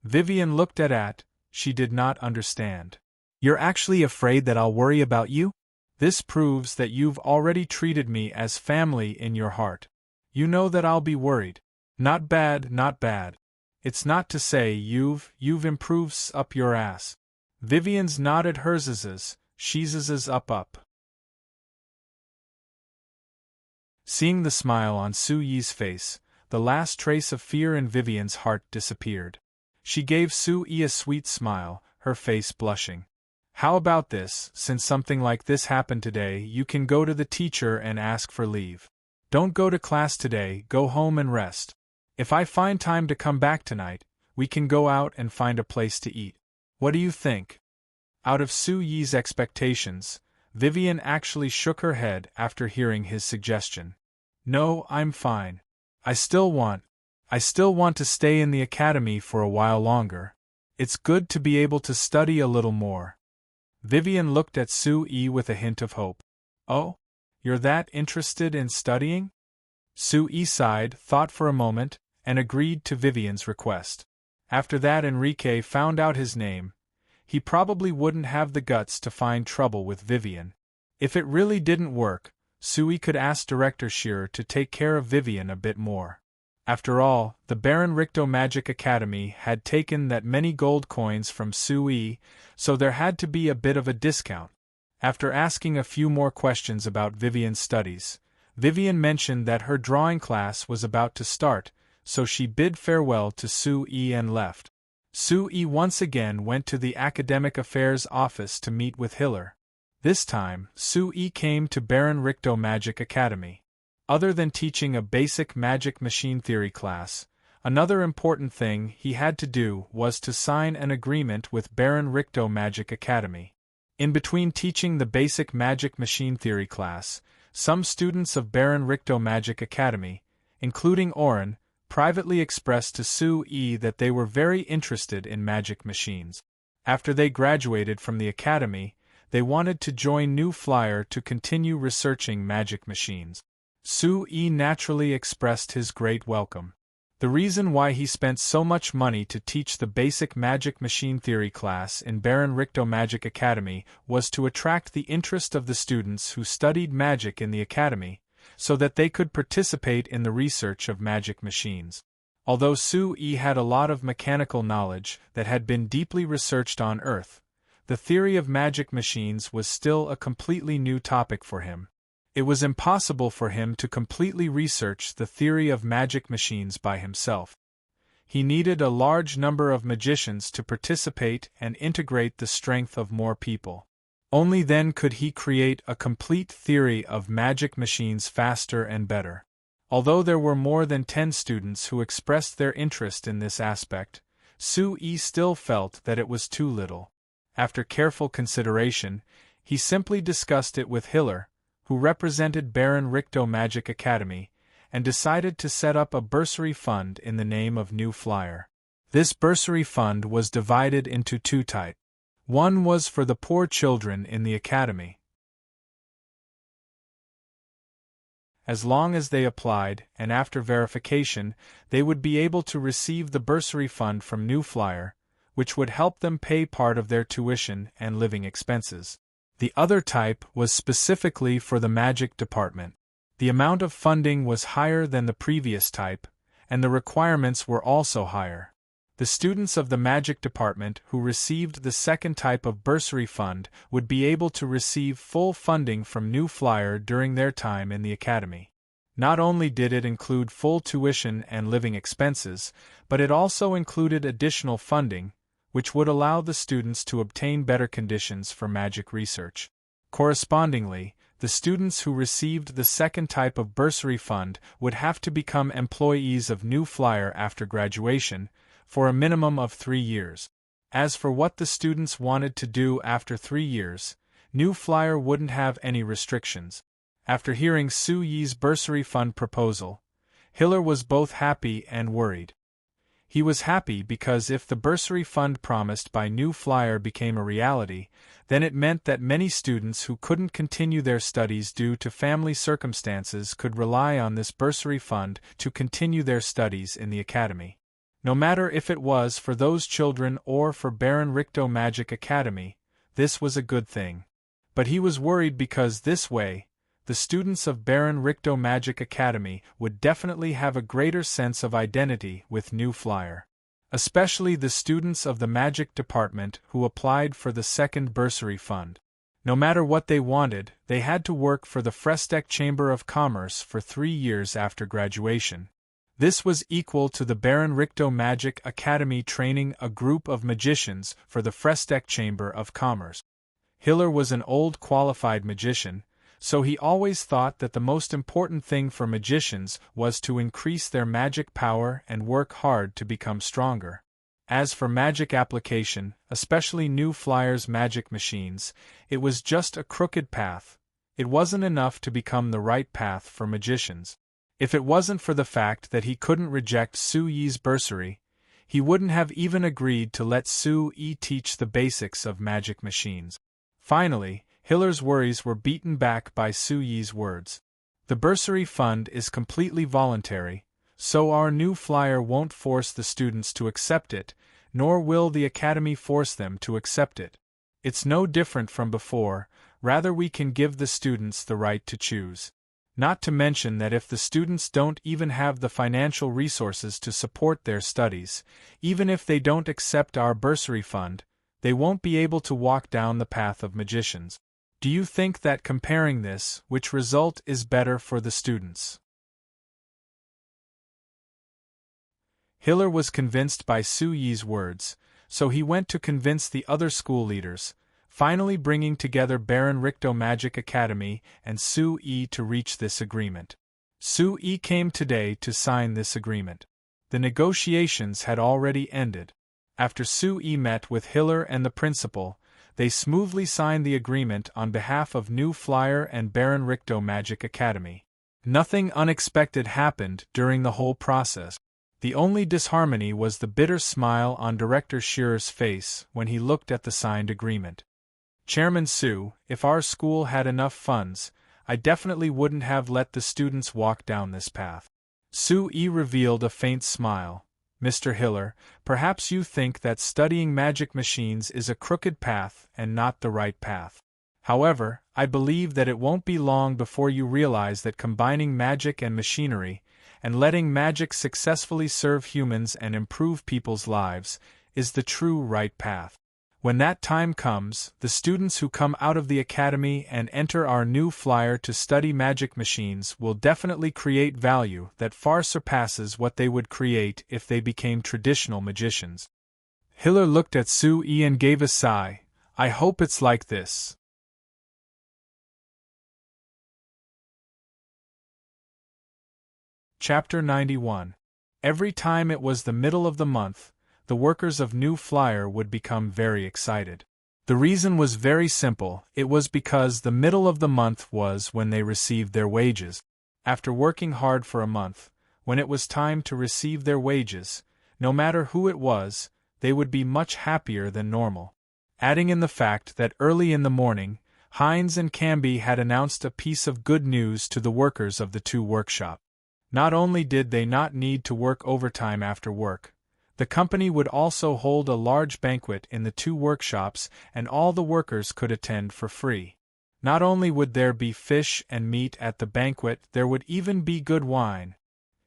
Vivian looked at. She did not understand. You're actually afraid that I'll worry about you? This proves that you've already treated me as family in your heart. You know that I'll be worried. Not bad, not bad. It's not to say you've improved up your ass. Vivian's nodded hers, she's up. Seeing the smile on Su Yi's face, the last trace of fear in Vivian's heart disappeared. She gave Su Yi a sweet smile, her face blushing. How about this, since something like this happened today, you can go to the teacher and ask for leave. Don't go to class today, go home and rest. If I find time to come back tonight, we can go out and find a place to eat. What do you think? Out of Su Yi's expectations, Vivian actually shook her head after hearing his suggestion. No, I'm fine. I still want to stay in the academy for a while longer. It's good to be able to study a little more. Vivian looked at Su Yi with a hint of hope. Oh? You're that interested in studying? Su Yi sighed, thought for a moment, and agreed to Vivian's request. After that Enrique found out his name, he probably wouldn't have the guts to find trouble with Vivian. If it really didn't work, Su Yi could ask Director Shearer to take care of Vivian a bit more. After all, the Baron Ricto Magic Academy had taken that many gold coins from Su Yi, so there had to be a bit of a discount. After asking a few more questions about Vivian's studies, Vivian mentioned that her drawing class was about to start, so she bid farewell to Su Yi and left. Su Yi once again went to the Academic Affairs office to meet with Hiller. This time, Su Yi came to Baron Ricto Magic Academy. Other than teaching a basic magic machine theory class, another important thing he had to do was to sign an agreement with Baron Ricto Magic Academy. In between teaching the basic magic machine theory class, some students of Baron Ricto Magic Academy, including Oren, privately expressed to Su Yi that they were very interested in magic machines. After they graduated from the academy, they wanted to join New Flyer to continue researching magic machines. Su Yi naturally expressed his great welcome. The reason why he spent so much money to teach the basic magic machine theory class in Baron Ricto Magic Academy was to attract the interest of the students who studied magic in the academy, so that they could participate in the research of magic machines. Although Su Yi had a lot of mechanical knowledge that had been deeply researched on Earth, the theory of magic machines was still a completely new topic for him. It was impossible for him to completely research the theory of magic machines by himself. He needed a large number of magicians to participate and integrate the strength of more people. Only then could he create a complete theory of magic machines faster and better. Although there were more than 10 students who expressed their interest in this aspect, Su Yi still felt that it was too little. After careful consideration, he simply discussed it with Hiller, who represented Baron Ricto Magic Academy, and decided to set up a bursary fund in the name of New Flyer. This bursary fund was divided into two types. One was for the poor children in the academy. As long as they applied, and after verification, they would be able to receive the bursary fund from New Flyer, which would help them pay part of their tuition and living expenses. The other type was specifically for the magic department. The amount of funding was higher than the previous type, and the requirements were also higher. The students of the magic department who received the second type of bursary fund would be able to receive full funding from New Flyer during their time in the academy. Not only did it include full tuition and living expenses, but it also included additional funding, which would allow the students to obtain better conditions for magic research. Correspondingly, the students who received the second type of bursary fund would have to become employees of New Flyer after graduation, for a minimum of 3 years. As for what the students wanted to do after 3 years, New Flyer wouldn't have any restrictions. After hearing Su Yi's bursary fund proposal, Hiller was both happy and worried. He was happy because if the bursary fund promised by New Flyer became a reality, then it meant that many students who couldn't continue their studies due to family circumstances could rely on this bursary fund to continue their studies in the academy. No matter if it was for those children or for Baron Ricto Magic Academy, this was a good thing. But he was worried because this way, the students of Baron Ricto Magic Academy would definitely have a greater sense of identity with New Flyer. Especially the students of the magic department who applied for the second bursary fund. No matter what they wanted, they had to work for the Frestec Chamber of Commerce for 3 years after graduation. This was equal to the Baron Ricto Magic Academy training a group of magicians for the Frestec Chamber of Commerce. Hiller was an old qualified magician, so he always thought that the most important thing for magicians was to increase their magic power and work hard to become stronger. As for magic application, especially New Flyer's magic machines, it was just a crooked path. It wasn't enough to become the right path for magicians. If it wasn't for the fact that he couldn't reject Su Yi's bursary, he wouldn't have even agreed to let Su Yi teach the basics of magic machines. Finally, Hiller's worries were beaten back by Su Yi's words. The bursary fund is completely voluntary, so our New Flyer won't force the students to accept it, nor will the academy force them to accept it. It's no different from before, rather we can give the students the right to choose. Not to mention that if the students don't even have the financial resources to support their studies, even if they don't accept our bursary fund, they won't be able to walk down the path of magicians. Do you think that comparing this, which result is better for the students? Hiller was convinced by Su Yi's words, so he went to convince the other school leaders, finally bringing together Baron Ricto Magic Academy and Su Yi to reach this agreement. Su Yi came today to sign this agreement. The negotiations had already ended. After Su Yi met with Hiller and the principal, they smoothly signed the agreement on behalf of New Flyer and Baron Ricto Magic Academy. Nothing unexpected happened during the whole process. The only disharmony was the bitter smile on Director Shearer's face when he looked at the signed agreement. Chairman Su, if our school had enough funds, I definitely wouldn't have let the students walk down this path. Su Yi revealed a faint smile. Mr. Hiller, perhaps you think that studying magic machines is a crooked path and not the right path. However, I believe that it won't be long before you realize that combining magic and machinery, and letting magic successfully serve humans and improve people's lives, is the true right path. When that time comes, the students who come out of the academy and enter our New Flyer to study magic machines will definitely create value that far surpasses what they would create if they became traditional magicians. Hiller looked at Su Yi and gave a sigh. I hope it's like this. Chapter 91. Every time it was the middle of the month, the workers of New Flyer would become very excited. The reason was very simple. It was because the middle of the month was when they received their wages. After working hard for a month, when it was time to receive their wages, no matter who it was, they would be much happier than normal. Adding in the fact that early in the morning, Hines and Canby had announced a piece of good news to the workers of the two workshops. Not only did they not need to work overtime after work, the company would also hold a large banquet in the two workshops and all the workers could attend for free. Not only would there be fish and meat at the banquet, there would even be good wine.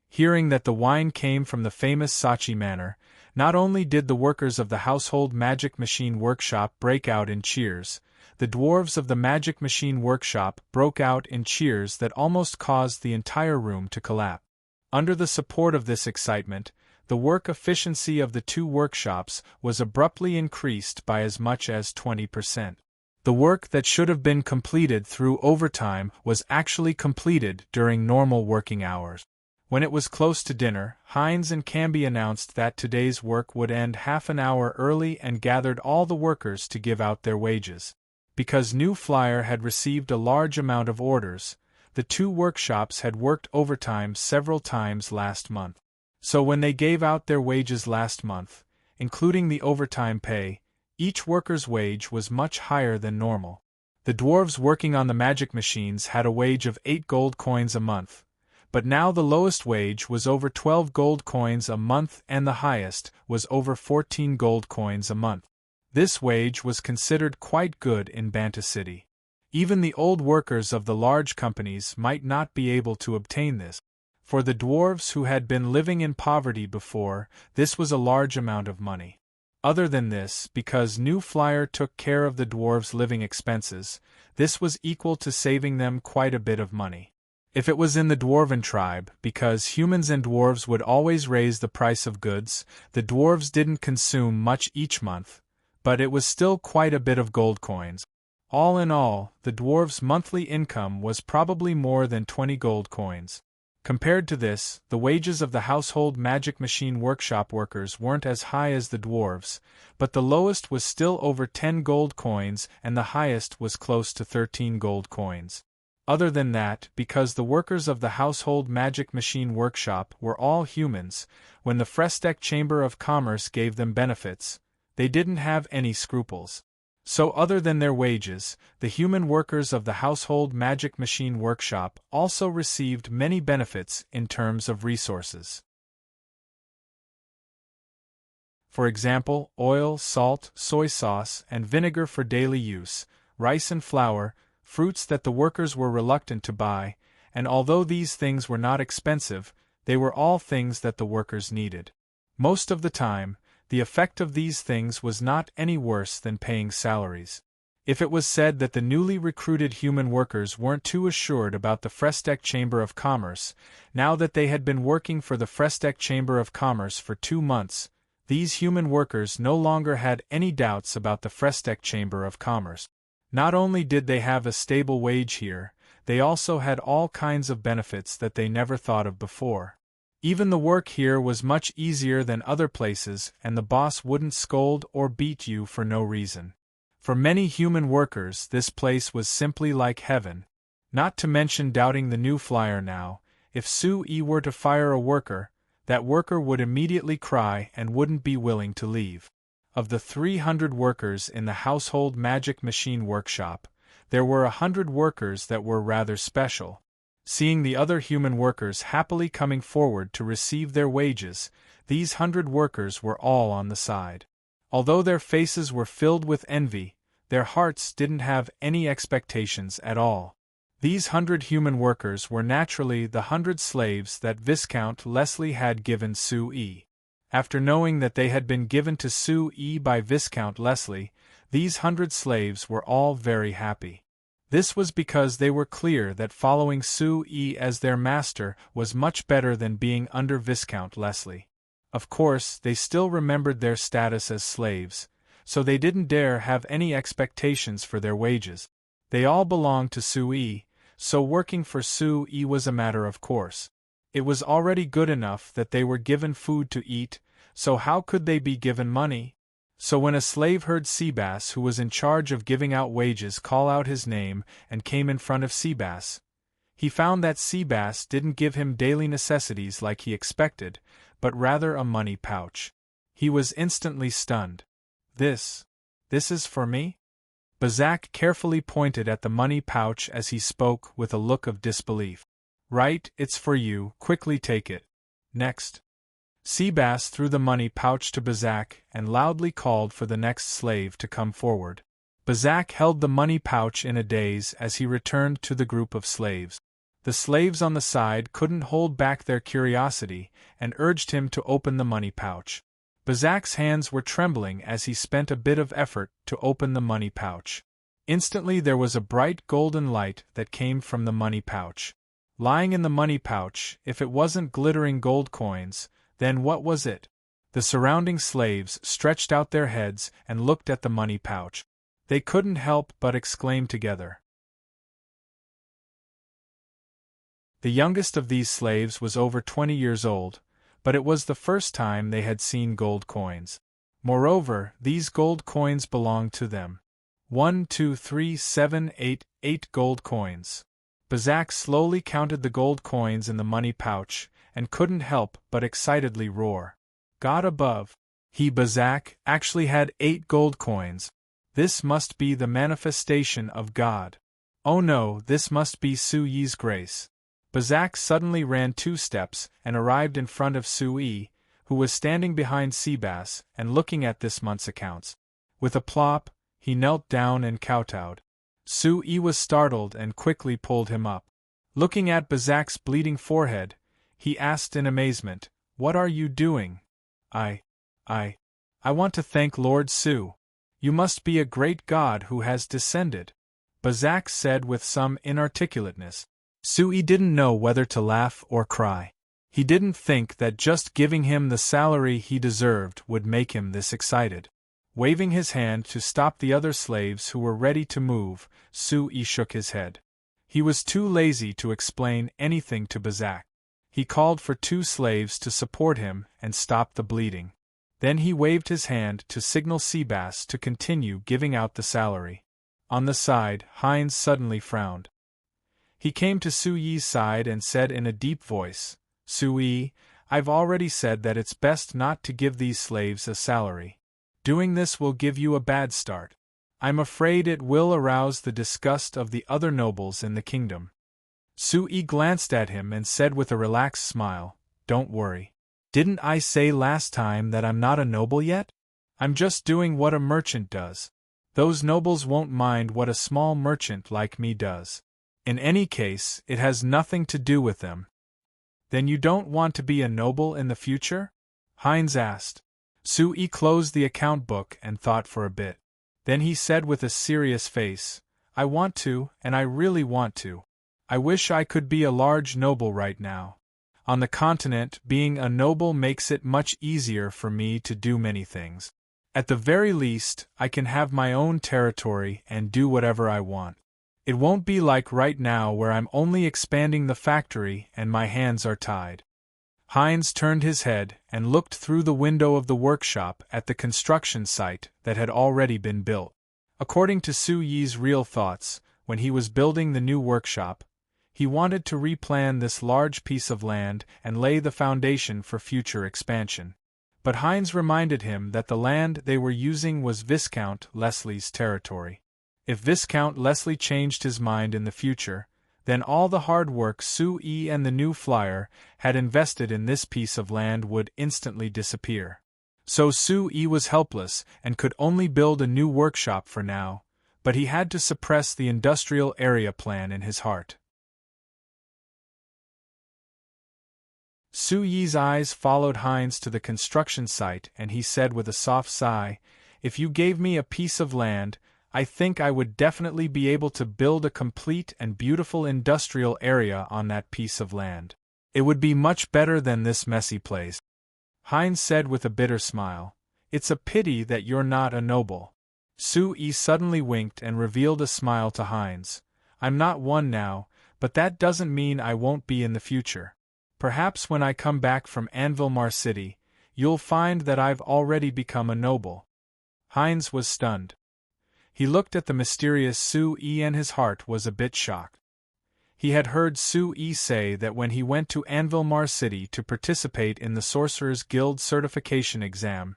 Hearing that the wine came from the famous Sachi Manor, not only did the workers of the Household Magic Machine Workshop break out in cheers, the dwarves of the Magic Machine Workshop broke out in cheers that almost caused the entire room to collapse. Under the support of this excitement, the work efficiency of the two workshops was abruptly increased by as much as 20%. The work that should have been completed through overtime was actually completed during normal working hours. When it was close to dinner, Hines and Canby announced that today's work would end half an hour early and gathered all the workers to give out their wages. Because New Flyer had received a large amount of orders, the two workshops had worked overtime several times last month. So when they gave out their wages last month, including the overtime pay, each worker's wage was much higher than normal. The dwarves working on the magic machines had a wage of 8 gold coins a month, but now the lowest wage was over 12 gold coins a month and the highest was over 14 gold coins a month. This wage was considered quite good in Banta City. Even the old workers of the large companies might not be able to obtain this. For the dwarves who had been living in poverty before, this was a large amount of money. Other than this, because New Flyer took care of the dwarves' living expenses, this was equal to saving them quite a bit of money. If it was in the dwarven tribe, because humans and dwarves would always raise the price of goods, the dwarves didn't consume much each month, but it was still quite a bit of gold coins. All in all, the dwarves' monthly income was probably more than 20 gold coins. Compared to this, the wages of the Household Magic Machine Workshop workers weren't as high as the dwarves, but the lowest was still over 10 gold coins and the highest was close to 13 gold coins. Other than that, because the workers of the Household Magic Machine Workshop were all humans, when the Frestek Chamber of Commerce gave them benefits, they didn't have any scruples. So other than their wages, the human workers of the Household Magic Machine Workshop also received many benefits in terms of resources. For example, oil, salt, soy sauce, and vinegar for daily use, rice and flour, fruits that the workers were reluctant to buy, and although these things were not expensive, they were all things that the workers needed. Most of the time, the effect of these things was not any worse than paying salaries. If it was said that the newly recruited human workers weren't too assured about the Frestek Chamber of Commerce, now that they had been working for the Frestek Chamber of Commerce for 2 months, these human workers no longer had any doubts about the Frestek Chamber of Commerce. Not only did they have a stable wage here, they also had all kinds of benefits that they never thought of before. Even the work here was much easier than other places and the boss wouldn't scold or beat you for no reason. For many human workers this place was simply like heaven. Not to mention doubting the New Flyer now, if Sue were to fire a worker, that worker would immediately cry and wouldn't be willing to leave. Of the 300 workers in the Household Magic Machine Workshop, there were 100 workers that were rather special. Seeing the other human workers happily coming forward to receive their wages, these 100 workers were all on the side. Although their faces were filled with envy, their hearts didn't have any expectations at all. These 100 human workers were naturally the 100 slaves that Viscount Leslie had given Sue. After knowing that they had been given to Sue by Viscount Leslie, these 100 slaves were all very happy. This was because they were clear that following Sue as their master was much better than being under Viscount Leslie. Of course, they still remembered their status as slaves, so they didn't dare have any expectations for their wages. They all belonged to Sue, so working for Sue was a matter of course. It was already good enough that they were given food to eat, so how could they be given money? So when a slave heard Seabass, who was in charge of giving out wages, call out his name and came in front of Seabass, he found that Seabass didn't give him daily necessities like he expected, but rather a money pouch. He was instantly stunned. This is for me? Bazak carefully pointed at the money pouch as he spoke with a look of disbelief. Right, it's for you, quickly take it. Next. Seabass threw the money pouch to Bazak and loudly called for the next slave to come forward. Bazak held the money pouch in a daze as he returned to the group of slaves. The slaves on the side couldn't hold back their curiosity and urged him to open the money pouch. Bazak's hands were trembling as he spent a bit of effort to open the money pouch. Instantly there was a bright golden light that came from the money pouch. Lying in the money pouch, if it wasn't glittering gold coins, then what was it? The surrounding slaves stretched out their heads and looked at the money pouch. They couldn't help but exclaim together. The youngest of these slaves was over 20 years old, but it was the first time they had seen gold coins. Moreover, these gold coins belonged to them. 1, 2, 3, 7, 8, 8 gold coins. Bazak slowly counted the gold coins in the money pouch, and couldn't help but excitedly roar. God above! He, Bazak, actually had 8 gold coins. This must be the manifestation of God. Oh no, this must be Su-Yi's grace. Bazak suddenly ran 2 steps and arrived in front of Su-Yi, who was standing behind Seabass and looking at this month's accounts. With a plop, he knelt down and kowtowed. Su-Yi was startled and quickly pulled him up. Looking at Bazak's bleeding forehead, he asked in amazement, "What are you doing?" I want to thank Lord Su. You must be a great god who has descended," Bazak said with some inarticulateness. Su-Yi didn't know whether to laugh or cry. He didn't think that just giving him the salary he deserved would make him this excited. Waving his hand to stop the other slaves who were ready to move, Su-Yi shook his head. He was too lazy to explain anything to Bazak. He called for 2 slaves to support him and stop the bleeding. Then he waved his hand to signal Seabass to continue giving out the salary. On the side, Hines suddenly frowned. He came to Su-Yi's side and said in a deep voice, "Su-Yi, I've already said that it's best not to give these slaves a salary. Doing this will give you a bad start. I'm afraid it will arouse the disgust of the other nobles in the kingdom." Su-Yi glanced at him and said with a relaxed smile, "Don't worry. Didn't I say last time that I'm not a noble yet? I'm just doing what a merchant does. Those nobles won't mind what a small merchant like me does. In any case, it has nothing to do with them." "Then you don't want to be a noble in the future?" Hines asked. Su-Yi closed the account book and thought for a bit. Then he said with a serious face, "I want to, and I really want to. I wish I could be a large noble right now. On the continent, being a noble makes it much easier for me to do many things. At the very least, I can have my own territory and do whatever I want. It won't be like right now where I'm only expanding the factory and my hands are tied." Hines turned his head and looked through the window of the workshop at the construction site that had already been built. According to Su-Yi's real thoughts, when he was building the new workshop, he wanted to replan this large piece of land and lay the foundation for future expansion. But Hines reminded him that the land they were using was Viscount Leslie's territory. If Viscount Leslie changed his mind in the future, then all the hard work Su-Yi and the new flyer had invested in this piece of land would instantly disappear. So Su-Yi was helpless and could only build a new workshop for now, but he had to suppress the industrial area plan in his heart. Su-Yi's eyes followed Hines to the construction site and he said with a soft sigh, "If you gave me a piece of land, I think I would definitely be able to build a complete and beautiful industrial area on that piece of land. It would be much better than this messy place." Hines said with a bitter smile, "It's a pity that you're not a noble." Su-Yi suddenly winked and revealed a smile to Hines. "I'm not one now, but that doesn't mean I won't be in the future. Perhaps when I come back from Anvilmar City, you'll find that I've already become a noble." Heinz was stunned. He looked at the mysterious Sue-E and his heart was a bit shocked. He had heard Sue-E say that when he went to Anvil City to participate in the Sorcerer's Guild certification exam,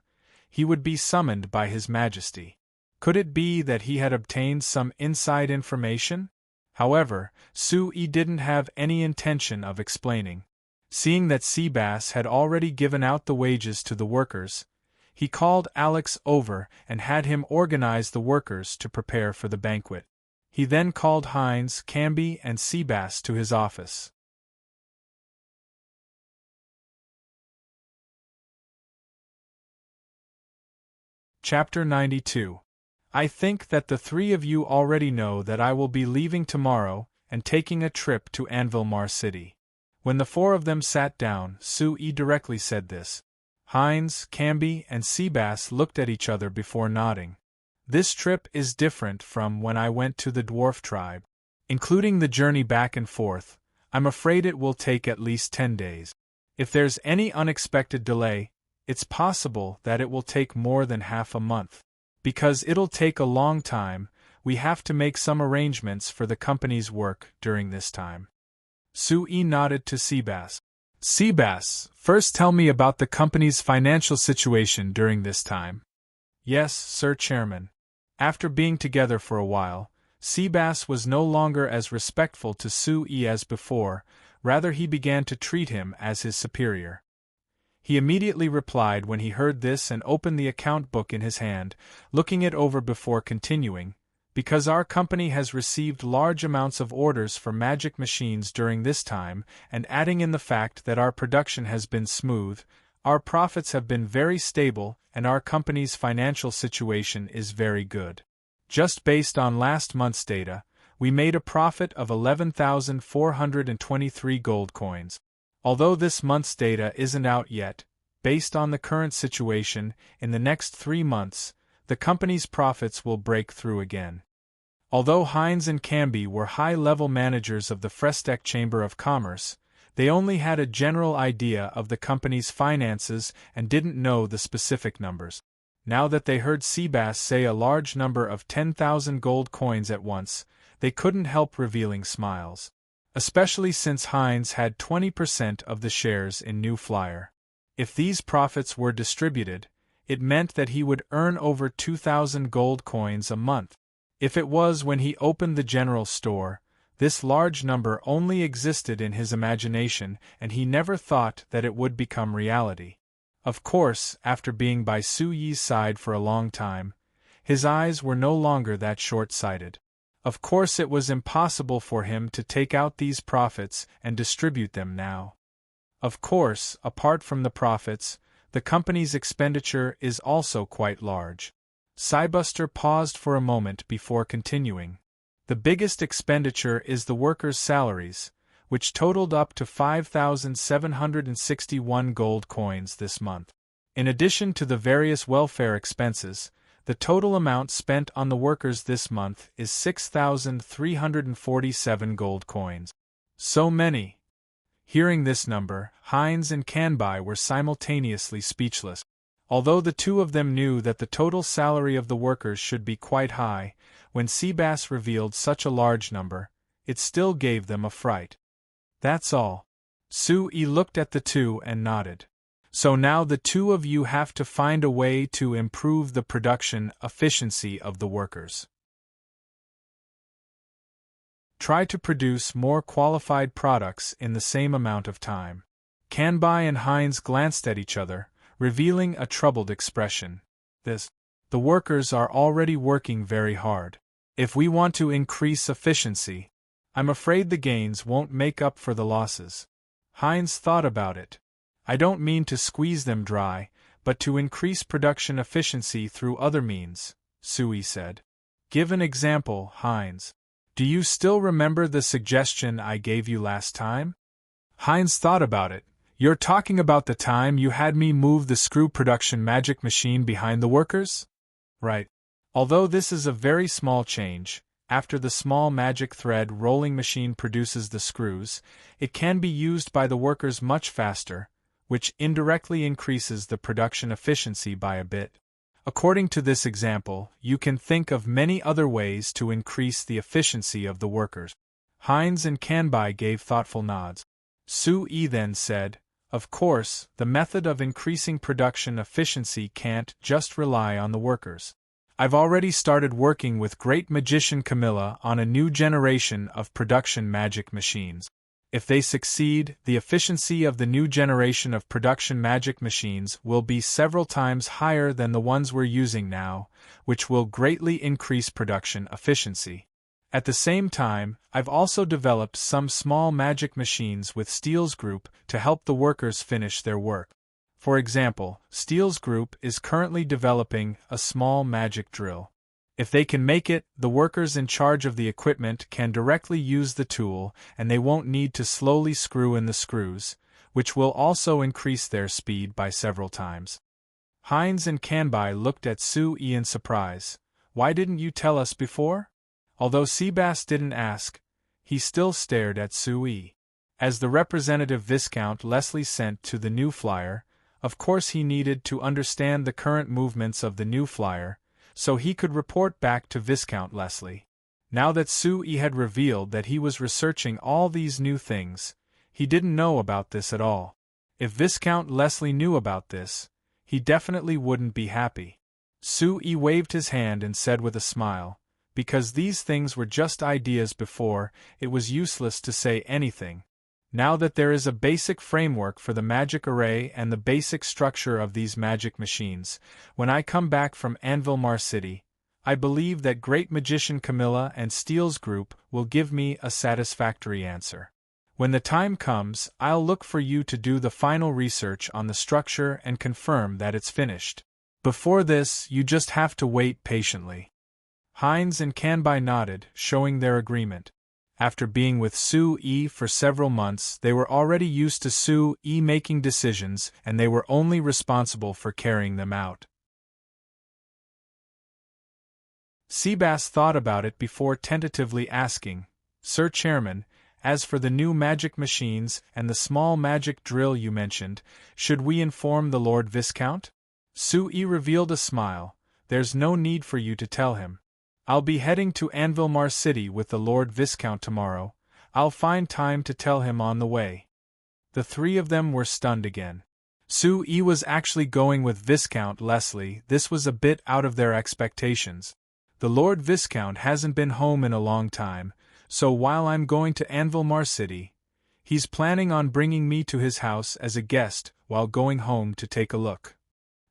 he would be summoned by His Majesty. Could it be that he had obtained some inside information? However, Sue-E didn't have any intention of explaining. Seeing that Seabass had already given out the wages to the workers, he called Alex over and had him organize the workers to prepare for the banquet. He then called Heinz, Camby, and Seabass to his office. Chapter 92. I think that the three of you already know that I will be leaving tomorrow and taking a trip to Anvil City. When the four of them sat down, Sue-E directly said this. Heinz, Camby, and Seabass looked at each other before nodding. This trip is different from when I went to the dwarf tribe. Including the journey back and forth, I'm afraid it will take at least 10 days. If there's any unexpected delay, it's possible that it will take more than half a month. Because it'll take a long time, we have to make some arrangements for the company's work during this time. Sue-E nodded to Seabass. Seabass, first tell me about the company's financial situation during this time. Yes, Sir Chairman. After being together for a while, Seabass was no longer as respectful to Sue-E as before, rather he began to treat him as his superior. He immediately replied when he heard this and opened the account book in his hand, looking it over before continuing, because our company has received large amounts of orders for magic machines during this time, and adding in the fact that our production has been smooth, our profits have been very stable, and our company's financial situation is very good. Just based on last month's data, we made a profit of 11,423 gold coins. Although this month's data isn't out yet, based on the current situation, in the next 3 months, the company's profits will break through again. Although Heinz and Camby were high-level managers of the Frestec Chamber of Commerce, they only had a general idea of the company's finances and didn't know the specific numbers. Now that they heard Seabass say a large number of 10,000 gold coins at once, they couldn't help revealing smiles. Especially since Heinz had 20% of the shares in New Flyer. If these profits were distributed, it meant that he would earn over 2,000 gold coins a month. If it was when he opened the general store, this large number only existed in his imagination and he never thought that it would become reality. Of course, after being by Sue-E's side for a long time, his eyes were no longer that short-sighted. Of course it was impossible for him to take out these profits and distribute them now. Of course, apart from the profits, the company's expenditure is also quite large. Cybuster paused for a moment before continuing. The biggest expenditure is the workers' salaries, which totaled up to 5,761 gold coins this month. In addition to the various welfare expenses, the total amount spent on the workers this month is 6,347 gold coins. So many! Hearing this number, Heinz and Camby were simultaneously speechless. Although the two of them knew that the total salary of the workers should be quite high, when Seabass revealed such a large number, it still gave them a fright. That's all. Sue-E looked at the two and nodded. So now the two of you have to find a way to improve the production efficiency of the workers. Try to produce more qualified products in the same amount of time. Camby and Heinz glanced at each other, revealing a troubled expression. The workers are already working very hard. If we want to increase efficiency, I'm afraid the gains won't make up for the losses. Heinz thought about it. I don't mean to squeeze them dry, but to increase production efficiency through other means, Sue said. Give an example, Heinz. Do you still remember the suggestion I gave you last time? Heinz thought about it. You're talking about the time you had me move the screw production magic machine behind the workers? Right. Although this is a very small change, after the small magic thread rolling machine produces the screws, it can be used by the workers much faster, which indirectly increases the production efficiency by a bit. According to this example, you can think of many other ways to increase the efficiency of the workers. Hines and Kanbai gave thoughtful nods. Sue then said, "Of course, the method of increasing production efficiency can't just rely on the workers. I've already started working with Great Magician Camilla on a new generation of production magic machines. If they succeed, the efficiency of the new generation of production magic machines will be several times higher than the ones we're using now, which will greatly increase production efficiency. At the same time, I've also developed some small magic machines with Steele's group to help the workers finish their work. For example, Steele's group is currently developing a small magic drill. If they can make it, the workers in charge of the equipment can directly use the tool and they won't need to slowly screw in the screws, which will also increase their speed by several times." Hines and Kanbai looked at Sue in surprise. "Why didn't you tell us before?" Although Seabass didn't ask, he still stared at Sue. As the representative Viscount Leslie sent to the new flyer, of course he needed to understand the current movements of the new flyer, so he could report back to Viscount Leslie. Now that Sue had revealed that he was researching all these new things, he didn't know about this at all. If Viscount Leslie knew about this, he definitely wouldn't be happy. Sue waved his hand and said with a smile, "Because these things were just ideas before, it was useless to say anything. Now that there is a basic framework for the magic array and the basic structure of these magic machines, when I come back from Anvilmar City, I believe that Great Magician Camilla and Steele's group will give me a satisfactory answer. When the time comes, I'll look for you to do the final research on the structure and confirm that it's finished. Before this, you just have to wait patiently." Hines and Kanbai nodded, showing their agreement. After being with Sue for several months, they were already used to Sue making decisions and they were only responsible for carrying them out. Seabass thought about it before tentatively asking, "Sir Chairman, as for the new magic machines and the small magic drill you mentioned, should we inform the Lord Viscount?" Sue revealed a smile. "There's no need for you to tell him. I'll be heading to Anvilmar City with the Lord Viscount tomorrow. I'll find time to tell him on the way." The three of them were stunned again. Sue was actually going with Viscount Leslie. This was a bit out of their expectations. The Lord Viscount hasn't been home in a long time, so while I'm going to Anvilmar City, he's planning on bringing me to his house as a guest while going home to take a look.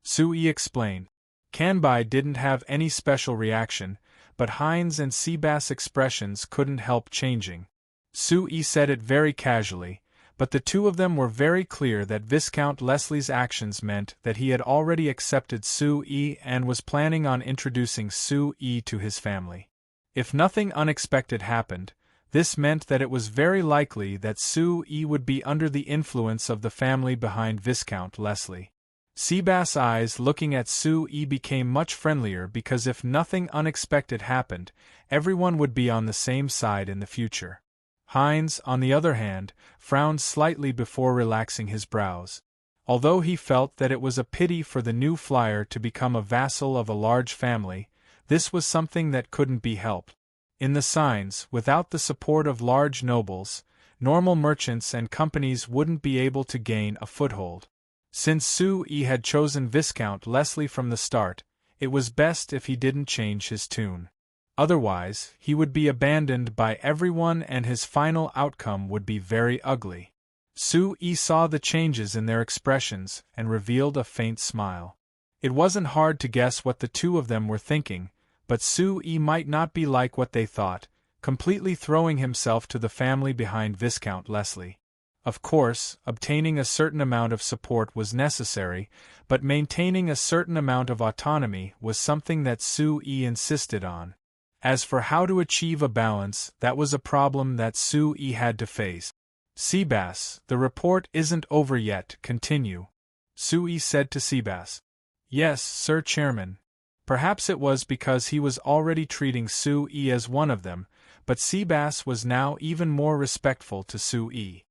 Sue explained. Kanbai didn't have any special reaction, but Hines and Seabass' expressions couldn't help changing. Sue said it very casually, but the two of them were very clear that Viscount Leslie's actions meant that he had already accepted Sue and was planning on introducing Sue to his family. If nothing unexpected happened, this meant that it was very likely that Sue would be under the influence of the family behind Viscount Leslie. Seabass' eyes looking at Sue became much friendlier because if nothing unexpected happened, everyone would be on the same side in the future. Hines, on the other hand, frowned slightly before relaxing his brows. Although he felt that it was a pity for the new flyer to become a vassal of a large family, this was something that couldn't be helped. In the signs, without the support of large nobles, normal merchants and companies wouldn't be able to gain a foothold. Since Sue had chosen Viscount Leslie from the start, it was best if he didn't change his tune. Otherwise, he would be abandoned by everyone and his final outcome would be very ugly. Sue saw the changes in their expressions and revealed a faint smile. It wasn't hard to guess what the two of them were thinking, but Sue might not be like what they thought, completely throwing himself to the family behind Viscount Leslie. Of course, obtaining a certain amount of support was necessary, but maintaining a certain amount of autonomy was something that Sue insisted on. As for how to achieve a balance, that was a problem that Sue had to face. "Seabass, the report isn't over yet, continue," Sue said to Seabass. "Yes, Sir Chairman." Perhaps it was because he was already treating Sue as one of them, but Seabass was now even more respectful to Sue.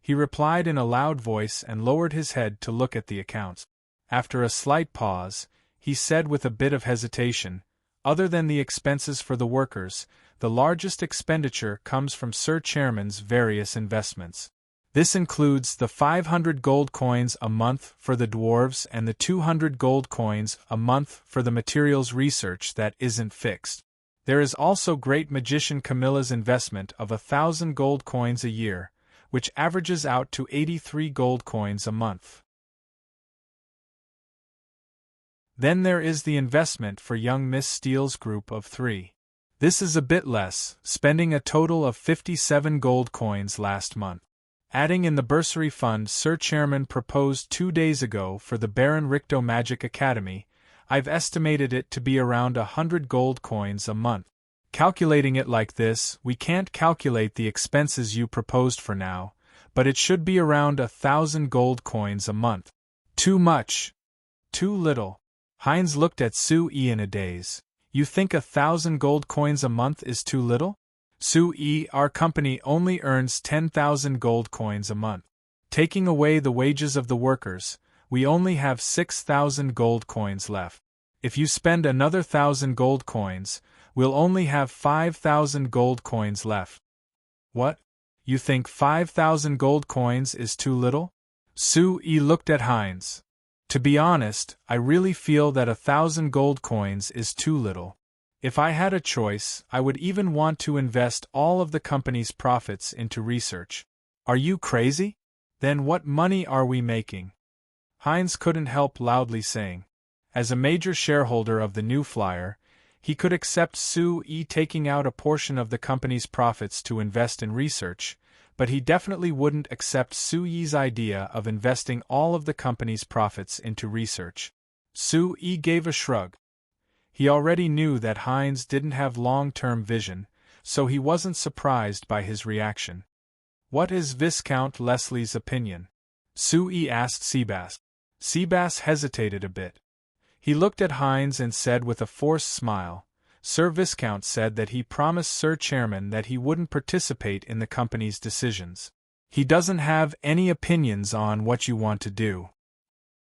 He replied in a loud voice and lowered his head to look at the accounts. After a slight pause, he said with a bit of hesitation. Other than the expenses for the workers, the largest expenditure comes from Sir Chairman's various investments. This includes the 500 gold coins a month for the dwarves and the 200 gold coins a month for the materials research that isn't fixed. There is also Great Magician Camilla's investment of 1,000 gold coins a year, which averages out to 83 gold coins a month. Then there is the investment for young Miss Steele's group of 3. This is a bit less, spending a total of 57 gold coins last month. Adding in the bursary fund Sir Chairman proposed 2 days ago for the Baron Ricto Magic Academy, I've estimated it to be around 100 gold coins a month. Calculating it like this, we can't calculate the expenses you proposed for now, but it should be around 1,000 gold coins a month. Too much. Too little. Heinz looked at Sue-E in a daze. You think 1,000 gold coins a month is too little? Sue-E, our company only earns 10,000 gold coins a month. Taking away the wages of the workers, we only have 6,000 gold coins left. If you spend another 1,000 gold coins, we'll only have 5,000 gold coins left. What? You think 5,000 gold coins is too little? Sue-E looked at Heinz. To be honest, I really feel that 1,000 gold coins is too little. If I had a choice, I would even want to invest all of the company's profits into research. Are you crazy? Then what money are we making? Heinz couldn't help loudly saying. As a major shareholder of the New Flyer, he could accept Sue-E taking out a portion of the company's profits to invest in research, but he definitely wouldn't accept Sue-E's idea of investing all of the company's profits into research. Sue-E gave a shrug. He already knew that Heinz didn't have long-term vision, so he wasn't surprised by his reaction. What is Viscount Leslie's opinion? Sue-E asked Seabass. Seabass hesitated a bit. He looked at Heinz and said with a forced smile, Sir Viscount said that he promised Sir Chairman that he wouldn't participate in the company's decisions. He doesn't have any opinions on what you want to do.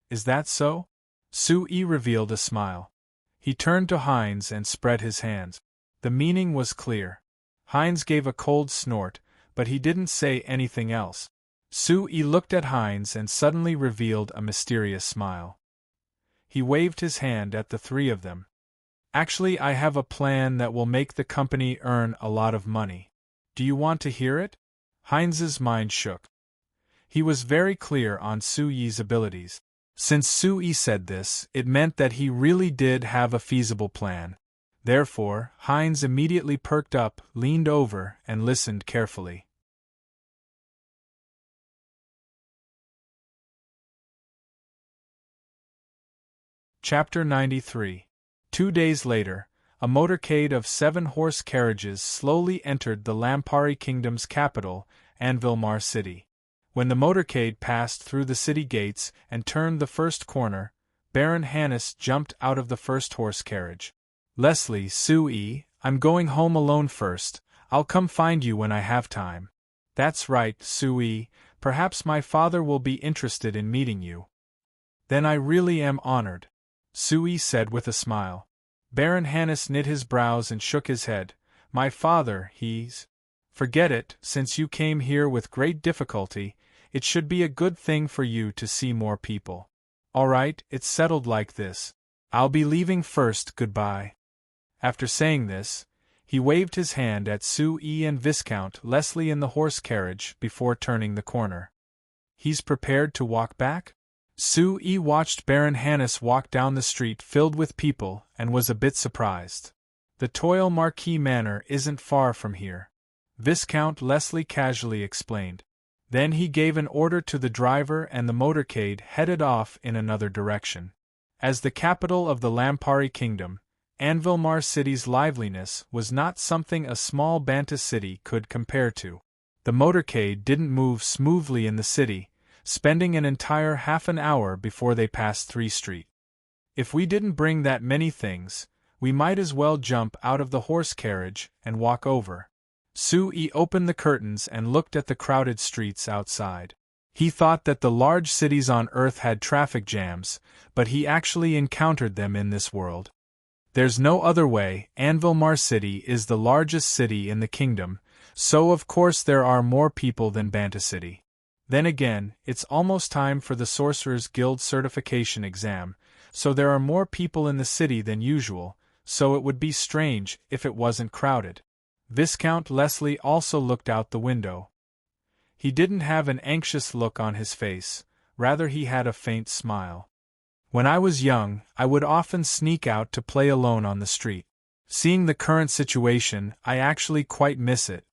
Is that so? Sue-E revealed a smile. He turned to Heinz and spread his hands. The meaning was clear. Heinz gave a cold snort, but he didn't say anything else. Sue-E looked at Heinz and suddenly revealed a mysterious smile. He waved his hand at the 3 of them. Actually, I have a plan that will make the company earn a lot of money. Do you want to hear it? Heinz's mind shook. He was very clear on Sue-E's abilities. Since Sue-E said this, it meant that he really did have a feasible plan. Therefore, Heinz immediately perked up, leaned over, and listened carefully. Chapter 93. 2 days later, a motorcade of 7 horse carriages slowly entered the Lampari Kingdom's capital, Anvilmar City. When the motorcade passed through the city gates and turned the first corner, Baron Hannes jumped out of the first horse carriage. Leslie, Sue-E, I'm going home alone first. I'll come find you when I have time. That's right, Sue-E, perhaps my father will be interested in meeting you. Then I really am honored, Sue-E said with a smile. Baron Hannes knit his brows and shook his head. My father, he's... Forget it, since you came here with great difficulty, it should be a good thing for you to see more people. All right, it's settled like this. I'll be leaving first, goodbye. After saying this, he waved his hand at Sue-E and Viscount Leslie in the horse carriage before turning the corner. He's prepared to walk back? Sue-E watched Baron Hannes walk down the street filled with people and was a bit surprised. The Toil Marquis Manor isn't far from here, Viscount Leslie casually explained. Then he gave an order to the driver and the motorcade headed off in another direction. As the capital of the Lampari Kingdom, Anvilmar City's liveliness was not something a small Banta city could compare to. The motorcade didn't move smoothly in the city, spending an entire half an hour before they passed 3 Street. If we didn't bring that many things, we might as well jump out of the horse carriage and walk over. Sue-E opened the curtains and looked at the crowded streets outside. He thought that the large cities on Earth had traffic jams, but he actually encountered them in this world. There's no other way. Unveil City is the largest city in the kingdom, so of course there are more people than Banta City. Then again, it's almost time for the Sorcerers Guild certification exam, so there are more people in the city than usual, so it would be strange if it wasn't crowded. Viscount Leslie also looked out the window. He didn't have an anxious look on his face, rather he had a faint smile. When I was young, I would often sneak out to play alone on the street. Seeing the current situation, I actually quite miss it.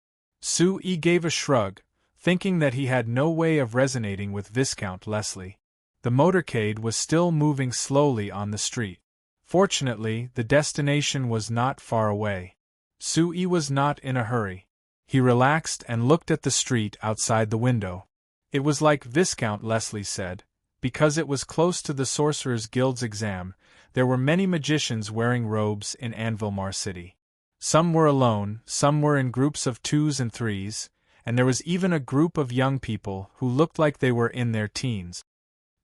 Sui gave a shrug, thinking that he had no way of resonating with Viscount Leslie. The motorcade was still moving slowly on the street. Fortunately, the destination was not far away. Sui was not in a hurry. He relaxed and looked at the street outside the window. It was like Viscount Leslie said, because it was close to the Sorcerers Guild's exam, there were many magicians wearing robes in Unveil City. Some were alone, some were in groups of 2s and 3s, and there was even a group of young people who looked like they were in their teens.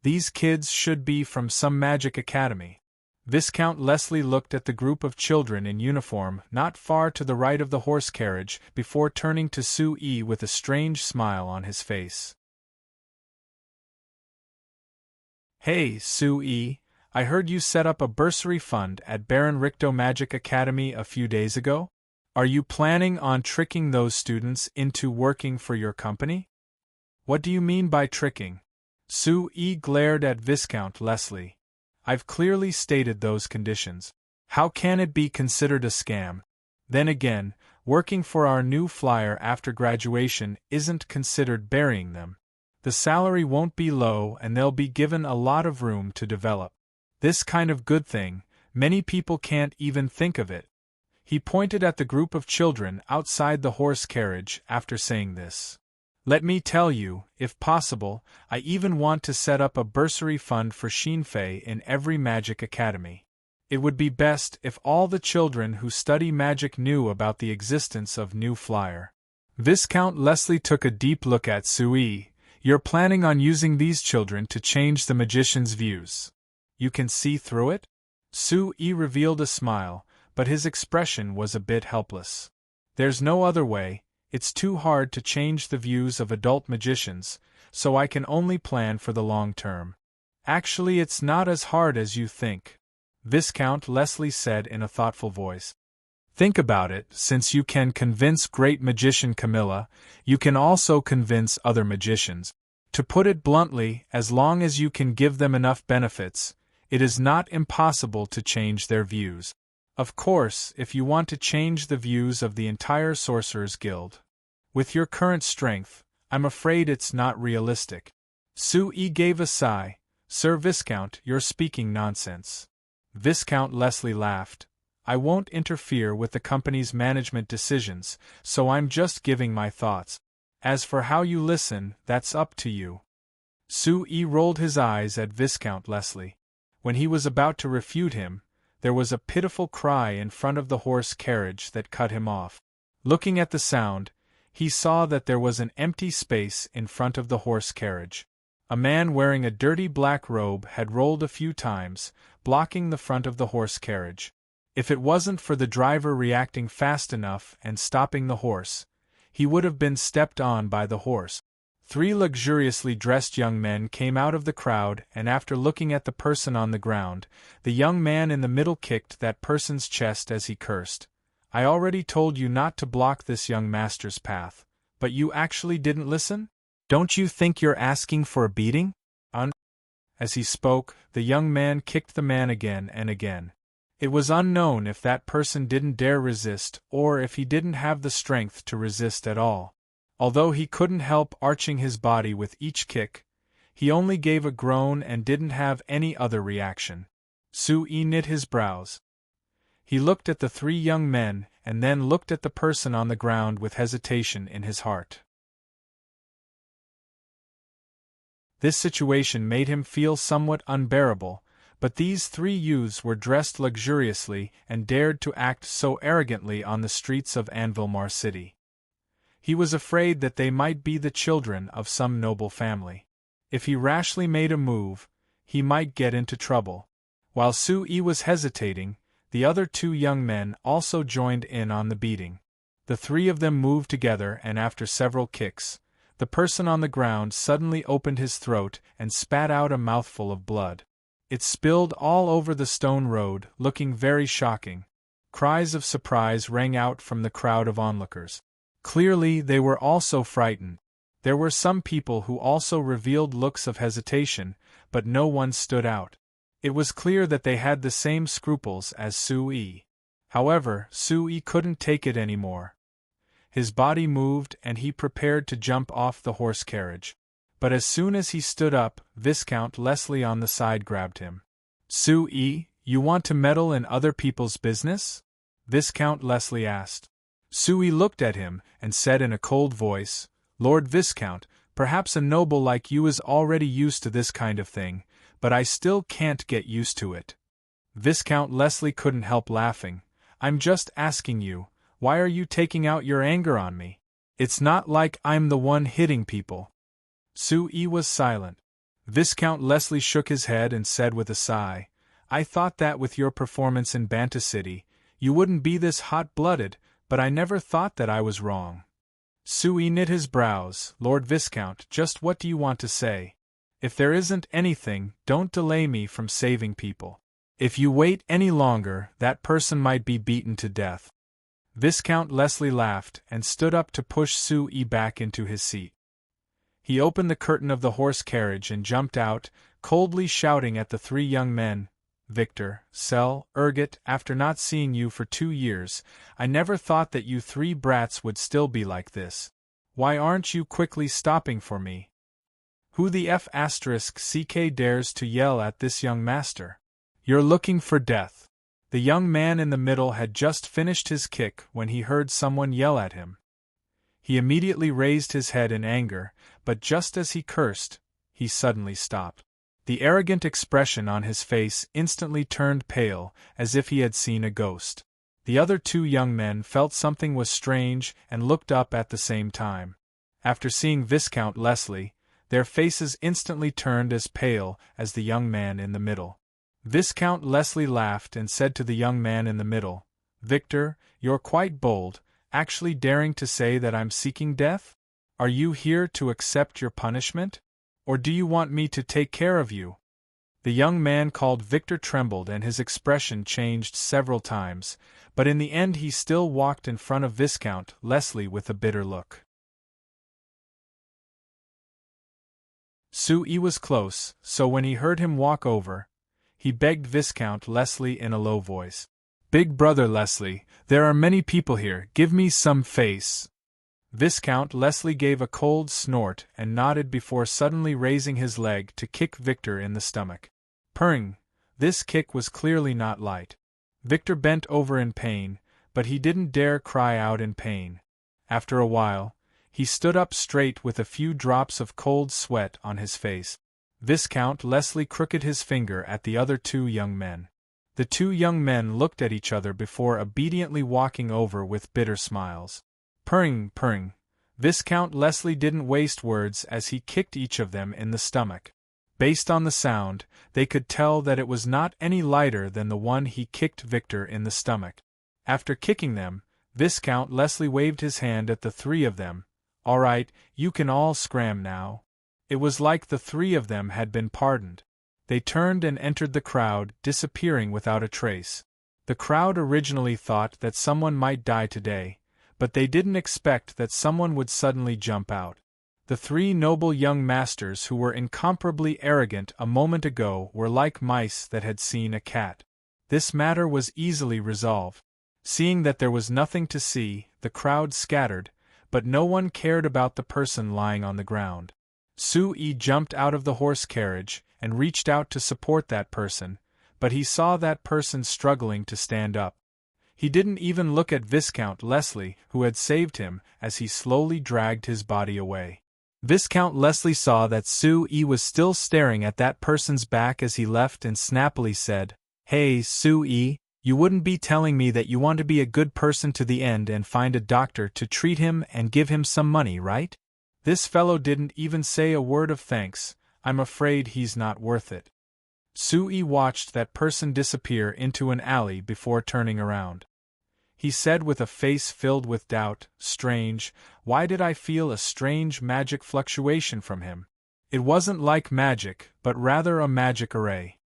These kids should be from some magic academy. Viscount Leslie looked at the group of children in uniform not far to the right of the horse carriage before turning to Sui with a strange smile on his face. Hey, Sui, I heard you set up a bursary fund at Baron Ricto Magic Academy a few days ago? Are you planning on tricking those students into working for your company? What do you mean by tricking? Sui glared at Viscount Leslie. I've clearly stated those conditions. How can it be considered a scam? Then again, working for our new flyer after graduation isn't considered burying them. The salary won't be low and they'll be given a lot of room to develop. This kind of good thing, many people can't even think of it. He pointed at the group of children outside the horse carriage after saying this. Let me tell you, if possible, I even want to set up a bursary fund for Shinfei in every magic academy. It would be best if all the children who study magic knew about the existence of New Flyer. Viscount Leslie took a deep look at Sui. You're planning on using these children to change the magician's views. You can see through it? Sui revealed a smile, but his expression was a bit helpless. There's no other way. It's too hard to change the views of adult magicians, so I can only plan for the long term. Actually, it's not as hard as you think, Viscount Leslie said in a thoughtful voice. Think about it, since you can convince great magician Camilla, you can also convince other magicians. To put it bluntly, as long as you can give them enough benefits, it is not impossible to change their views. Of course, if you want to change the views of the entire Sorcerers Guild. With your current strength, I'm afraid it's not realistic. Sui gave a sigh. Sir Viscount, you're speaking nonsense. Viscount Leslie laughed. I won't interfere with the company's management decisions, so I'm just giving my thoughts. As for how you listen, that's up to you. Sui rolled his eyes at Viscount Leslie. When he was about to refute him, there was a pitiful cry in front of the horse carriage that cut him off. Looking at the sound, he saw that there was an empty space in front of the horse carriage. A man wearing a dirty black robe had rolled a few times, blocking the front of the horse carriage. If it wasn't for the driver reacting fast enough and stopping the horse, he would have been stepped on by the horse. 3 luxuriously dressed young men came out of the crowd, and after looking at the person on the ground, the young man in the middle kicked that person's chest as he cursed. I already told you not to block this young master's path, but you actually didn't listen? Don't you think you're asking for a beating? As he spoke, the young man kicked the man again and again. It was unknown if that person didn't dare resist or if he didn't have the strength to resist at all. Although he couldn't help arching his body with each kick, he only gave a groan and didn't have any other reaction. Sui knit his brows. He looked at the 3 young men and then looked at the person on the ground with hesitation in his heart. This situation made him feel somewhat unbearable, but these 3 youths were dressed luxuriously and dared to act so arrogantly on the streets of Unveil City. He was afraid that they might be the children of some noble family. If he rashly made a move, he might get into trouble. While Sui was hesitating, the other two young men also joined in on the beating. The three of them moved together, and after several kicks, the person on the ground suddenly opened his throat and spat out a mouthful of blood. It spilled all over the stone road, looking very shocking. Cries of surprise rang out from the crowd of onlookers. Clearly, they were also frightened. There were some people who also revealed looks of hesitation, but no one stood out. It was clear that they had the same scruples as Sui. However, Sui couldn't take it anymore. His body moved and he prepared to jump off the horse carriage. But as soon as he stood up, Viscount Leslie on the side grabbed him. Sui, you want to meddle in other people's business? Viscount Leslie asked. Sui looked at him and said in a cold voice, Lord Viscount, perhaps a noble like you is already used to this kind of thing, but I still can't get used to it. Viscount Leslie couldn't help laughing. I'm just asking you, why are you taking out your anger on me? It's not like I'm the one hitting people. Sui was silent. Viscount Leslie shook his head and said with a sigh, I thought that with your performance in Banta City, you wouldn't be this hot-blooded, but I never thought that I was wrong. Sui knit his brows. Lord Viscount, just what do you want to say? If there isn't anything, don't delay me from saving people. If you wait any longer, that person might be beaten to death. Viscount Leslie laughed and stood up to push Sui back into his seat. He opened the curtain of the horse carriage and jumped out, coldly shouting at the three young men, Victor, Sel, Urget, after not seeing you for 2 years, I never thought that you three brats would still be like this. Why aren't you quickly stopping for me? Who the F***ck dares to yell at this young master? You're looking for death. The young man in the middle had just finished his kick when he heard someone yell at him. He immediately raised his head in anger, but just as he cursed, he suddenly stopped. The arrogant expression on his face instantly turned pale, as if he had seen a ghost. The other two young men felt something was strange and looked up at the same time. After seeing Viscount Leslie, their faces instantly turned as pale as the young man in the middle. Viscount Leslie laughed and said to the young man in the middle, Victor, you're quite bold, actually daring to say that I'm seeking death? Are you here to accept your punishment? Or do you want me to take care of you? The young man called Victor trembled and his expression changed several times, but in the end he still walked in front of Viscount Leslie with a bitter look. Sui was close, so when he heard him walk over, he begged Viscount Leslie in a low voice. Big brother Leslie, there are many people here, give me some face. Viscount Leslie gave a cold snort and nodded before suddenly raising his leg to kick Victor in the stomach. Purring, this kick was clearly not light. Victor bent over in pain, but he didn't dare cry out in pain. After a while, he stood up straight with a few drops of cold sweat on his face. Viscount Leslie crooked his finger at the other two young men. The two young men looked at each other before obediently walking over with bitter smiles. Purring, purring. Viscount Leslie didn't waste words as he kicked each of them in the stomach. Based on the sound, they could tell that it was not any lighter than the one he kicked Victor in the stomach. After kicking them, Viscount Leslie waved his hand at the three of them. All right, you can all scram now. It was like the three of them had been pardoned. They turned and entered the crowd, disappearing without a trace. The crowd originally thought that someone might die today, but they didn't expect that someone would suddenly jump out. The three noble young masters who were incomparably arrogant a moment ago were like mice that had seen a cat. This matter was easily resolved. Seeing that there was nothing to see, the crowd scattered, but no one cared about the person lying on the ground. Sui jumped out of the horse carriage and reached out to support that person, but he saw that person struggling to stand up. He didn't even look at Viscount Leslie, who had saved him, as he slowly dragged his body away. Viscount Leslie saw that Sui was still staring at that person's back as he left and snappily said, Hey, Sui, you wouldn't be telling me that you want to be a good person to the end and find a doctor to treat him and give him some money, right? This fellow didn't even say a word of thanks. I'm afraid he's not worth it. Sui watched that person disappear into an alley before turning around. He said with a face filled with doubt, strange, why did I feel a strange magic fluctuation from him? It wasn't like magic, but rather a magic array.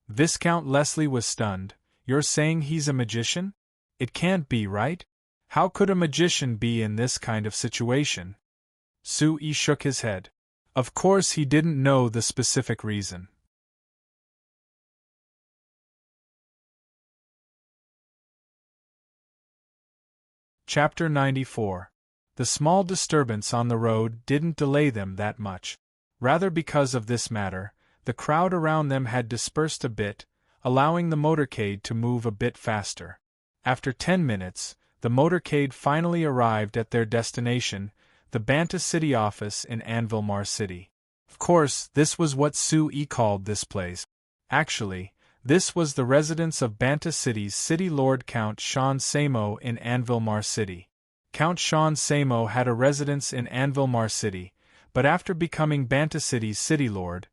Viscount Leslie was stunned. You're saying he's a magician? It can't be, right? How could a magician be in this kind of situation? Sui shook his head. Of course he didn't know the specific reason. Chapter 94. The small disturbance on the road didn't delay them that much. Rather, because of this matter, the crowd around them had dispersed a bit, allowing the motorcade to move a bit faster. After 10 minutes, the motorcade finally arrived at their destination, the Banta City office in Anvilmar City. Of course, this was what Sui called this place. Actually, this was the residence of Banta City's City Lord Count Sean Samo in Anvilmar City. Count Sean Samo had a residence in Anvilmar City, but after becoming Banta City's City Lord,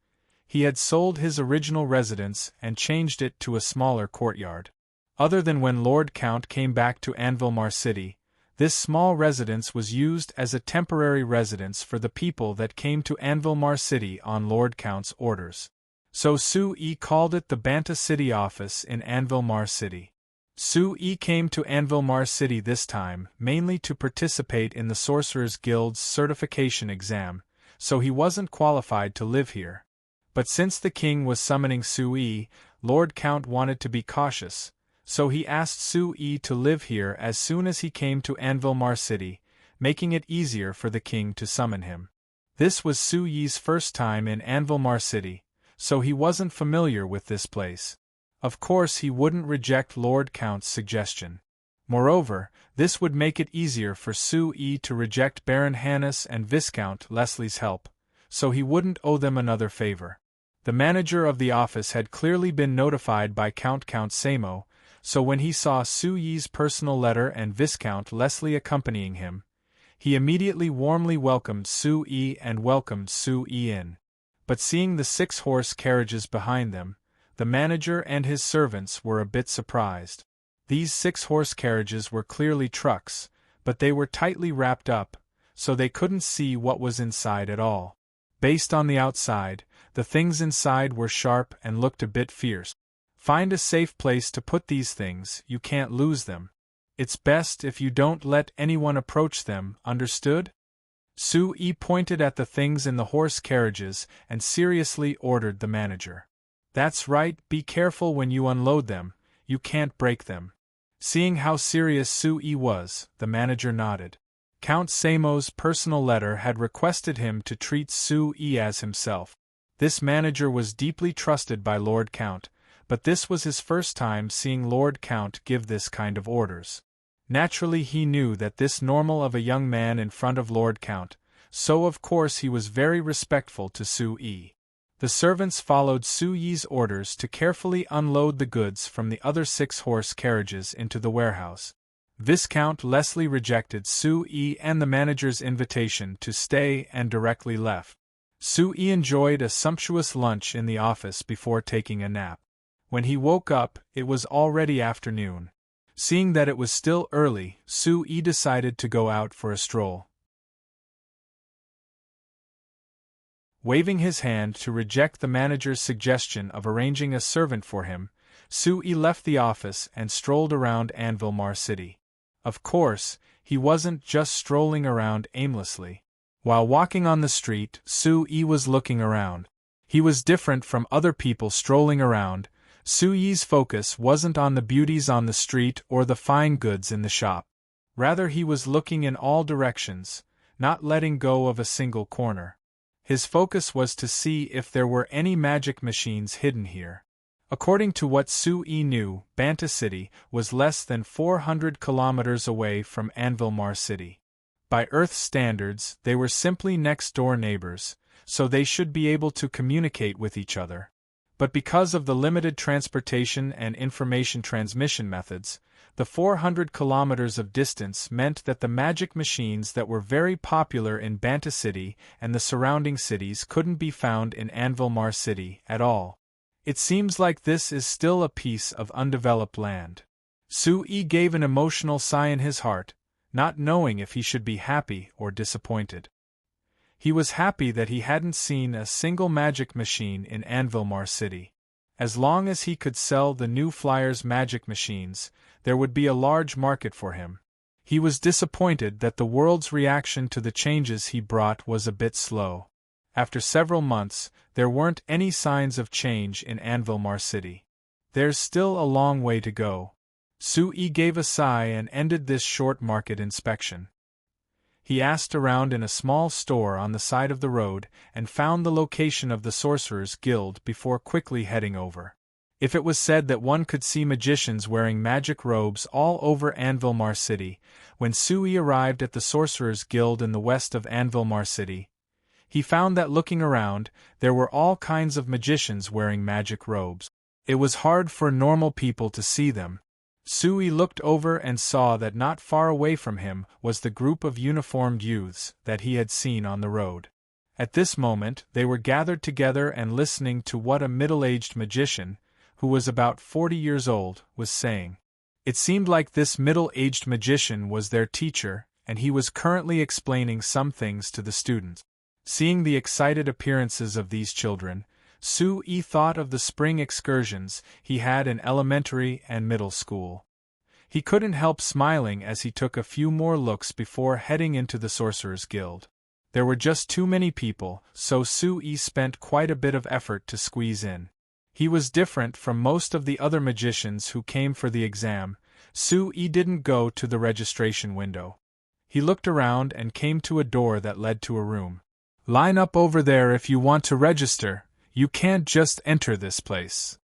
he had sold his original residence and changed it to a smaller courtyard. Other than when Lord Count came back to Anvilmar City, this small residence was used as a temporary residence for the people that came to Anvilmar City on Lord Count's orders. So Sui called it the Banta City office in Anvilmar City. Sui came to Anvilmar City this time mainly to participate in the Sorcerers Guild's certification exam, so he wasn't qualified to live here. But since the king was summoning Sui, Lord Count wanted to be cautious, so he asked Sui to live here as soon as he came to Anvilmar City, making it easier for the king to summon him. This was Sui's first time in Anvilmar City, so he wasn't familiar with this place. Of course he wouldn't reject Lord Count's suggestion. Moreover, this would make it easier for Sui to reject Baron Hannes and Viscount Leslie's help, so he wouldn't owe them another favor. The manager of the office had clearly been notified by Count Samo, so when he saw Sui's personal letter and Viscount Leslie accompanying him, he immediately warmly welcomed Sui and welcomed Sui in. But seeing the 6-horse carriages behind them, the manager and his servants were a bit surprised. These 6-horse carriages were clearly trucks, but they were tightly wrapped up, so they couldn't see what was inside at all. Based on the outside, the things inside were sharp and looked a bit fierce. Find a safe place to put these things, you can't lose them. It's best if you don't let anyone approach them, understood? Sui pointed at the things in the horse carriages and seriously ordered the manager. That's right, be careful when you unload them, you can't break them. Seeing how serious Sui was, the manager nodded. Count Samo's personal letter had requested him to treat Sui as himself. This manager was deeply trusted by Lord Count, but this was his first time seeing Lord Count give this kind of orders. Naturally he knew that this normal of a young man in front of Lord Count, so of course he was very respectful to Sui. The servants followed Sui's orders to carefully unload the goods from the other 6-horse carriages into the warehouse. Viscount Leslie rejected Sui and the manager's invitation to stay and directly left. Sui enjoyed a sumptuous lunch in the office before taking a nap. When he woke up, it was already afternoon. Seeing that it was still early, Sui decided to go out for a stroll. Waving his hand to reject the manager's suggestion of arranging a servant for him, Sui left the office and strolled around Anvilmar City. Of course, he wasn't just strolling around aimlessly. While walking on the street, Sui was looking around. He was different from other people strolling around. Sui's focus wasn't on the beauties on the street or the fine goods in the shop. Rather, he was looking in all directions, not letting go of a single corner. His focus was to see if there were any magic machines hidden here. According to what Sui knew, Banta City was less than 400 kilometers away from Anvilmar City. By Earth standards, they were simply next-door neighbors, so they should be able to communicate with each other. But because of the limited transportation and information transmission methods, The 400 kilometers of distance meant that the magic machines that were very popular in Banta City and the surrounding cities couldn't be found in Anvilmar City at all. It seems like this is still a piece of undeveloped land. Sui gave an emotional sigh in his heart, not knowing if he should be happy or disappointed. He was happy that he hadn't seen a single magic machine in Anvilmar City. As long as he could sell the new Flyers magic machines, there would be a large market for him. He was disappointed that the world's reaction to the changes he brought was a bit slow. After several months, there weren't any signs of change in Anvilmar City. There's still a long way to go. Sui gave a sigh and ended this short market inspection. He asked around in a small store on the side of the road and found the location of the Sorcerer's Guild before quickly heading over. If it was said that one could see magicians wearing magic robes all over Anvilmar City, when Sui arrived at the Sorcerer's Guild in the west of Anvilmar City, he found that looking around, there were all kinds of magicians wearing magic robes. It was hard for normal people to see them. Sui looked over and saw that not far away from him was the group of uniformed youths that he had seen on the road. At this moment, they were gathered together and listening to what a middle-aged magician, who was about 40 years old, was saying. It seemed like this middle-aged magician was their teacher, and he was currently explaining some things to the students. Seeing the excited appearances of these children, Sui thought of the spring excursions he had in elementary and middle school. He couldn't help smiling as he took a few more looks before heading into the Sorcerer's Guild. There were just too many people, so Sui spent quite a bit of effort to squeeze in. He was different from most of the other magicians who came for the exam. Sui didn't go to the registration window. He looked around and came to a door that led to a room. "Line up over there if you want to register. You can't just enter this place."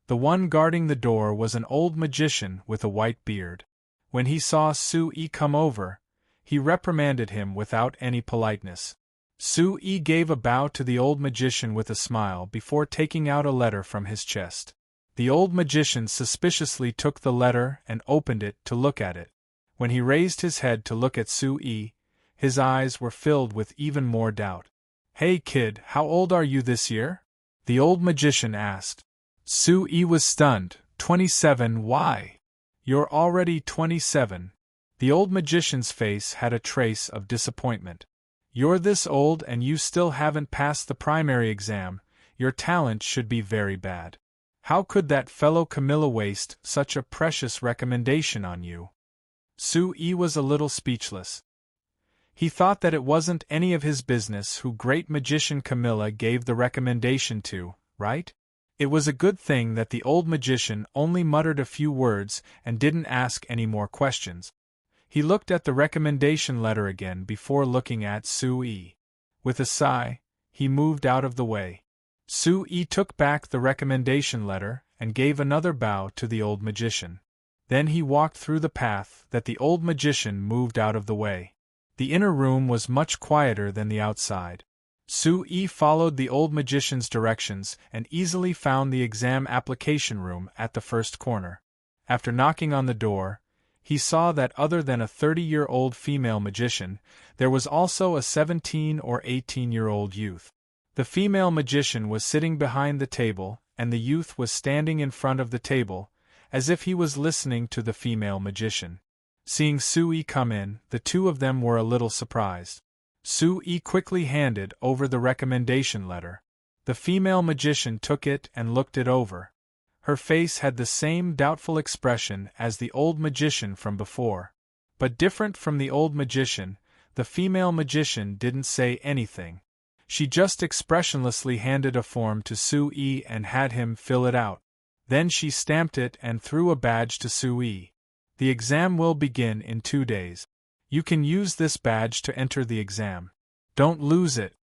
The one guarding the door was an old magician with a white beard. When he saw Sui come over, he reprimanded him without any politeness. Sui gave a bow to the old magician with a smile before taking out a letter from his chest. The old magician suspiciously took the letter and opened it to look at it. When he raised his head to look at Sui, his eyes were filled with even more doubt. "Hey kid, how old are you this year?" the old magician asked. Sui was stunned. 27, why? You're already 27. The old magician's face had a trace of disappointment. You're this old and you still haven't passed the primary exam. Your talent should be very bad. How could that fellow Camilla waste such a precious recommendation on you? Sui was a little speechless. He thought that it wasn't any of his business who great magician Camilla gave the recommendation to, right? It was a good thing that the old magician only muttered a few words and didn't ask any more questions. He looked at the recommendation letter again before looking at Sui. With a sigh, he moved out of the way. Sui took back the recommendation letter and gave another bow to the old magician. Then he walked through the path that the old magician moved out of the way. The inner room was much quieter than the outside. Sui followed the old magician's directions and easily found the exam application room at the first corner. After knocking on the door, he saw that other than a 30-year-old female magician, there was also a 17 or 18-year-old youth. The female magician was sitting behind the table, and the youth was standing in front of the table, as if he was listening to the female magician. Seeing Sui come in, the two of them were a little surprised. Sui quickly handed over the recommendation letter. The female magician took it and looked it over. Her face had the same doubtful expression as the old magician from before. But different from the old magician, the female magician didn't say anything. She just expressionlessly handed a form to Sui and had him fill it out. Then she stamped it and threw a badge to Sui. The exam will begin in 2 days. You can use this badge to enter the exam. Don't lose it,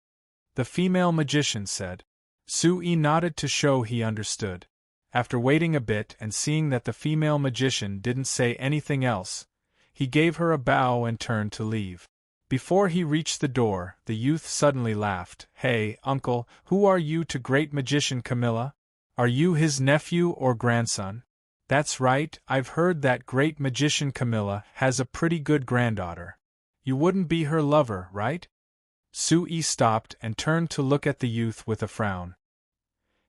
the female magician said. Sui nodded to show he understood. After waiting a bit and seeing that the female magician didn't say anything else, he gave her a bow and turned to leave. Before he reached the door, the youth suddenly laughed. "Hey, uncle, who are you to great magician Camilla? Are you his nephew or grandson? That's right, I've heard that great magician Camilla has a pretty good granddaughter. You wouldn't be her lover, right? Sui stopped and turned to look at the youth with a frown.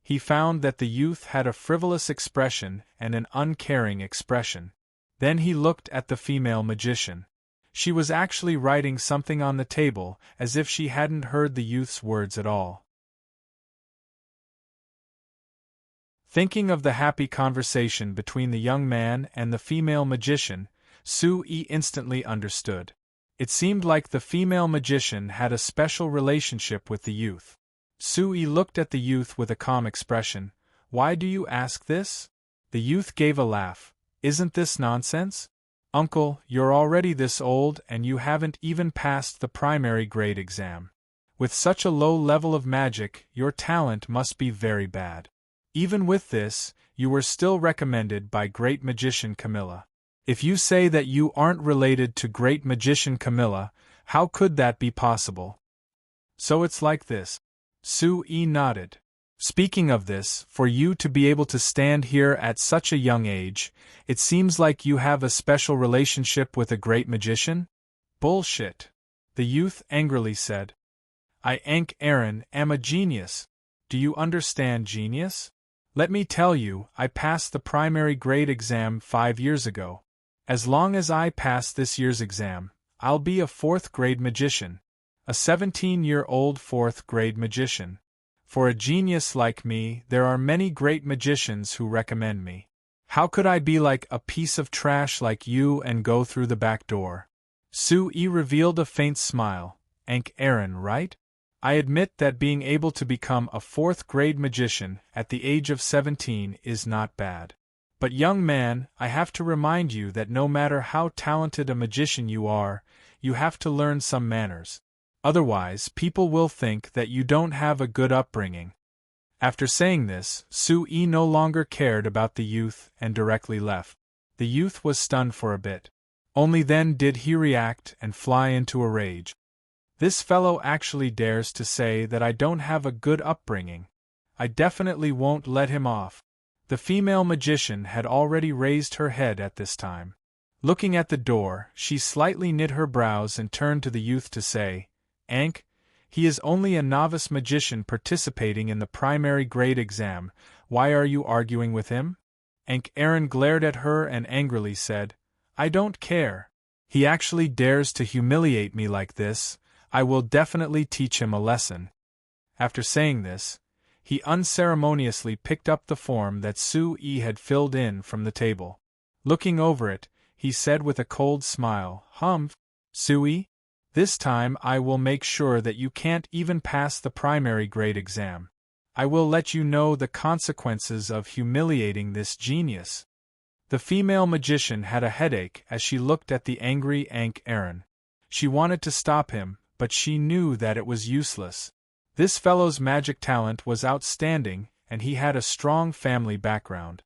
He found that the youth had a frivolous expression and an uncaring expression. Then he looked at the female magician. She was actually writing something on the table, as if she hadn't heard the youth's words at all. Thinking of the happy conversation between the young man and the female magician, Sui instantly understood. It seemed like the female magician had a special relationship with the youth. Sui looked at the youth with a calm expression. Why do you ask this? The youth gave a laugh. Isn't this nonsense? Uncle, you're already this old and you haven't even passed the primary grade exam. With such a low level of magic, your talent must be very bad. Even with this, you were still recommended by Great Magician Camilla. If you say that you aren't related to Great Magician Camilla, how could that be possible? So it's like this. Sui nodded. Speaking of this, for you to be able to stand here at such a young age, it seems like you have a special relationship with a great magician? Bullshit. The youth angrily said. I Aaron am a genius. Do you understand genius? Let me tell you, I passed the primary grade exam 5 years ago. As long as I pass this year's exam, I'll be a 4th grade magician. A 17-year-old 4th grade magician. For a genius like me, there are many great magicians who recommend me. How could I be like a piece of trash like you and go through the back door? Sui revealed a faint smile. Aaron, right? I admit that being able to become a 4th grade magician at the age of 17 is not bad. But young man, I have to remind you that no matter how talented a magician you are, you have to learn some manners. Otherwise, people will think that you don't have a good upbringing. After saying this, Sui no longer cared about the youth and directly left. The youth was stunned for a bit. Only then did he react and fly into a rage. This fellow actually dares to say that I don't have a good upbringing. I definitely won't let him off. The female magician had already raised her head at this time. Looking at the door, she slightly knit her brows and turned to the youth to say, he is only a novice magician participating in the primary grade exam. Why are you arguing with him? Aaron glared at her and angrily said, I don't care. He actually dares to humiliate me like this. I will definitely teach him a lesson. After saying this, he unceremoniously picked up the form that Sui had filled in from the table. Looking over it, he said with a cold smile, Sui? This time I will make sure that you can't even pass the primary grade exam. I will let you know the consequences of humiliating this genius. The female magician had a headache as she looked at the angry Aaron. She wanted to stop him, but she knew that it was useless. This fellow's magic talent was outstanding, and he had a strong family background.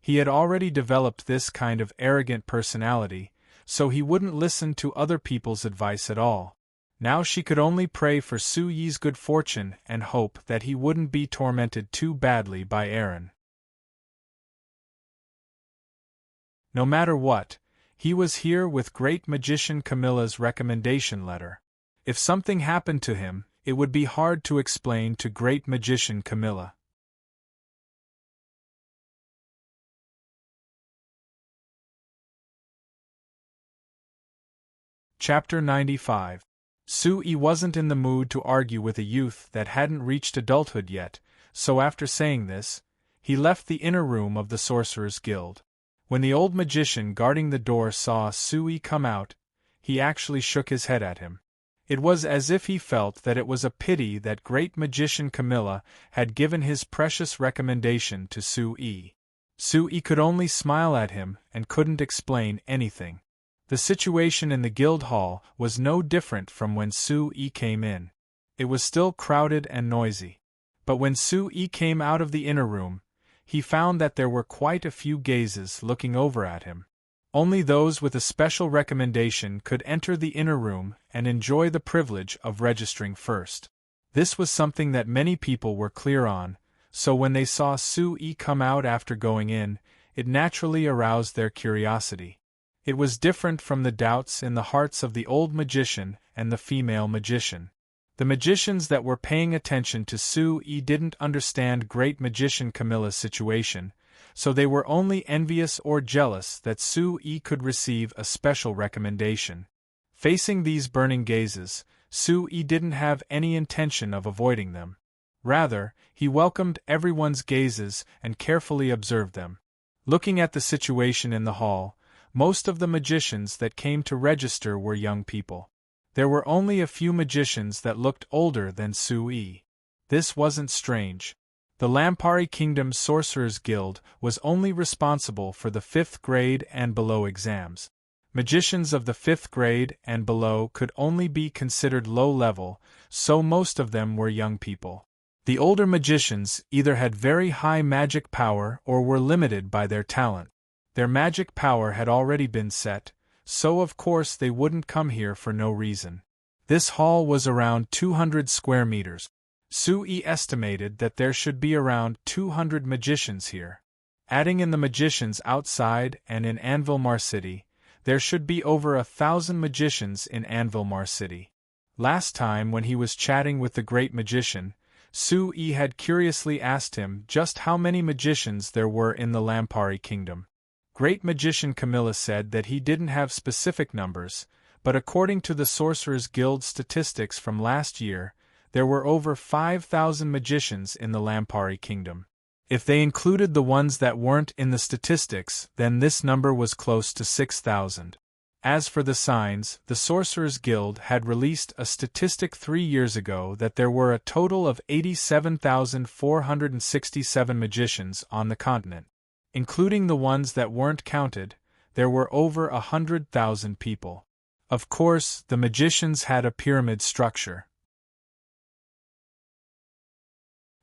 He had already developed this kind of arrogant personality, so he wouldn't listen to other people's advice at all. Now she could only pray for Sui's good fortune and hope that he wouldn't be tormented too badly by Aaron. No matter what, he was here with Great Magician Camilla's recommendation letter. If something happened to him, it would be hard to explain to Great Magician Camilla. Chapter 95. Sui wasn't in the mood to argue with a youth that hadn't reached adulthood yet, so after saying this, he left the inner room of the Sorcerer's Guild. When the old magician guarding the door saw Sui come out, he actually shook his head at him. It was as if he felt that it was a pity that Great Magician Camilla had given his precious recommendation to Sui. Sui could only smile at him and couldn't explain anything. The situation in the guild hall was no different from when Sui came in. It was still crowded and noisy. But when Sui came out of the inner room, he found that there were quite a few gazes looking over at him. Only those with a special recommendation could enter the inner room and enjoy the privilege of registering first. This was something that many people were clear on, so when they saw Sui come out after going in, it naturally aroused their curiosity. It was different from the doubts in the hearts of the old magician and the female magician. The magicians that were paying attention to Sui didn't understand great magician Camilla's situation, so they were only envious or jealous that Sui could receive a special recommendation. Facing these burning gazes, Sui didn't have any intention of avoiding them. Rather, he welcomed everyone's gazes and carefully observed them. Looking at the situation in the hall, most of the magicians that came to register were young people. There were only a few magicians that looked older than Sui. This wasn't strange. The Lampari Kingdom's Sorcerers Guild was only responsible for the 5th grade and below exams. Magicians of the 5th grade and below could only be considered low-level, so most of them were young people. The older magicians either had very high magic power or were limited by their talent. Their magic power had already been set, so of course they wouldn't come here for no reason. This hall was around 200 square meters. Sui estimated that there should be around 200 magicians here. Adding in the magicians outside and in Anvilmar City, there should be over 1,000 magicians in Anvilmar City. Last time when he was chatting with the great magician, Sui had curiously asked him just how many magicians there were in the Lampari Kingdom. Great Magician Camilla said that he didn't have specific numbers, but according to the Sorcerers Guild statistics from last year, there were over 5,000 magicians in the Lampari Kingdom. If they included the ones that weren't in the statistics, then this number was close to 6,000. As for the signs, the Sorcerers Guild had released a statistic 3 years ago that there were a total of 87,467 magicians on the continent. Including the ones that weren't counted, there were over 100,000 people. Of course, the magicians had a pyramid structure.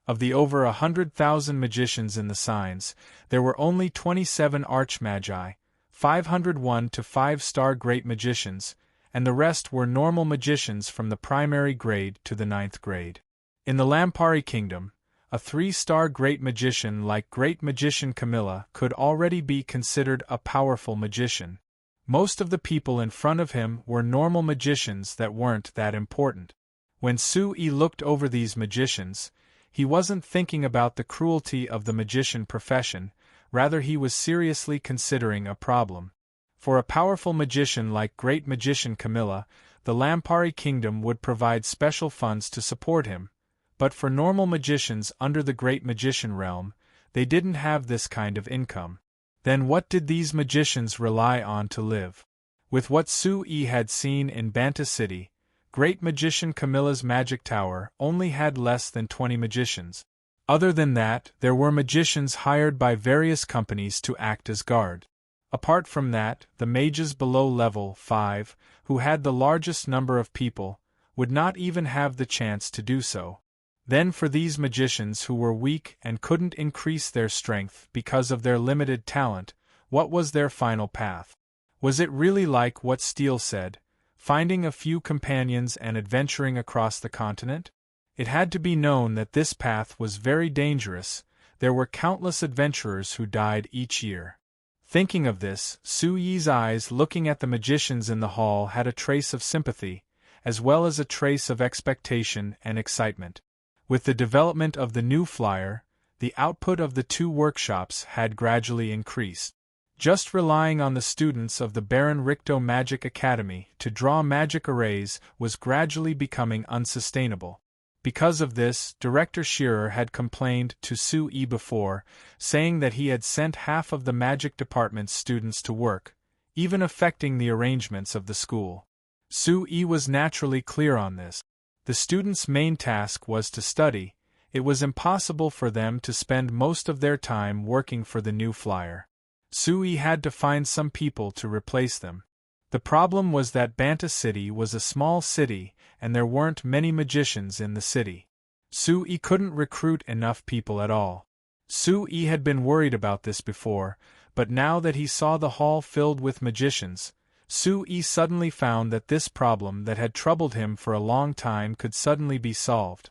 Of the over 100,000 magicians in the signs, there were only 27 archmagi, 501 to 5-star great magicians, and the rest were normal magicians from the primary grade to the 9th grade. In the Lampari Kingdom, a 3-star great magician like Great Magician Camilla could already be considered a powerful magician. Most of the people in front of him were normal magicians that weren't that important. When Sui looked over these magicians, he wasn't thinking about the cruelty of the magician profession, rather he was seriously considering a problem. For a powerful magician like Great Magician Camilla, the Lampari Kingdom would provide special funds to support him, but for normal magicians under the Great Magician realm, they didn't have this kind of income. Then what did these magicians rely on to live? With what Sui had seen in Banta City, Great Magician Camilla's magic tower only had less than 20 magicians. Other than that, there were magicians hired by various companies to act as guard. Apart from that, the mages below level 5, who had the largest number of people, would not even have the chance to do so. Then for these magicians who were weak and couldn't increase their strength because of their limited talent, what was their final path? Was it really like what Steele said, finding a few companions and adventuring across the continent? It had to be known that this path was very dangerous. There were countless adventurers who died each year. Thinking of this, Sui's eyes looking at the magicians in the hall had a trace of sympathy, as well as a trace of expectation and excitement. With the development of the new flyer, the output of the 2 workshops had gradually increased. Just relying on the students of the Baron Ricto Magic Academy to draw magic arrays was gradually becoming unsustainable. Because of this, Director Shearer had complained to Sui before, saying that he had sent half of the magic department's students to work, even affecting the arrangements of the school. Sui was naturally clear on this. The students' main task was to study. It was impossible for them to spend most of their time working for the new flyer. Sui had to find some people to replace them. The problem was that Banta City was a small city and there weren't many magicians in the city. Sui couldn't recruit enough people at all. Sui had been worried about this before, but now that he saw the hall filled with magicians, Sui suddenly found that this problem that had troubled him for a long time could suddenly be solved.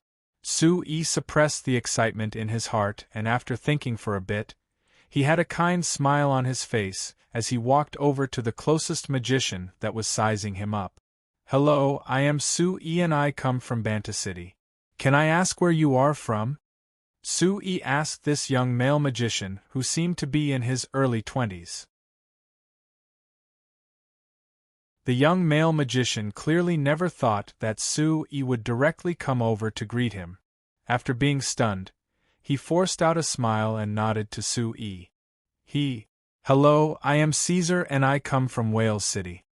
Sui suppressed the excitement in his heart, and after thinking for a bit, he had a kind smile on his face as he walked over to the closest magician that was sizing him up. "Hello, I am Sui and I come from Banta City. Can I ask where you are from?" Sui asked this young male magician who seemed to be in his early 20s. The young male magician clearly never thought that Sui would directly come over to greet him. After being stunned, he forced out a smile and nodded to Sui. "Hello, I am Caesar and I come from Wales City."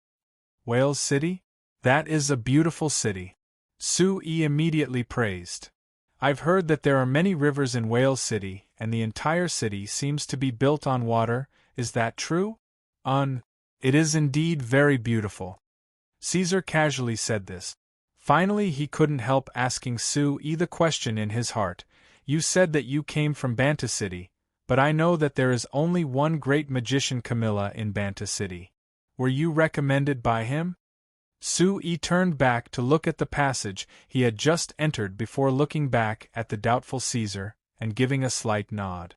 "Wales City? That is a beautiful city," Sui immediately praised. "I've heard that there are many rivers in Wales City, and the entire city seems to be built on water. Is that true?" It is indeed very beautiful." Caesar casually said this. Finally he couldn't help asking Sui the question in his heart. "You said that you came from Banta City, but I know that there is only one great magician Camilla in Banta City. Were you recommended by him?" Sui turned back to look at the passage he had just entered before looking back at the doubtful Caesar, and giving a slight nod.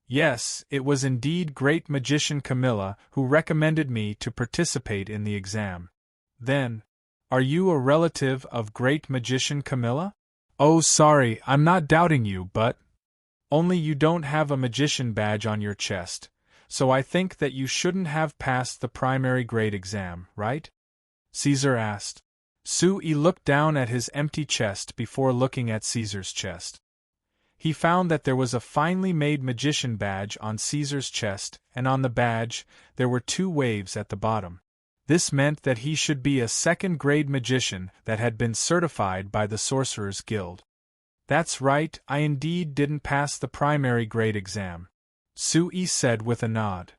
"Yes, it was indeed great magician Camilla who recommended me to participate in the exam." "Then, are you a relative of great magician Camilla?" "Oh, sorry, I'm not doubting you, but only you don't have a magician badge on your chest, so I think that you shouldn't have passed the primary grade exam, right?" Caesar asked. Sui looked down at his empty chest before looking at Caesar's chest. He found that there was a finely made magician badge on Caesar's chest, and on the badge there were 2 waves at the bottom. This meant that he should be a second-grade magician that had been certified by the Sorcerers' Guild. "That's right, I indeed didn't pass the primary grade exam," Sui said with a nod.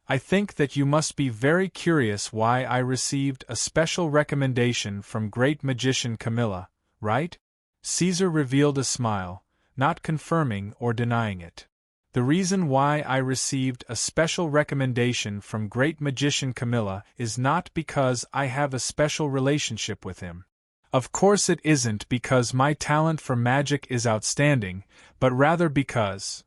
"I think that you must be very curious why I received a special recommendation from great magician Camilla, right?" Caesar revealed a smile, not confirming or denying it. "The reason why I received a special recommendation from great magician Camilla is not because I have a special relationship with him. Of course it isn't because my talent for magic is outstanding, but rather because—"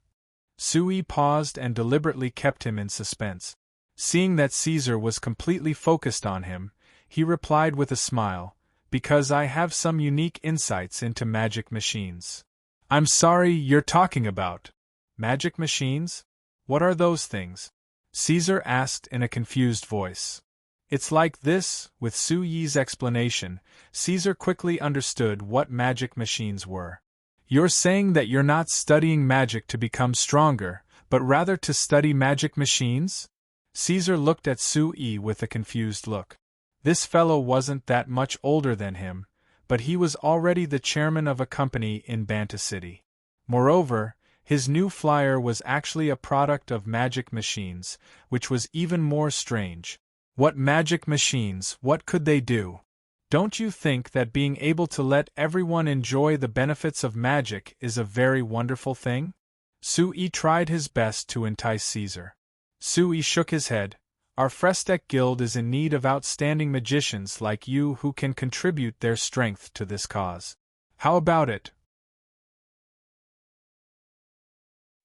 Sui paused and deliberately kept him in suspense. Seeing that Caesar was completely focused on him, he replied with a smile, "Because I have some unique insights into magic machines." "I'm sorry, you're talking about magic machines? What are those things?" Caesar asked in a confused voice. "It's like this." With Sui's explanation, Caesar quickly understood what magic machines were. "You're saying that you're not studying magic to become stronger, but rather to study magic machines?" Caesar looked at Sui with a confused look. This fellow wasn't that much older than him, but he was already the chairman of a company in Banta City. Moreover, his new flyer was actually a product of magic machines, which was even more strange. What magic machines? What could they do? Don't you think that being able to let everyone enjoy the benefits of magic is a very wonderful thing? Sui tried his best to entice Caesar. Sui shook his head. "Our Frestec Guild is in need of outstanding magicians like you who can contribute their strength to this cause. How about it?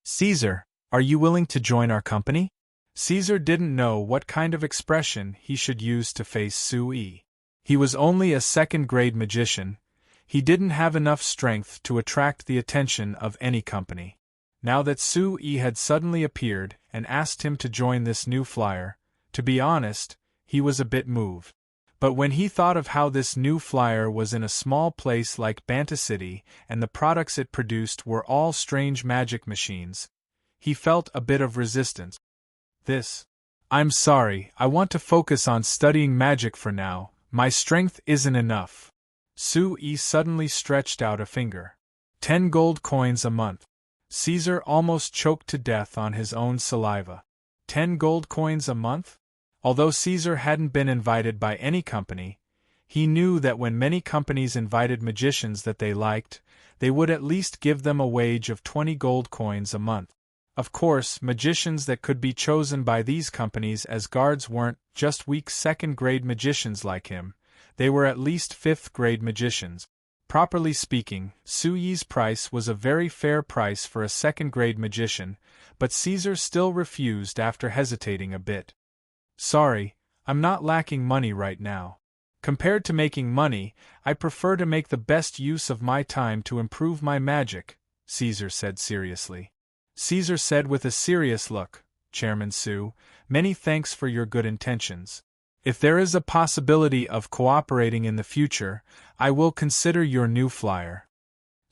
Caesar, are you willing to join our company?" Caesar didn't know what kind of expression he should use to face Sui. He was only a second-grade magician. He didn't have enough strength to attract the attention of any company. Now that Sui had suddenly appeared and asked him to join this new flyer, to be honest, he was a bit moved. But when he thought of how this new flyer was in a small place like Banta City and the products it produced were all strange magic machines, he felt a bit of resistance. "I'm sorry, I want to focus on studying magic for now, my strength isn't enough." Sui suddenly stretched out a finger. 10 gold coins a month. Caesar almost choked to death on his own saliva. 10 gold coins a month? Although Caesar hadn't been invited by any company, he knew that when many companies invited magicians that they liked, they would at least give them a wage of 20 gold coins a month. Of course, magicians that could be chosen by these companies as guards weren't just weak second-grade magicians like him, they were at least fifth-grade magicians. Properly speaking, Su Yi's price was a very fair price for a second-grade magician, but Caesar still refused after hesitating a bit. Sorry, I'm not lacking money right now. Compared to making money, I prefer to make the best use of my time to improve my magic, Caesar said seriously. Caesar said with a serious look, Chairman Su, many thanks for your good intentions. If there is a possibility of cooperating in the future, I will consider your new flyer.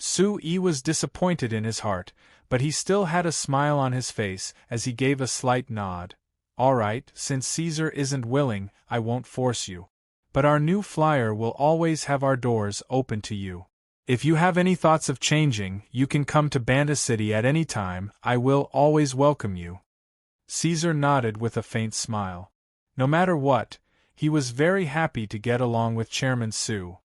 Su Yi was disappointed in his heart, but he still had a smile on his face as he gave a slight nod. All right, since Caesar isn't willing, I won't force you. But our new flyer will always have our doors open to you. If you have any thoughts of changing, you can come to Banda City at any time, I will always welcome you. Caesar nodded with a faint smile. No matter what, he was very happy to get along with Chairman Su.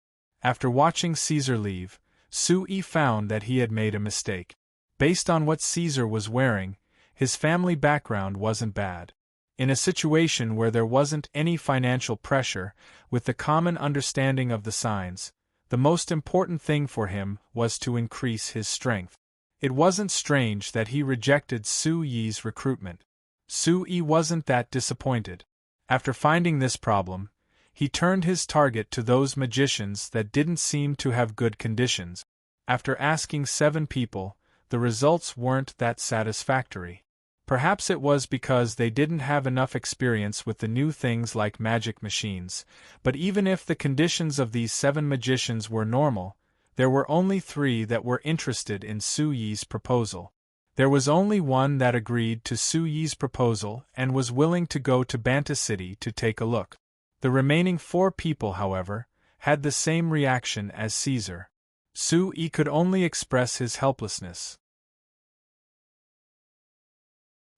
After watching Caesar leave, Su Yi found that he had made a mistake. Based on what Caesar was wearing, his family background wasn't bad. In a situation where there wasn't any financial pressure, with the common understanding of the signs, the most important thing for him was to increase his strength. It wasn't strange that he rejected Su Yi's recruitment. Su Yi wasn't that disappointed. After finding this problem, he turned his target to those magicians that didn't seem to have good conditions. After asking 7 people, the results weren't that satisfactory. Perhaps it was because they didn't have enough experience with the new things like magic machines, but even if the conditions of these 7 magicians were normal, there were only 3 that were interested in Su Yi's proposal. There was only one that agreed to Su Yi's proposal and was willing to go to Banta City to take a look. The remaining 4 people, however, had the same reaction as Caesar. Su Yi could only express his helplessness.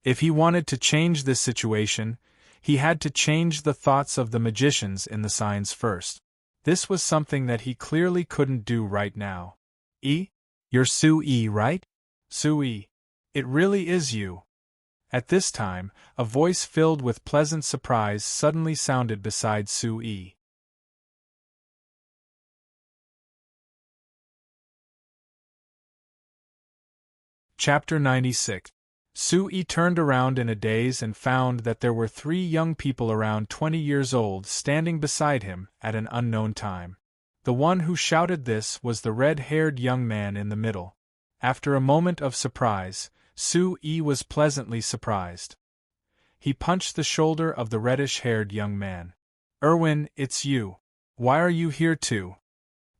If he wanted to change this situation, he had to change the thoughts of the magicians in the signs first. This was something that he clearly couldn't do right now. You're Su Yi, right? Su Yi. It really is you. At this time, a voice filled with pleasant surprise suddenly sounded beside Su Yi. Chapter 96. Su Yi turned around in a daze and found that there were 3 young people around 20 years old standing beside him at an unknown time. The one who shouted this was the red-haired young man in the middle. After a moment of surprise, Su Yi was pleasantly surprised. He punched the shoulder of the reddish-haired young man. Erwin, it's you. Why are you here too?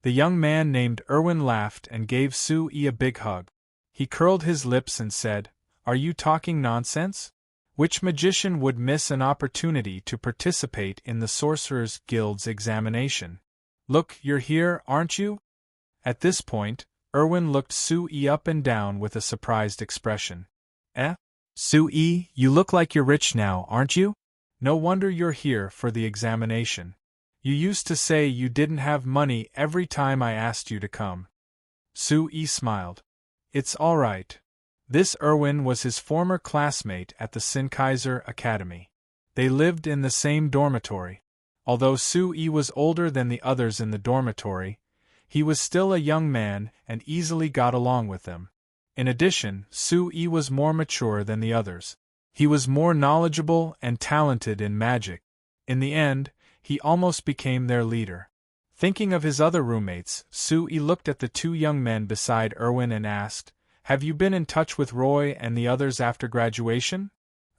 The young man named Erwin laughed and gave Su Yi a big hug. He curled his lips and said, Are you talking nonsense? Which magician would miss an opportunity to participate in the Sorcerers' Guild's examination? Look, you're here, aren't you? At this point, Erwin looked Su Yi up and down with a surprised expression. Su Yi, you look like you're rich now, aren't you? No wonder you're here for the examination. You used to say you didn't have money every time I asked you to come. Su Yi smiled. It's all right. This Erwin was his former classmate at the Sennheiser Academy. They lived in the same dormitory. Although Su Yi was older than the others in the dormitory, he was still a young man and easily got along with them. In addition, Su Yi was more mature than the others. He was more knowledgeable and talented in magic. In the end, he almost became their leader. Thinking of his other roommates, Su Yi looked at the 2 young men beside Erwin and asked, Have you been in touch with Roy and the others after graduation?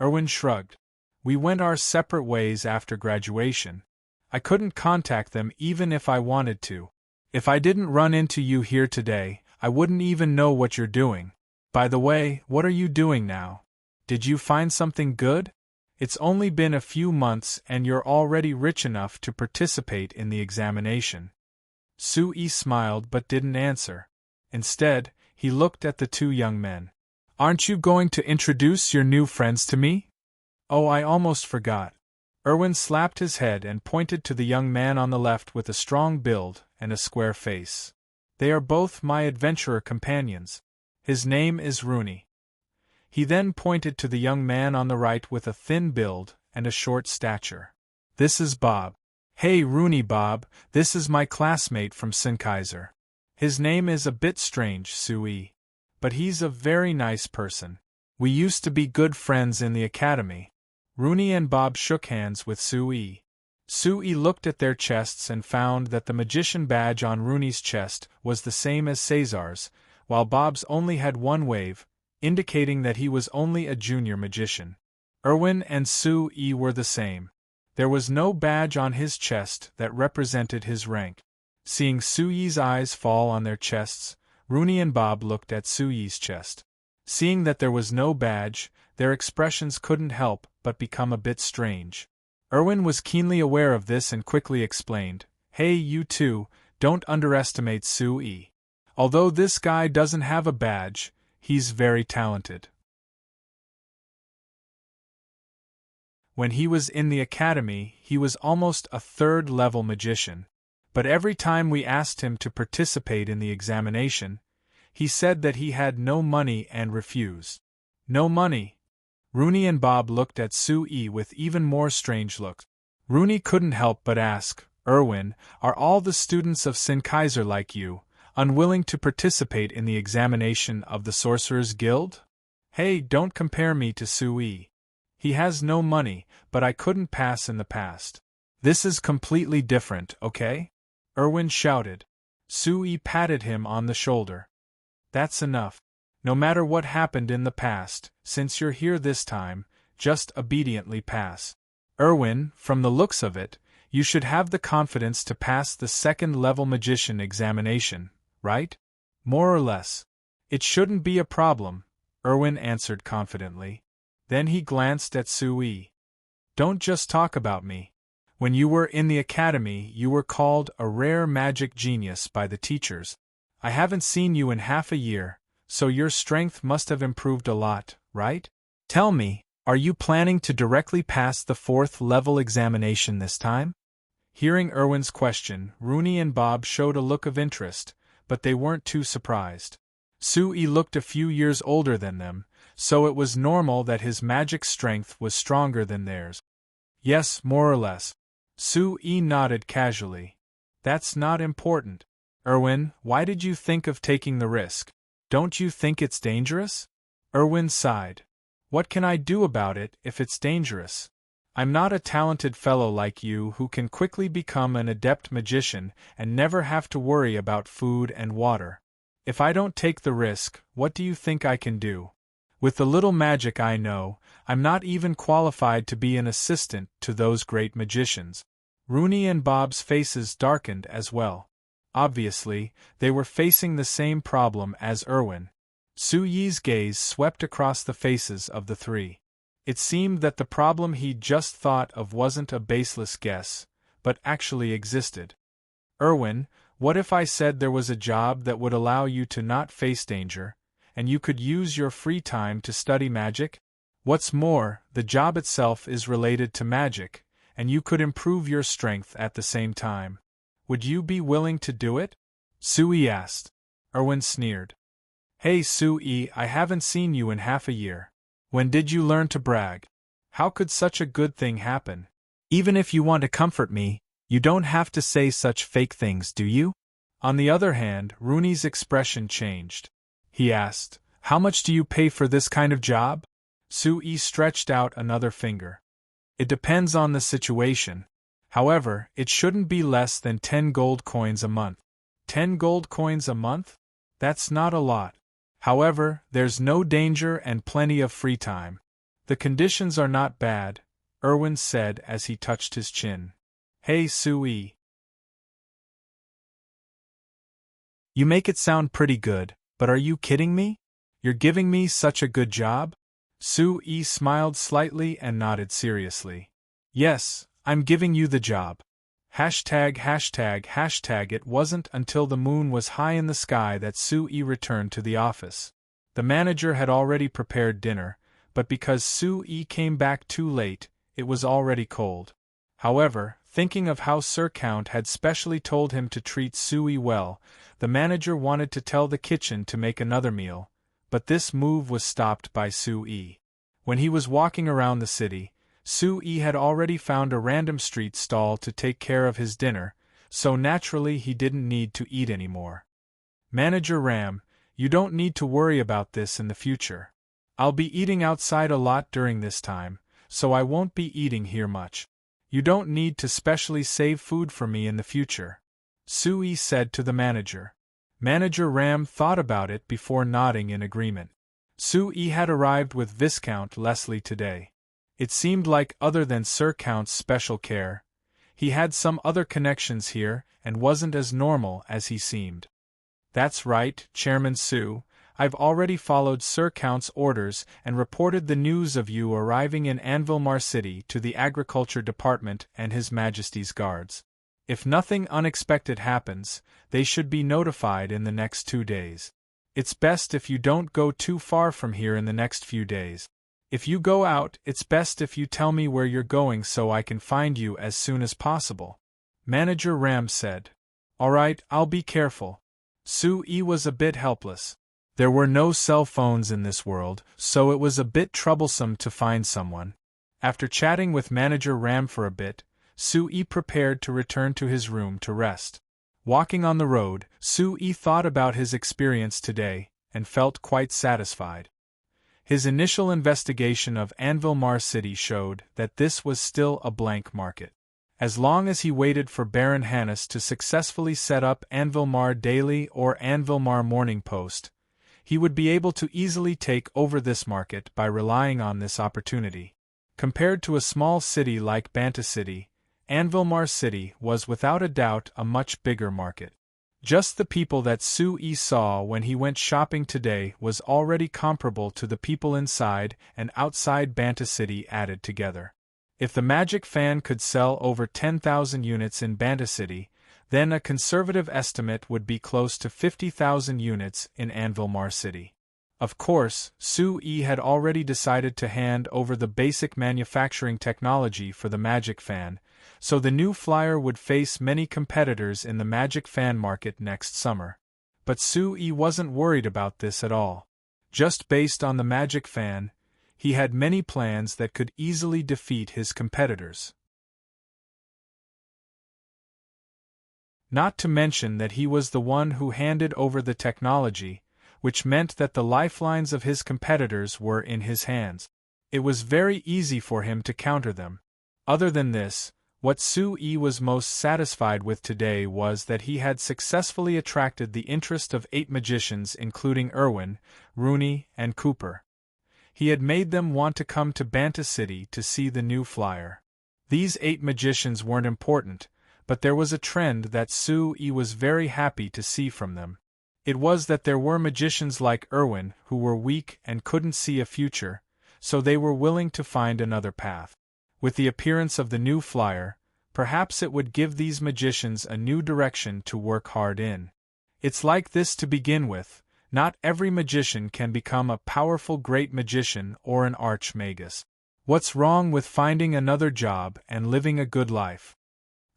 Erwin shrugged. We went our separate ways after graduation. I couldn't contact them even if I wanted to. If I didn't run into you here today, I wouldn't even know what you're doing. By the way, what are you doing now? Did you find something good? It's only been a few months and you're already rich enough to participate in the examination. Su Yi smiled but didn't answer. Instead, he looked at the 2 young men. Aren't you going to introduce your new friends to me? Oh, I almost forgot. Erwin slapped his head and pointed to the young man on the left with a strong build and a square face. They are both my adventurer companions. His name is Rooney. He then pointed to the young man on the right with a thin build and a short stature. This is Bob. Hey Rooney Bob, this is my classmate from Sennheiser. His name is a bit strange, Sui. But he's a very nice person. We used to be good friends in the academy. Rooney and Bob shook hands with Sui. Sui looked at their chests and found that the magician badge on Rooney's chest was the same as Cesar's, while Bob's only had one wave, indicating that he was only a junior magician. Erwin and Sui were the same. There was no badge on his chest that represented his rank. Seeing Sui's eyes fall on their chests, Rooney and Bob looked at Sui's chest. Seeing that there was no badge, their expressions couldn't help but become a bit strange. Erwin was keenly aware of this and quickly explained, "Hey, you two, don't underestimate Sui. Although this guy doesn't have a badge, he's very talented." When he was in the academy, he was almost a third-level magician. But every time we asked him to participate in the examination, he said that he had no money and refused. No money? Rooney and Bob looked at Sui with even more strange looks. Rooney couldn't help but ask, "Erwin, are all the students of Sennheiser like you, unwilling to participate in the examination of the Sorcerer's Guild?" "Hey, don't compare me to Sui. He has no money, but I couldn't pass in the past. This is completely different, okay?" Erwin shouted. Sui patted him on the shoulder. "That's enough. No matter what happened in the past, since you're here this time, just obediently pass. Erwin, from the looks of it, you should have the confidence to pass the second-level magician examination, right? More or less. It shouldn't be a problem," Erwin answered confidently. Then he glanced at Sui. "Don't just talk about me. When you were in the academy, you were called a rare magic genius by the teachers. I haven't seen you in half a year, so your strength must have improved a lot, right? Tell me, are you planning to directly pass the fourth-level examination this time?" Hearing Erwin's question, Rooney and Bob showed a look of interest, but they weren't too surprised. Sui looked a few years older than them, so it was normal that his magic strength was stronger than theirs. "Yes, more or less." Sui nodded casually. "That's not important. Erwin, why did you think of taking the risk? Don't you think it's dangerous?" Erwin sighed. "What can I do about it if it's dangerous? I'm not a talented fellow like you who can quickly become an adept magician and never have to worry about food and water. If I don't take the risk, what do you think I can do? With the little magic I know, I'm not even qualified to be an assistant to those great magicians." Rooney and Bob's faces darkened as well. Obviously, they were facing the same problem as Erwin. Sui's gaze swept across the faces of the three. It seemed that the problem he'd just thought of wasn't a baseless guess, but actually existed. "Erwin, what if I said there was a job that would allow you to not face danger, and you could use your free time to study magic? What's more, the job itself is related to magic, and you could improve your strength at the same time. Would you be willing to do it?" Sui asked. Erwin sneered. "Hey Sui, I haven't seen you in half a year. When did you learn to brag? How could such a good thing happen? Even if you want to comfort me, you don't have to say such fake things, do you?" On the other hand, Rooney's expression changed. He asked, "How much do you pay for this kind of job?" Sui stretched out another finger. "It depends on the situation. However, it shouldn't be less than 10 gold coins a month." 10 gold coins a month? That's not a lot. However, there's no danger and plenty of free time. "The conditions are not bad," Erwin said as he touched his chin. "Hey Sui. You make it sound pretty good, but are you kidding me? You're giving me such a good job?" Sui smiled slightly and nodded seriously. "Yes, I'm giving you the job. Hashtag. It wasn't until the moon was high in the sky that Sui returned to the office. The manager had already prepared dinner, but because Sui came back too late, it was already cold. However, thinking of how Sir Count had specially told him to treat Sui well, the manager wanted to tell the kitchen to make another meal, but this move was stopped by Sui. When he was walking around the city, Sui had already found a random street stall to take care of his dinner, so naturally he didn't need to eat anymore. Manager Ram, you don't need to worry about this in the future. I'll be eating outside a lot during this time, so I won't be eating here much. You don't need to specially save food for me in the future, Sui said to the manager. Manager Ram thought about it before nodding in agreement. Sui had arrived with Viscount Leslie today. It seemed like, other than Sir Count's special care, he had some other connections here and wasn't as normal as he seemed. That's right, Chairman Su. I've already followed Sir Count's orders and reported the news of you arriving in Anvilmar City to the Agriculture Department and His Majesty's Guards. If nothing unexpected happens, they should be notified in the next 2 days. It's best if you don't go too far from here in the next few days. If you go out, it's best if you tell me where you're going so I can find you as soon as possible, Manager Ram said. All right, I'll be careful. Sui was a bit helpless. There were no cell phones in this world, so it was a bit troublesome to find someone. After chatting with Manager Ram for a bit, Sui prepared to return to his room to rest. Walking on the road, Sui thought about his experience today, and felt quite satisfied. His initial investigation of Anvilmar City showed that this was still a blank market. As long as he waited for Baron Hannes to successfully set up Anvilmar Daily or Anvilmar Morning Post, he would be able to easily take over this market by relying on this opportunity. Compared to a small city like Banta City, Anvilmar City was without a doubt a much bigger market. Just the people that Sui saw when he went shopping today was already comparable to the people inside and outside Banta City added together. If the magic fan could sell over 10,000 units in Banta City, then a conservative estimate would be close to 50,000 units in Anvilmar City. Of course, Sui had already decided to hand over the basic manufacturing technology for the magic fan, so the new flyer would face many competitors in the magic fan market next summer. But Sui wasn't worried about this at all. Just based on the magic fan, he had many plans that could easily defeat his competitors. Not to mention that he was the one who handed over the technology, which meant that the lifelines of his competitors were in his hands. It was very easy for him to counter them. Other than this, what Sui was most satisfied with today was that he had successfully attracted the interest of 8 magicians including Irwin, Rooney, and Cooper. He had made them want to come to Banta City to see the new flyer. These 8 magicians weren't important, but there was a trend that Sui was very happy to see from them. It was that there were magicians like Irwin who were weak and couldn't see a future, so they were willing to find another path. With the appearance of the new flyer, perhaps it would give these magicians a new direction to work hard in. It's like this to begin with. Not every magician can become a powerful great magician or an archmagus. What's wrong with finding another job and living a good life?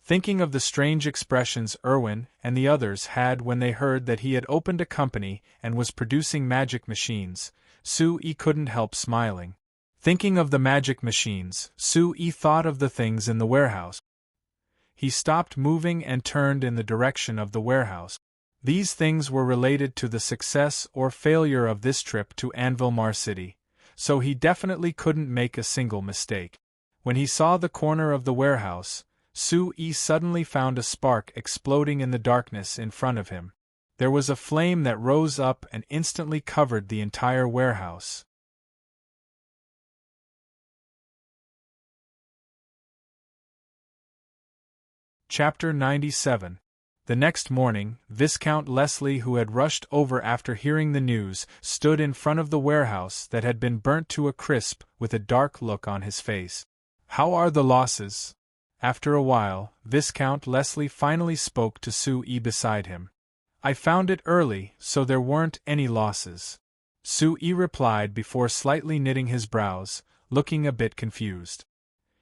Thinking of the strange expressions Irwin and the others had when they heard that he had opened a company and was producing magic machines, Sui couldn't help smiling. Thinking of the magic machines, Sui thought of the things in the warehouse. He stopped moving and turned in the direction of the warehouse. These things were related to the success or failure of this trip to Anvilmar City, so he definitely couldn't make a single mistake. When he saw the corner of the warehouse, Sui suddenly found a spark exploding in the darkness in front of him. There was a flame that rose up and instantly covered the entire warehouse. Chapter 97. The next morning, Viscount Leslie, who had rushed over after hearing the news, stood in front of the warehouse that had been burnt to a crisp with a dark look on his face. How are the losses? After a while, Viscount Leslie finally spoke to Sui beside him. I found it early, so there weren't any losses. Sui replied before slightly knitting his brows, looking a bit confused.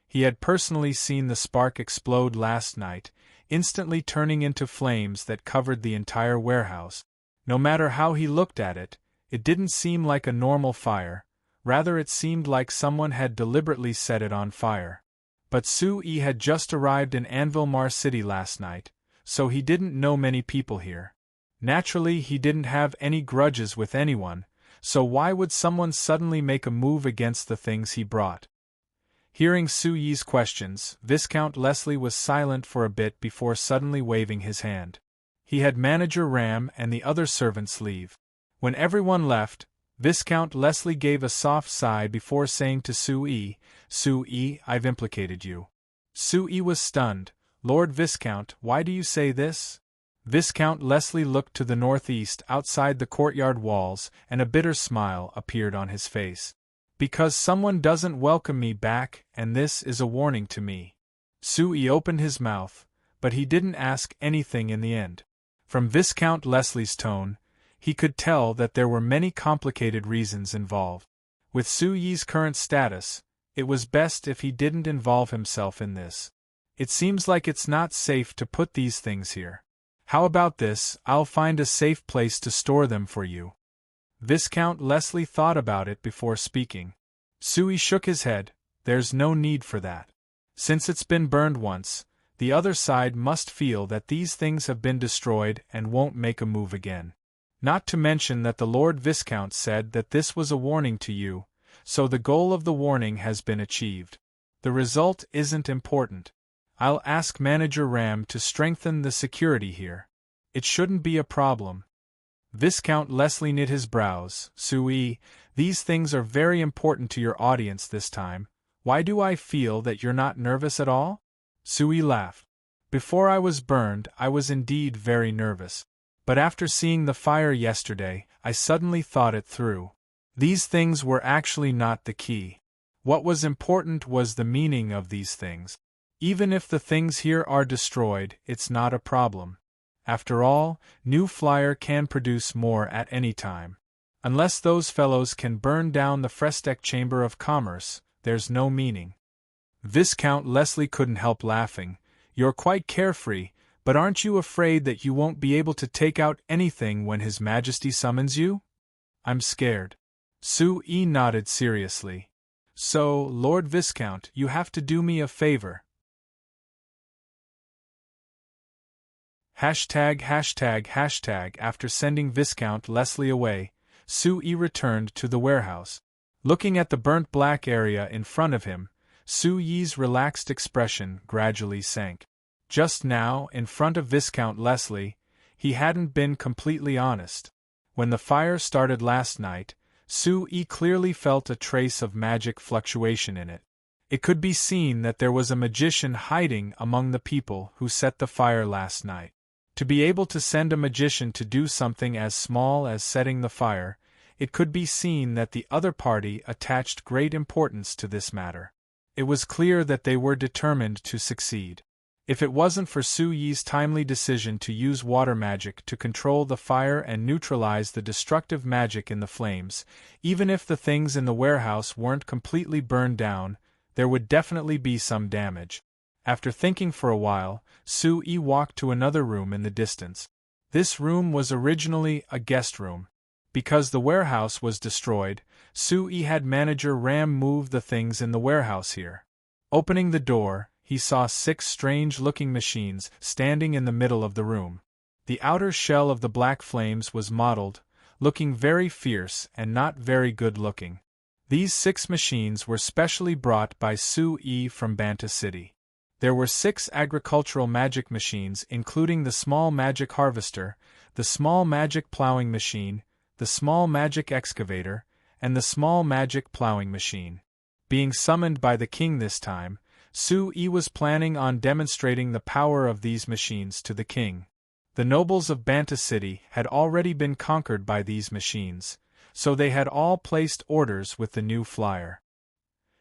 He had personally seen the spark explode last night, instantly turning into flames that covered the entire warehouse. No matter how he looked at it, it didn't seem like a normal fire, rather it seemed like someone had deliberately set it on fire. But Sui had just arrived in Anvilmar City last night, so he didn't know many people here. Naturally, he didn't have any grudges with anyone, so why would someone suddenly make a move against the things he brought? Hearing Su Yi's questions, Viscount Leslie was silent for a bit before suddenly waving his hand. He had Manager Ram and the other servants leave. When everyone left, Viscount Leslie gave a soft sigh before saying to Su Yi, "Su Yi, I've implicated you." Su Yi was stunned. "Lord Viscount, why do you say this?" Viscount Leslie looked to the northeast outside the courtyard walls, and a bitter smile appeared on his face. "Because someone doesn't welcome me back, and this is a warning to me." Su Yi opened his mouth, but he didn't ask anything in the end. From Viscount Leslie's tone, he could tell that there were many complicated reasons involved. With Su Yi's current status, it was best if he didn't involve himself in this. "It seems like it's not safe to put these things here. How about this? I'll find a safe place to store them for you." Viscount Leslie thought about it before speaking. Su Yi shook his head. "There's no need for that. Since it's been burned once, the other side must feel that these things have been destroyed and won't make a move again. Not to mention that the Lord Viscount said that this was a warning to you, so the goal of the warning has been achieved. The result isn't important. I'll ask Manager Ram to strengthen the security here. It shouldn't be a problem." Viscount Leslie knit his brows. "Su Yi, these things are very important to your audience this time. Why do I feel that you're not nervous at all?" Su Yi laughed. "Before I was burned, I was indeed very nervous. But after seeing the fire yesterday, I suddenly thought it through. These things were actually not the key. What was important was the meaning of these things. Even if the things here are destroyed, it's not a problem. After all, New Flyer can produce more at any time. Unless those fellows can burn down the Frestec Chamber of Commerce, there's no meaning." Viscount Leslie couldn't help laughing. "You're quite carefree, but aren't you afraid that you won't be able to take out anything when His Majesty summons you?" "I'm scared." Su Yi nodded seriously. "So, Lord Viscount, you have to do me a favor." ####. After sending Viscount Leslie away, Su Yi returned to the warehouse. Looking at the burnt black area in front of him, Su Yi's relaxed expression gradually sank. Just now, in front of Viscount Leslie, he hadn't been completely honest. When the fire started last night, Su Yi clearly felt a trace of magic fluctuation in it. It could be seen that there was a magician hiding among the people who set the fire last night. To be able to send a magician to do something as small as setting the fire, it could be seen that the other party attached great importance to this matter. It was clear that they were determined to succeed. If it wasn't for Su Yi's timely decision to use water magic to control the fire and neutralize the destructive magic in the flames, even if the things in the warehouse weren't completely burned down, there would definitely be some damage. After thinking for a while, Su Yi walked to another room in the distance. This room was originally a guest room. Because the warehouse was destroyed, Su Yi had Manager Ram move the things in the warehouse here. Opening the door, he saw 6 strange-looking machines standing in the middle of the room. The outer shell of the black flames was mottled, looking very fierce and not very good-looking. These 6 machines were specially brought by Su Yi from Banta City. There were 6 agricultural magic machines, including the small magic harvester, the small magic plowing machine, the small magic excavator, and the small magic plowing machine. Being summoned by the king this time, Su Yi was planning on demonstrating the power of these machines to the king. The nobles of Banta City had already been conquered by these machines, so they had all placed orders with the new flyer.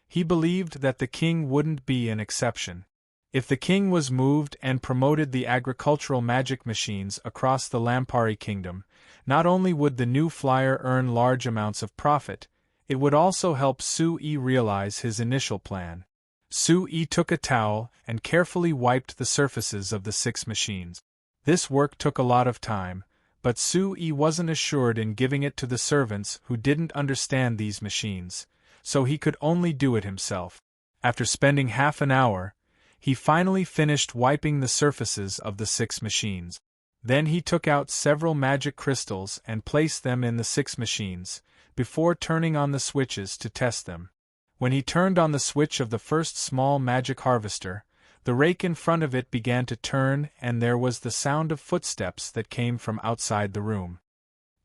He believed that the king wouldn't be an exception. If the king was moved and promoted the agricultural magic machines across the Lampari kingdom, not only would the new flyer earn large amounts of profit, it would also help Su Yi realize his initial plan. Su Yi took a towel and carefully wiped the surfaces of the 6 machines. This work took a lot of time, but Su Yi wasn't assured in giving it to the servants who didn't understand these machines, so he could only do it himself. After spending half an hour, he finally finished wiping the surfaces of the 6 machines. Then he took out several magic crystals and placed them in the 6 machines, before turning on the switches to test them. When he turned on the switch of the first small magic harvester, the rake in front of it began to turn and there was the sound of footsteps that came from outside the room.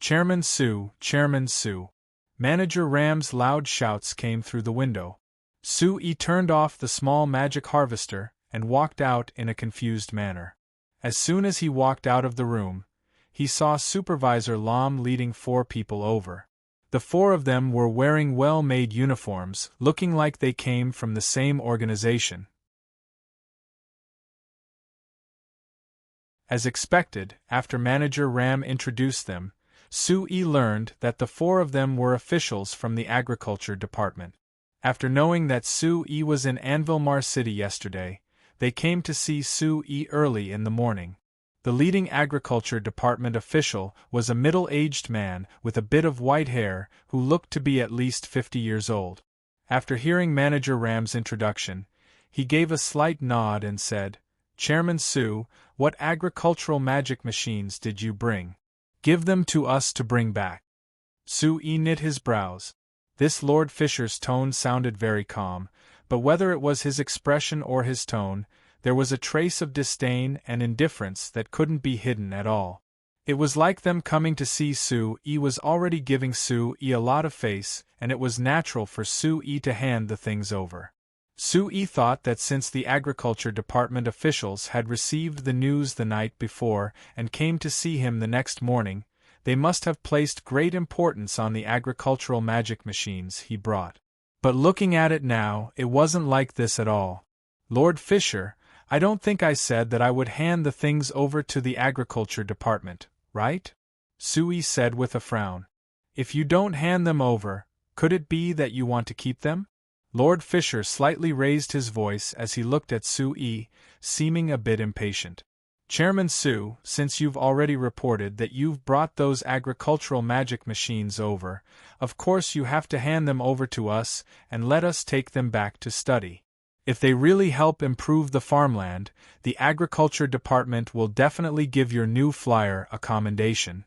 Chairman Sue, Chairman Sue. Manager Ram's loud shouts came through the window. Sue turned off the small magic harvester and walked out in a confused manner. As soon as he walked out of the room, he saw Supervisor Lam leading 4 people over. The 4 of them were wearing well-made uniforms, looking like they came from the same organization. As expected, after Manager Ram introduced them, Sue learned that the 4 of them were officials from the Agriculture Department. After knowing that Sue was in Anvil City yesterday, they came to see Sue early in the morning. The leading Agriculture Department official was a middle-aged man with a bit of white hair who looked to be at least 50 years old. After hearing Manager Ram's introduction, he gave a slight nod and said, "Chairman Sue, what agricultural magic machines did you bring? Give them to us to bring back." Sue knit his brows. This Lord Fisher's tone sounded very calm, but whether it was his expression or his tone, there was a trace of disdain and indifference that couldn't be hidden at all. It was like them coming to see Sue was already giving Sue a lot of face, and it was natural for Sue to hand the things over. Sue thought that since the Agriculture Department officials had received the news the night before and came to see him the next morning, they must have placed great importance on the agricultural magic machines he brought. But looking at it now, it wasn't like this at all. "Lord Fisher, I don't think I said that I would hand the things over to the Agriculture Department, right?" Sue said with a frown. "If you don't hand them over, could it be that you want to keep them?" Lord Fisher slightly raised his voice as he looked at Sue, seeming a bit impatient. "Chairman Sue, since you've already reported that you've brought those agricultural magic machines over, of course you have to hand them over to us and let us take them back to study. If they really help improve the farmland, the Agriculture Department will definitely give your new flyer a commendation."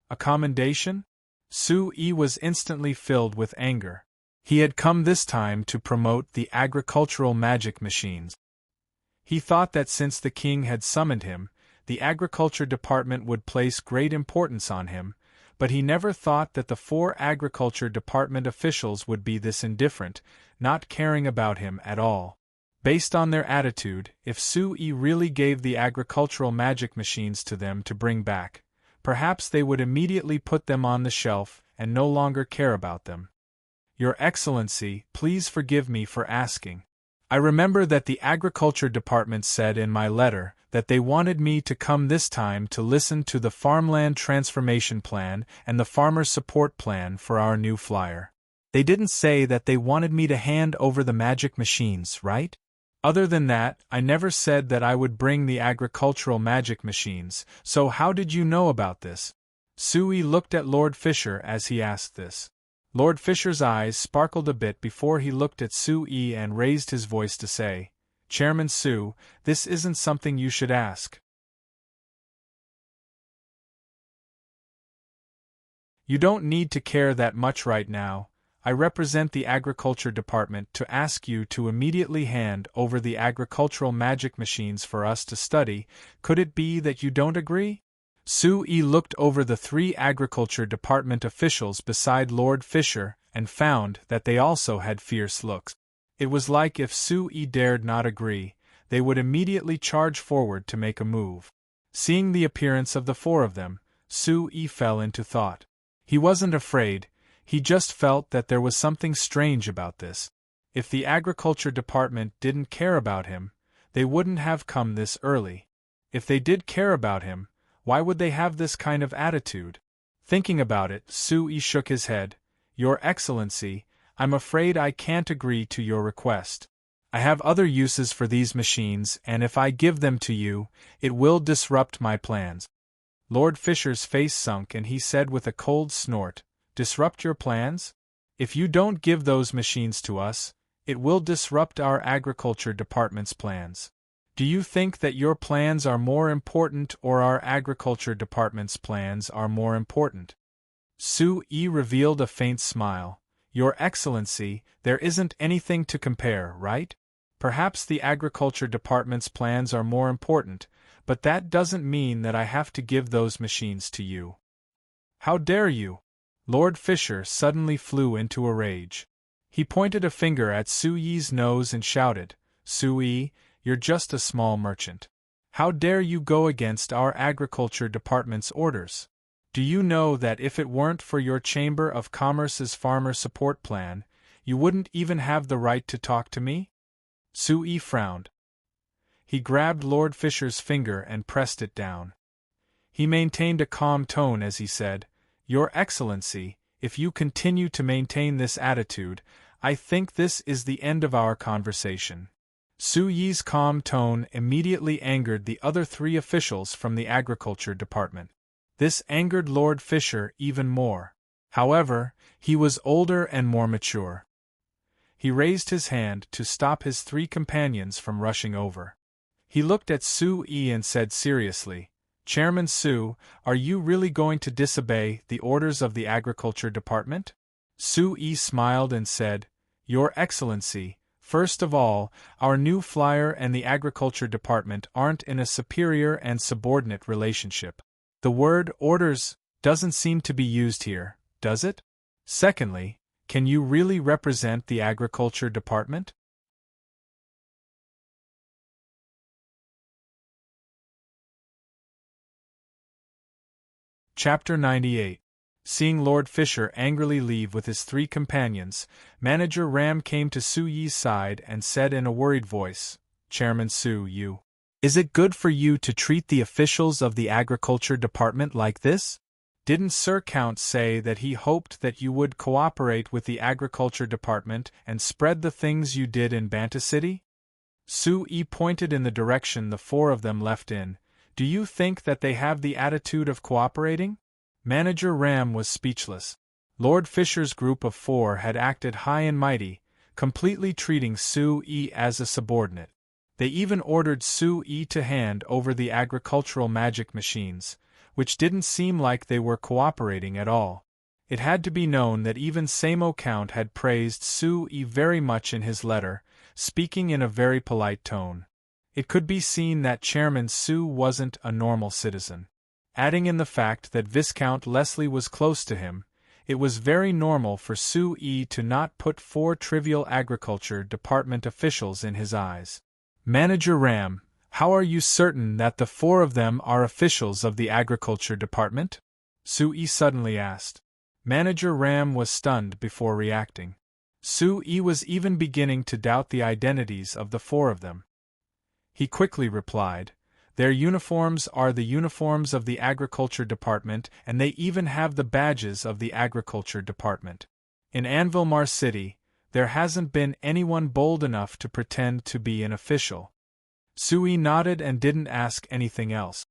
A commendation? Sue was instantly filled with anger. He had come this time to promote the agricultural magic machines. He thought that since the king had summoned him, the Agriculture Department would place great importance on him, but he never thought that the 4 Agriculture Department officials would be this indifferent, not caring about him at all. Based on their attitude, if Sue really gave the agricultural magic machines to them to bring back, perhaps they would immediately put them on the shelf and no longer care about them. "Your Excellency, please forgive me for asking. I remember that the Agriculture Department said in my letter that they wanted me to come this time to listen to the Farmland Transformation Plan and the Farmer Support Plan for our new flyer. They didn't say that they wanted me to hand over the magic machines, right? Other than that, I never said that I would bring the agricultural magic machines, so how did you know about this?" Sue looked at Lord Fisher as he asked this. Lord Fisher's eyes sparkled a bit before he looked at Sue and raised his voice to say, "Chairman Sue, this isn't something you should ask. You don't need to care that much right now. I represent the Agriculture Department to ask you to immediately hand over the agricultural magic machines for us to study. Could it be that you don't agree?" Sue looked over the 3 Agriculture Department officials beside Lord Fisher and found that they also had fierce looks. It was like if Sue dared not agree, they would immediately charge forward to make a move. Seeing the appearance of the 4 of them, Sue fell into thought. He wasn't afraid, he just felt that there was something strange about this. If the Agriculture Department didn't care about him, they wouldn't have come this early. If they did care about him, why would they have this kind of attitude? Thinking about it, Sue shook his head. "Your Excellency, I'm afraid I can't agree to your request. I have other uses for these machines, and if I give them to you, it will disrupt my plans." Lord Fisher's face sunk and he said with a cold snort, "Disrupt your plans? If you don't give those machines to us, it will disrupt our Agriculture Department's plans. Do Do you think that your plans are more important or our agriculture department's plans are more important? Sue revealed a faint smile. Your Excellency, there isn't anything to compare, right? Perhaps the agriculture department's plans are more important, but that doesn't mean that I have to give those machines to you. How dare you? Lord Fisher suddenly flew into a rage. He pointed a finger at Sue-Yi's nose and shouted, Sue-Yi, you're just a small merchant. How dare you go against our agriculture department's orders? Do you know that if it weren't for your Chamber of Commerce's farmer support plan, you wouldn't even have the right to talk to me? Sue-Yi frowned. He grabbed Lord Fisher's finger and pressed it down. He maintained a calm tone as he said, Your Excellency, if you continue to maintain this attitude, I think this is the end of our conversation. Sue-Yi's calm tone immediately angered the other 3 officials from the Agriculture Department. This angered Lord Fisher even more. However, he was older and more mature. He raised his hand to stop his 3 companions from rushing over. He looked at Sue-Yi and said seriously, Chairman Sue, are you really going to disobey the orders of the Agriculture Department? Sue-Yi smiled and said, Your Excellency, first of all, our new flyer and the Agriculture Department aren't in a superior and subordinate relationship. The word orders doesn't seem to be used here, does it? Secondly, can you really represent the Agriculture Department? Chapter 98. Seeing Lord Fisher angrily leave with his 3 companions, Manager Ram came to Sue-Yi's side and said in a worried voice, Chairman Sue, is it good for you to treat the officials of the Agriculture Department like this? Didn't Sir Count say that he hoped that you would cooperate with the Agriculture Department and spread the things you did in Banta City? Sue-Yi pointed in the direction the 4 of them left in. Do you think that they have the attitude of cooperating? Manager Ram was speechless. Lord Fisher's group of 4 had acted high and mighty, completely treating Sue-Yi as a subordinate. They even ordered Sue-Yi to hand over the agricultural magic machines, which didn't seem like they were cooperating at all. It had to be known that even Samo Count had praised Sue-Yi very much in his letter, speaking in a very polite tone. It could be seen that Chairman Sue wasn't a normal citizen. Adding in the fact that Viscount Leslie was close to him, it was very normal for Sue-Yi to not put 4 trivial Agriculture Department officials in his eyes. Manager Ram, how are you certain that the 4 of them are officials of the Agriculture Department? Sue-Yi suddenly asked. Manager Ram was stunned before reacting. Sue-Yi was even beginning to doubt the identities of the 4 of them. He quickly replied, Their uniforms are the uniforms of the Agriculture Department, and they even have the badges of the Agriculture Department. In Anvilmar City, there hasn't been anyone bold enough to pretend to be an official. Sue-Yi nodded and didn't ask anything else.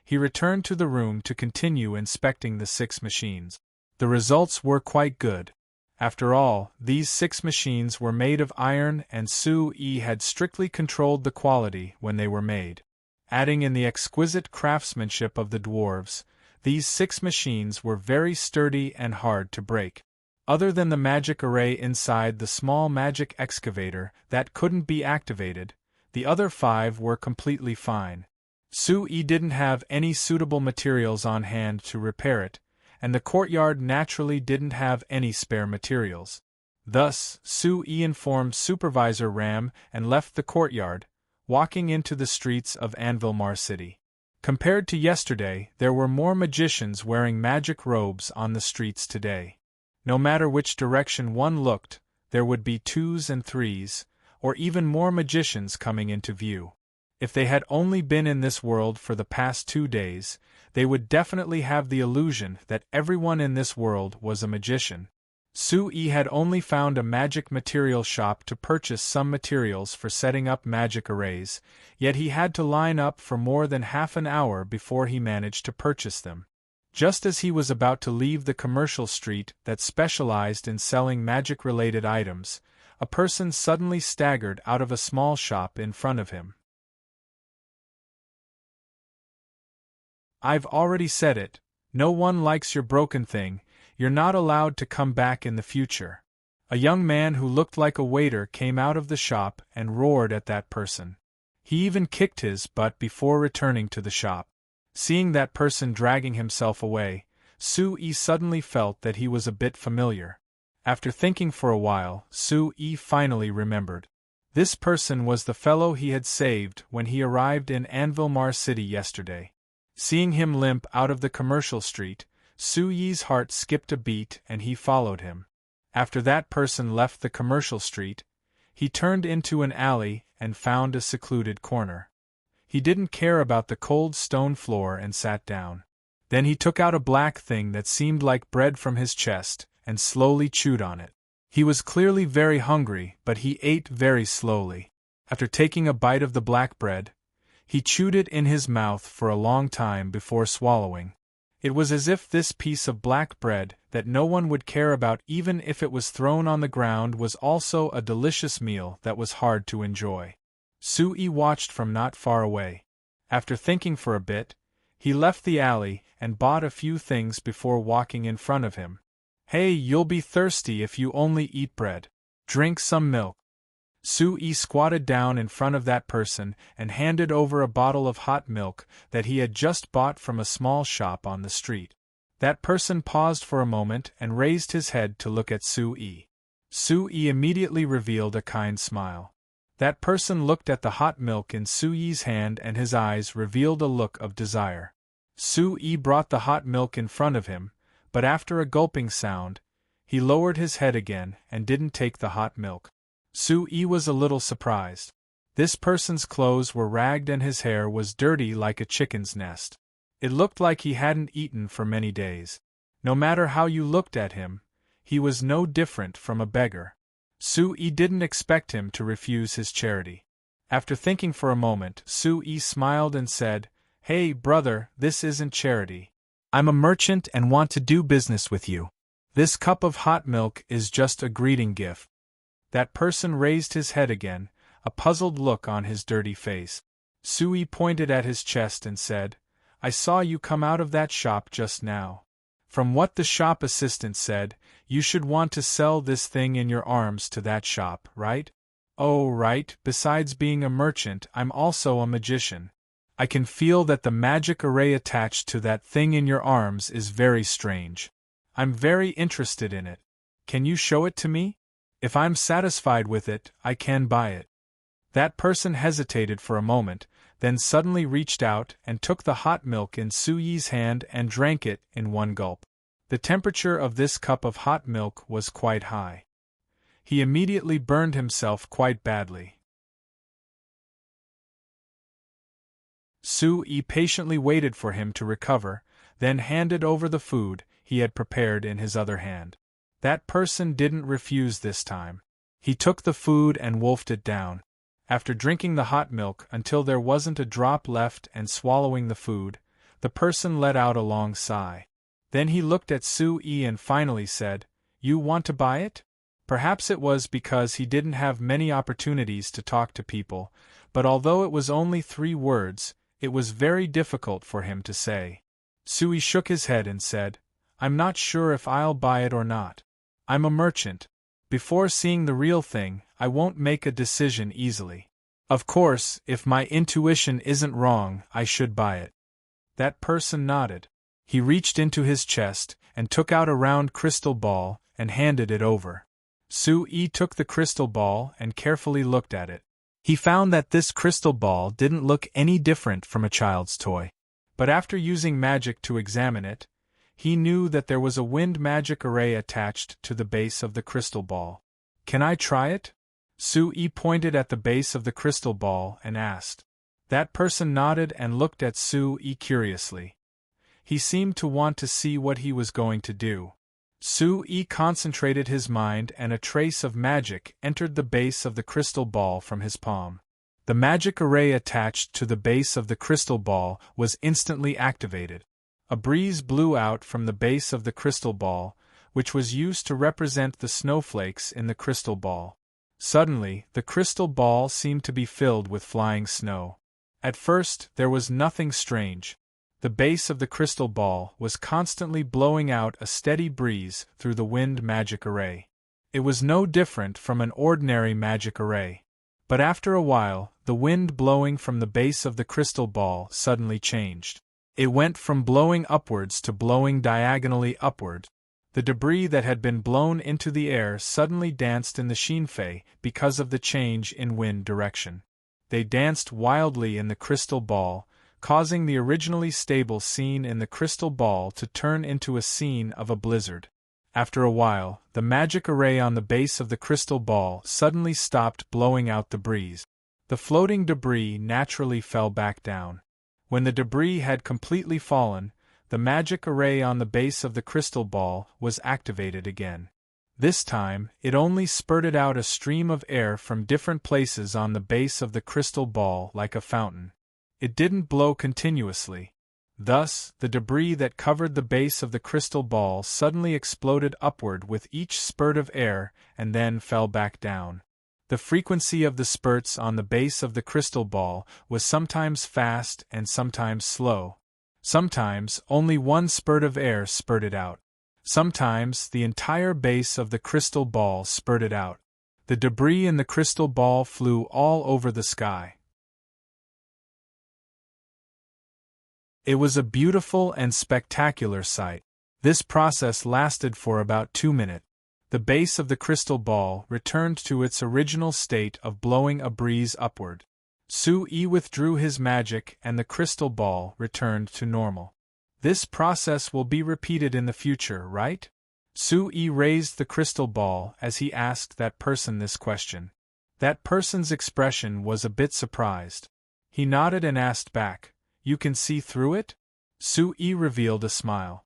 He returned to the room to continue inspecting the 6 machines. The results were quite good. After all, these 6 machines were made of iron and Sue-Yi had strictly controlled the quality when they were made. Adding in the exquisite craftsmanship of the dwarves, these 6 machines were very sturdy and hard to break. Other than the magic array inside the small magic excavator that couldn't be activated, the other 5 were completely fine. Sue-Yi didn't have any suitable materials on hand to repair it, and the courtyard naturally didn't have any spare materials. Thus, Sue-Yi informed Supervisor Ram and left the courtyard, walking into the streets of Anvilmar City. Compared to yesterday, there were more magicians wearing magic robes on the streets today. No matter which direction one looked, there would be 2s and 3s, or even more magicians coming into view. If they had only been in this world for the past 2 days, they would definitely have the illusion that everyone in this world was a magician. Sue-Yi had only found a magic material shop to purchase some materials for setting up magic arrays, yet he had to line up for more than half an hour before he managed to purchase them. Just as he was about to leave the commercial street that specialized in selling magic-related items, a person suddenly staggered out of a small shop in front of him. I've already said it, no one likes your broken thing, you're not allowed to come back in the future. A young man who looked like a waiter came out of the shop and roared at that person. He even kicked his butt before returning to the shop. Seeing that person dragging himself away, Sue suddenly felt that he was a bit familiar. After thinking for a while, Sue finally remembered. This person was the fellow he had saved when he arrived in Anvilmar City yesterday. Seeing him limp out of the commercial street, Sue's heart skipped a beat and he followed him. After that person left the commercial street, he turned into an alley and found a secluded corner. He didn't care about the cold stone floor and sat down. Then he took out a black thing that seemed like bread from his chest and slowly chewed on it. He was clearly very hungry, but he ate very slowly. After taking a bite of the black bread, he chewed it in his mouth for a long time before swallowing. It was as if this piece of black bread, that no one would care about even if it was thrown on the ground, was also a delicious meal that was hard to enjoy. Sue watched from not far away. After thinking for a bit, he left the alley and bought a few things before walking in front of him. Hey, you'll be thirsty if you only eat bread. Drink some milk. Sue squatted down in front of that person and handed over a bottle of hot milk that he had just bought from a small shop on the street. That person paused for a moment and raised his head to look at Sue. Sue immediately revealed a kind smile. That person looked at the hot milk in Sue's hand and his eyes revealed a look of desire. Sue brought the hot milk in front of him, but after a gulping sound, he lowered his head again and didn't take the hot milk. Sue was a little surprised. This person's clothes were ragged and his hair was dirty like a chicken's nest. It looked like he hadn't eaten for many days. No matter how you looked at him, he was no different from a beggar. Sue didn't expect him to refuse his charity. After thinking for a moment, Sue smiled and said, "Hey, brother, this isn't charity. I'm a merchant and want to do business with you. This cup of hot milk is just a greeting gift." That person raised his head again, a puzzled look on his dirty face. Sue pointed at his chest and said, "I saw you come out of that shop just now. From what the shop assistant said, you should want to sell this thing in your arms to that shop, right?" "Oh, right, besides being a merchant, I'm also a magician. I can feel that the magic array attached to that thing in your arms is very strange. I'm very interested in it. Can you show it to me? If I'm satisfied with it, I can buy it." That person hesitated for a moment, then suddenly reached out and took the hot milk in Sue's hand and drank it in one gulp. The temperature of this cup of hot milk was quite high. He immediately burned himself quite badly. Sue patiently waited for him to recover, then handed over the food he had prepared in his other hand. That person didn't refuse this time. He took the food and wolfed it down. After drinking the hot milk until there wasn't a drop left and swallowing the food, the person let out a long sigh. Then he looked at Sue and finally said, "You want to buy it?" Perhaps it was because he didn't have many opportunities to talk to people, but although it was only 3 words, it was very difficult for him to say. Sue shook his head and said, "I'm not sure if I'll buy it or not. I'm a merchant. Before seeing the real thing, I won't make a decision easily. Of course, if my intuition isn't wrong, I should buy it." That person nodded. He reached into his chest and took out a round crystal ball and handed it over. Sue took the crystal ball and carefully looked at it. He found that this crystal ball didn't look any different from a child's toy. But after using magic to examine it, he knew that there was a wind magic array attached to the base of the crystal ball. "Can I try it?" Sue pointed at the base of the crystal ball and asked. That person nodded and looked at Sue curiously. He seemed to want to see what he was going to do. Sue concentrated his mind and a trace of magic entered the base of the crystal ball from his palm. The magic array attached to the base of the crystal ball was instantly activated. A breeze blew out from the base of the crystal ball, which was used to represent the snowflakes in the crystal ball. Suddenly, the crystal ball seemed to be filled with flying snow. At first, there was nothing strange. The base of the crystal ball was constantly blowing out a steady breeze through the wind magic array. It was no different from an ordinary magic array. But after a while, the wind blowing from the base of the crystal ball suddenly changed. It went from blowing upwards to blowing diagonally upward. The debris that had been blown into the air suddenly danced in the Shinfei because of the change in wind direction. They danced wildly in the crystal ball, causing the originally stable scene in the crystal ball to turn into a scene of a blizzard. After a while, the magic array on the base of the crystal ball suddenly stopped blowing out the breeze. The floating debris naturally fell back down. When the debris had completely fallen, the magic array on the base of the crystal ball was activated again. This time, it only spurted out a stream of air from different places on the base of the crystal ball like a fountain. It didn't blow continuously. Thus, the debris that covered the base of the crystal ball suddenly exploded upward with each spurt of air and then fell back down. The frequency of the spurts on the base of the crystal ball was sometimes fast and sometimes slow. Sometimes, only one spurt of air spurted out. Sometimes, the entire base of the crystal ball spurted out. The debris in the crystal ball flew all over the sky. It was a beautiful and spectacular sight. This process lasted for about 2 minutes. The base of the crystal ball returned to its original state of blowing a breeze upward. Sui withdrew his magic and the crystal ball returned to normal. This process will be repeated in the future, right? Sui raised the crystal ball as he asked that person this question. That person's expression was a bit surprised. He nodded and asked back, "You can see through it?" Sui revealed a smile.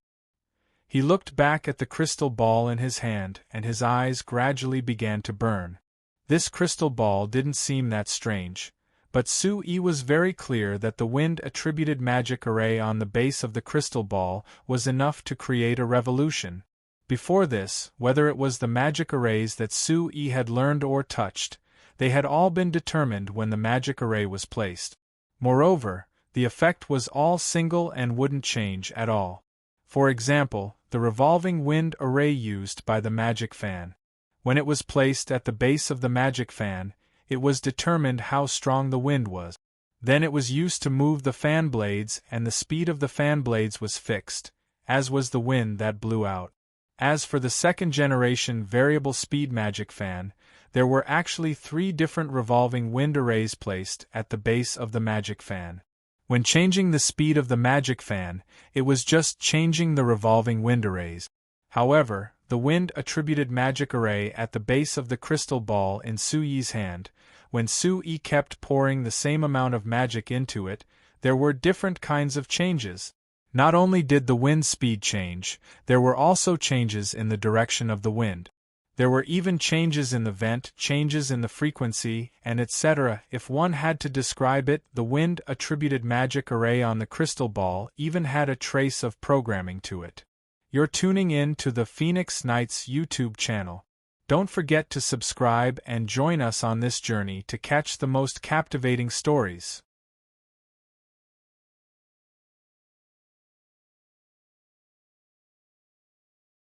He looked back at the crystal ball in his hand and his eyes gradually began to burn. This crystal ball didn't seem that strange. But Sui was very clear that the wind-attributed magic array on the base of the crystal ball was enough to create a revolution. Before this, whether it was the magic arrays that Sui had learned or touched, they had all been determined when the magic array was placed. Moreover, the effect was all single and wouldn't change at all. For example, the revolving wind array used by the magic fan. When it was placed at the base of the magic fan, it was determined how strong the wind was. Then it was used to move the fan blades and the speed of the fan blades was fixed, as was the wind that blew out. As for the second generation variable speed magic fan, there were actually 3 different revolving wind arrays placed at the base of the magic fan. When changing the speed of the magic fan, it was just changing the revolving wind arrays. However, the wind-attributed magic array at the base of the crystal ball in Sui's hand, when Sui kept pouring the same amount of magic into it, there were different kinds of changes. Not only did the wind speed change, there were also changes in the direction of the wind. There were even changes in the vent, changes in the frequency, and etc. If one had to describe it, the wind-attributed magic array on the crystal ball even had a trace of programming to it. You're tuning in to the Phoenix Knights YouTube channel. Don't forget to subscribe and join us on this journey to catch the most captivating stories.